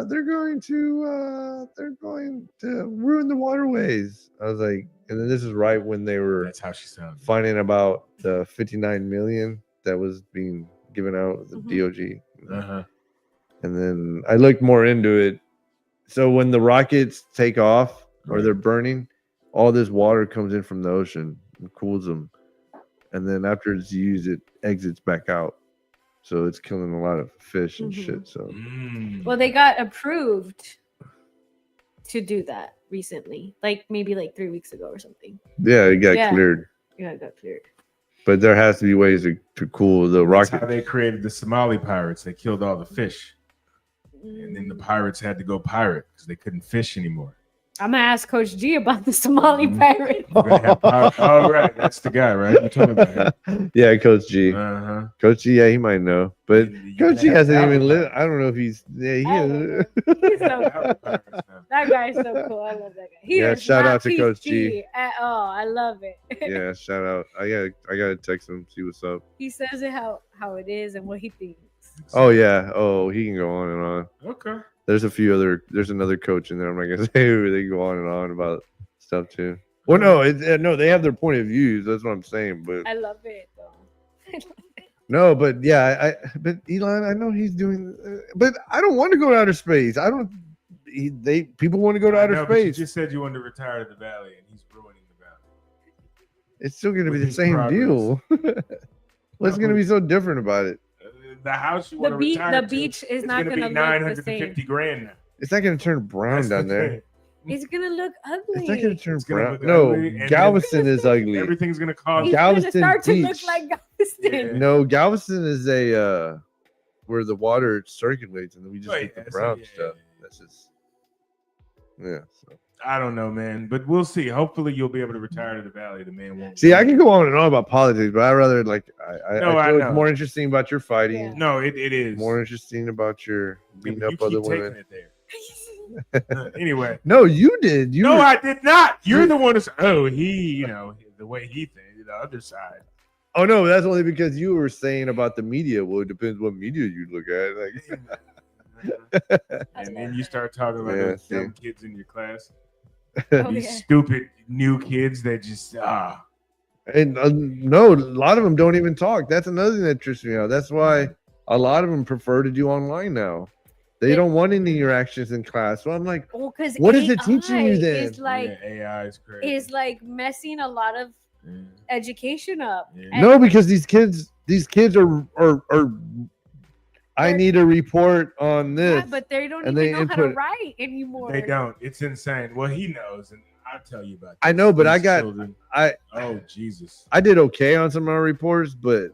they're going to ruin the waterways. I was like, and then this is right when they were That's how she sounds. finding about the 59 million that was being given out with the Mhm. DOG. Uh-huh. And then I looked more into it. So when the rockets take off or Right. they're burning, all this water comes in from the ocean and cools them. And then after it's used, it exits back out. So it's killing a lot of fish and Mhm. shit. So Mm. Well, they got approved to do that recently, like maybe like 3 weeks ago or something. yeah, it got Yeah. cleared. Yeah, it got cleared. But there has to be ways to cool the That's rocket. how they created the Somali pirates. They killed all the fish, and then the Mm. pirates had to go pirate because they couldn't fish anymore. I'm gonna ask Coach G about the Somali pirate. Oh, right, that's the guy, right? You told me about him. Yeah, Coach G. Uh-huh. Coach G, yeah, he might know, but Coach G hasn't even lived. I don't know if he's. Yeah, I don't know. He's so cool. That guy's so cool. I love that guy. He Yeah, is shout not out to Coach G at all. I love it. Yeah, shout out. I gotta text him, see what's up. He says it how it is and what he thinks. Oh yeah. Oh, he can go on and on. Okay. There's another coach in there. I'm not gonna say who. They go on and on about stuff too. Well, no, they have their point of views. That's what I'm saying. But I love it though. No, but yeah, but Elon, I know he's doing, but I don't want to go to outer space. I don't. People want to go to outer space. You just said you wanted to retire to the valley, and he's ruining the valley. It's still going to be the same deal. What's going to be so different about it? The house you want to retire the beach is not going to be $950,000 now. It's not going to turn brown down there. It's gonna look ugly. It's not gonna turn brown. No, Galveston is ugly. Everything's gonna cost. Galveston start Beach. to look like Galveston. Yeah. No, Galveston is a where the water circulates, and then we just get the brown stuff. That's just So. I don't know, man, but we'll see. Hopefully, you'll be able to retire to the valley. The man won't. See, I can go on and on about politics, but I rather I feel it's more interesting about your fighting. Yeah. No, it is more interesting about your beating up other women. It there. Anyway, no, you did. I did not. You're the one who's. Oh, he, the way he thinks, the other side. Oh no, that's only because you were saying about the media. Well, it depends what media you look at. And then you start talking about those dumb kids in your class. These stupid new kids that just And no, a lot of them don't even talk. That's another thing that trips me out. That's why a lot of them prefer to do online now. They don't want any interactions in class. So I'm like, what is it teaching you then? It's like AI is crazy. Is like messing a lot of education up. Yeah. No, because these kids are I need a report on this. Yeah, but they don't even know how to write anymore. They don't. It's insane. Well, he knows, and I'll tell you about. I know, but oh Jesus! I did okay on some of my reports, but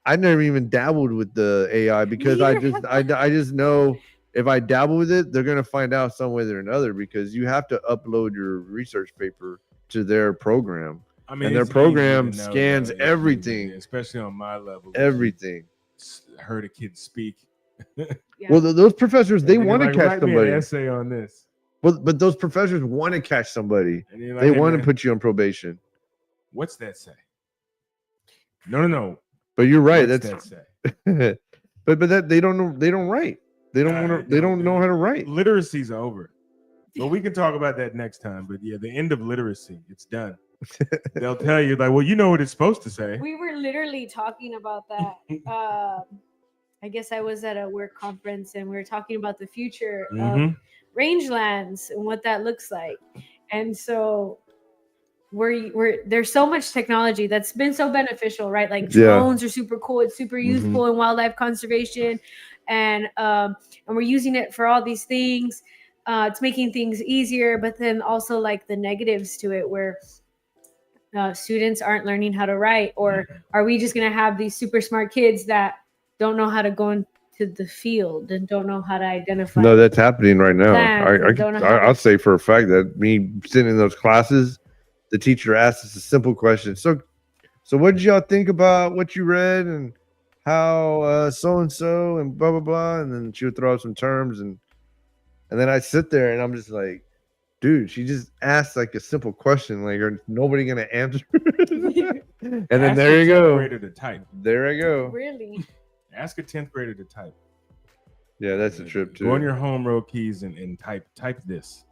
I never even dabbled with the AI because I just know if I dabble with it, they're gonna find out some way or another because you have to upload your research paper to their program. I mean, and their program scans everything, especially on my level. Everything. Heard a kid speak. Well, those professors they want to catch somebody. An essay on this. Well, but those professors want to catch somebody. They want to put you on probation. What's that say? No. But you're right. What's That's that say? but that they don't know. They don't write. They don't know how to write. Literacy's over. Well, we can talk about that next time. But yeah, the end of literacy. It's done. They'll tell you like, well, you know what it's supposed to say. We were literally talking about that. I guess I was at a work conference and we were talking about the future of rangelands and what that looks like. And so there's so much technology that's been so beneficial, right? Like drones are super cool. It's super useful in wildlife conservation, and we're using it for all these things. It's making things easier, but then also like the negatives to it, where students aren't learning how to write, or are we just going to have these super smart kids that don't know how to go into the field and don't know how to identify? No, that's happening right now. I'll say for a fact that me sitting in those classes, the teacher asks us a simple question. So what did y'all think about what you read and how so-and-so and blah, blah, blah. And then she would throw out some terms and then I sit there and I'm just like, dude, she just asked like a simple question, like, are nobody gonna answer? And then there you go. Grader to type. There I go. Really? Ask a 10th grader to type. Yeah, that's a trip too. Go on your home row keys and type this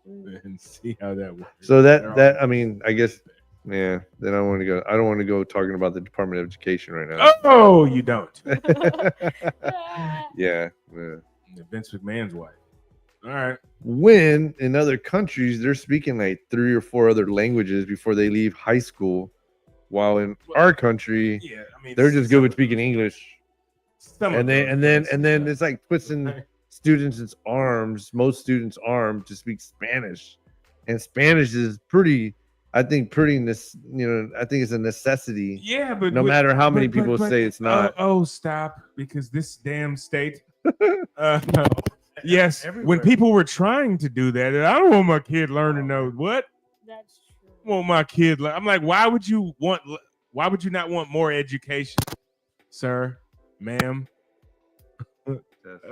and see how that works. So that I mean, I guess then I don't want to go talking about the Department of Education right now. Oh, you don't. Yeah. Vince McMahon's wife. All right. When in other countries they're speaking like 3 or 4 other languages before they leave high school, while in our country, they're just good with speaking English. And then it's like twisting students' arms, most students' arms, to speak Spanish, and Spanish is pretty. I think it's a necessity. Yeah, but no matter how many people say it's not. Oh, stop! Because this damn state. Yes, everywhere. when people were trying to do that, I don't want my kid learning those. What? That's true. I want my kid? I'm like, why would you not want more education, sir, ma'am?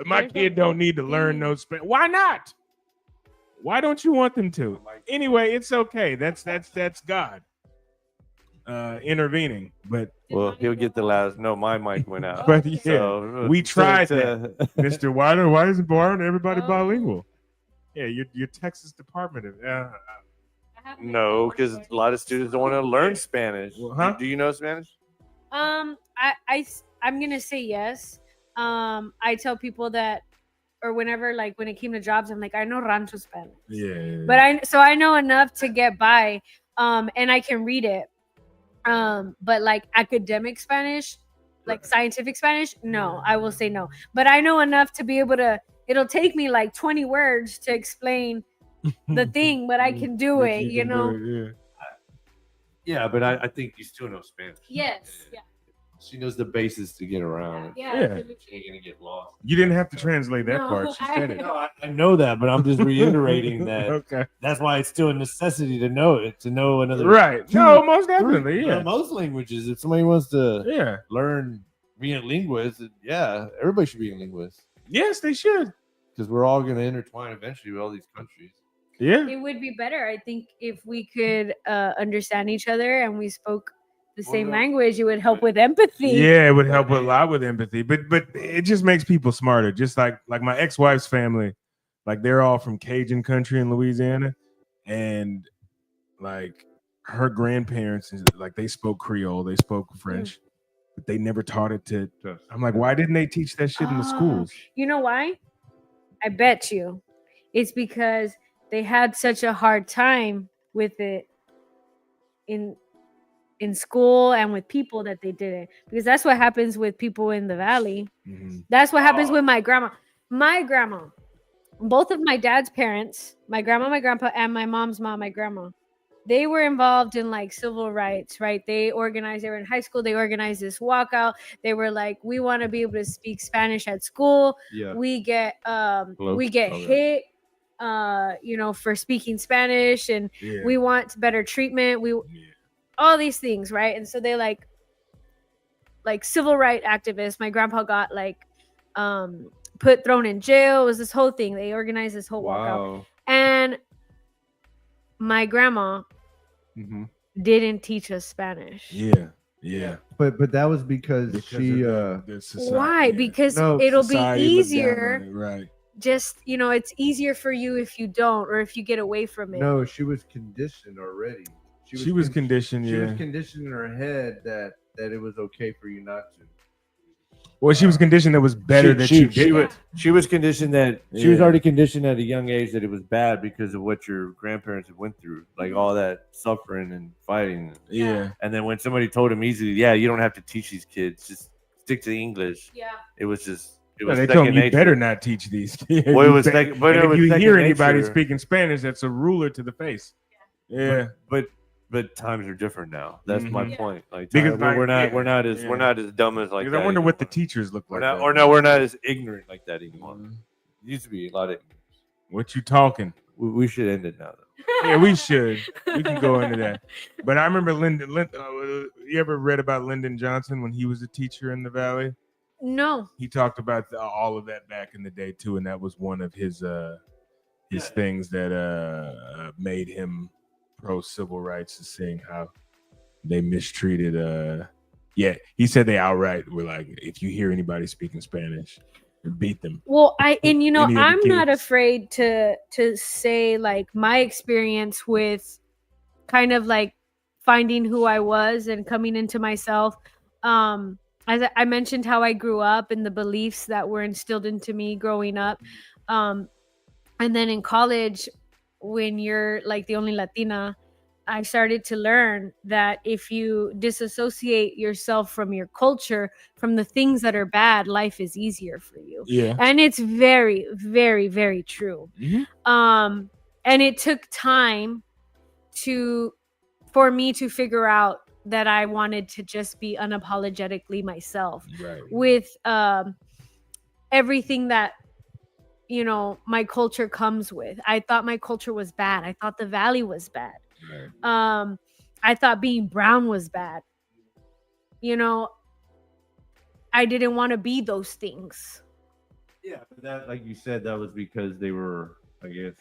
My kid don't need to learn no Spanish. Why not? Why don't you want them to? Anyway, it's okay. That's God intervening. But Well, he'll get the last. No, my mic went out. but yeah, So, we tried to- that, Mr. Wider. Why isn't everybody bilingual? Yeah, your Texas Department of No, because a lot of students don't want to learn Spanish. Well, huh? Do you know Spanish? I'm gonna say yes. I tell people that, or whenever, like when it came to jobs, I'm like, I know Rancho Spanish. Yeah. But I know enough to get by. And I can read it. But like academic Spanish, like scientific Spanish, no, I will say no. But I know enough to be able to. It'll take me like 20 words to explain the thing, but I can do it. You know. Yeah, but I think you still know Spanish. Yes. Yeah. She knows the basis to get around. Yeah. She ain't gonna get lost. You didn't have to translate that No, part. She said it. No, I know that, but I'm just reiterating that. Okay. That's why it's still a necessity to know it, to know another. Right. No, most definitely. Three, Yeah. most languages. If somebody wants to Yeah. learn being a linguist, yeah, everybody should be a linguist Yes, they should. because we're all gonna intertwine eventually with all these countries. Yeah. It would be better, I think, if we could understand each other and we spoke the same language. It would help with empathy. Yeah, it would help a lot with empathy. But it just makes people smarter. Just like my ex-wife's family, like they're all from Cajun country in Louisiana, and like her grandparents, like they spoke Creole, they spoke French, but they never taught it to. I'm like, why didn't they teach that shit in the schools? You know why? I bet you it's because they had such a hard time with it in school and with people that they didn't, because that's what happens with people in the valley. That's what happens with my grandma. My grandma, both of my dad's parents, my grandma, my grandpa, and my mom's mom, my grandma, they were involved in like civil rights, right? They were in high school, they organized this walkout. They were like, we want to be able to speak Spanish at school. Yeah. We get hit for speaking Spanish, and we want better treatment. All these things, right? And so they like civil rights activists. My grandpa got thrown in jail. It was this whole thing. They organized this whole walkout. And my grandma didn't teach us Spanish. Yeah. But that was because she why? Because it'll be easier. Right. Just, it's easier for you if you don't, or if you get away from it. No, she was conditioned already. She was conditioned. She was conditioned in her head that it was okay for you not to. Well, she was conditioned that it was better that you did. She was conditioned that she was already conditioned at a young age that it was bad because of what your grandparents had went through, like all that suffering and fighting. Yeah. And then when somebody told him easily, yeah, you don't have to teach these kids, just stick to the English. Yeah. It was just. They told me you better not teach these kids. Well, if you hear anybody speaking Spanish, that's a ruler to the face. Yeah. But times are different now. That's my point. Like, because we're not as dumb as like because that. I wonder what the teachers look like. We're not as ignorant like that anymore. It used to be a lot of ignorance. What you talking? We should end it now, though. Yeah, we should. We can go into that. But I remember Lyndon. You ever read about Lyndon Johnson when he was a teacher in the Valley? No. He talked about all of that back in the day too, and that was one of his things that made him pro civil rights, is seeing how they mistreated. He said they outright were like, if you hear anybody speaking Spanish, beat them. Well, I'm not afraid to say like my experience with kind of like finding who I was and coming into myself. As I mentioned how I grew up and the beliefs that were instilled into me growing up. And then in college, when you're like the only Latina, I started to learn that if you disassociate yourself from your culture, from the things that are bad, life is easier for you. Yeah. And it's very, very, very true. Mm-hmm. And it took time for me to figure out that I wanted to just be unapologetically myself, right, with everything that you know, my culture comes with. I thought my culture was bad. I thought the Valley was bad. Right. I thought being brown was bad. You know, I didn't want to be those things. Yeah, but that, like you said, that was because they were, I guess.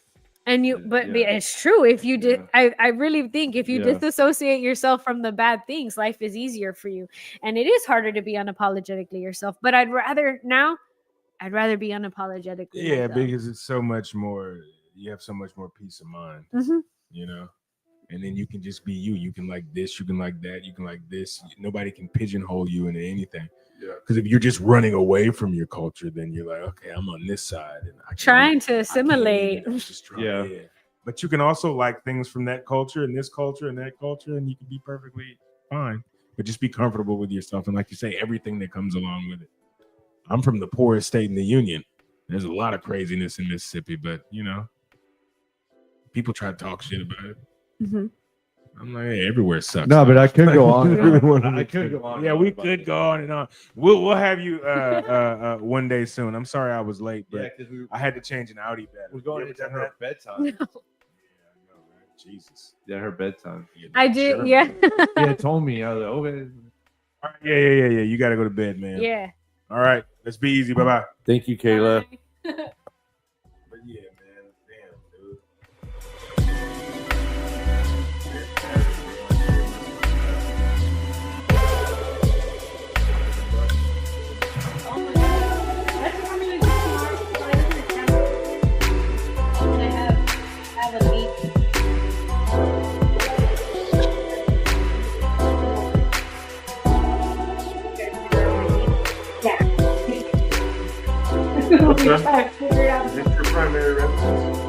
And but it's true. If you did, I really think if you disassociate yourself from the bad things, life is easier for you. And it is harder to be unapologetically yourself. But I'd rather be unapologetically. Yeah, myself. because it's so much more. You have so much more peace of mind. Mm-hmm. You know, and then you can just be you. You can like this. You can like that. You can like this. Nobody can pigeonhole you into anything. Yeah. Because if you're just running away from your culture, then you're like, okay, I'm on this side, and trying to assimilate. Yeah. But you can also like things from that culture and this culture and that culture, and you can be perfectly fine. But just be comfortable with yourself, and like you say, everything that comes along with it. I'm from the poorest state in the union. There's a lot of craziness in Mississippi, but you know, people try to talk shit about it. Mm-hmm. I'm like, hey, everywhere sucks. No, but I could go on. I could go on. Yeah, we could go on and on. We'll have you one day soon. I'm sorry I was late, but I had to change an Audi battery. We're going into her bedtime. No. Yeah, I know, right? Jesus. Yeah, her bedtime. I did. Yeah. Yeah, told me. I was like, okay. All right, yeah. You got to go to bed, man. Yeah. All right. Let's be easy. Bye-bye. Thank you, Kayla. But yeah, man. Damn, dude. What's your primary residence?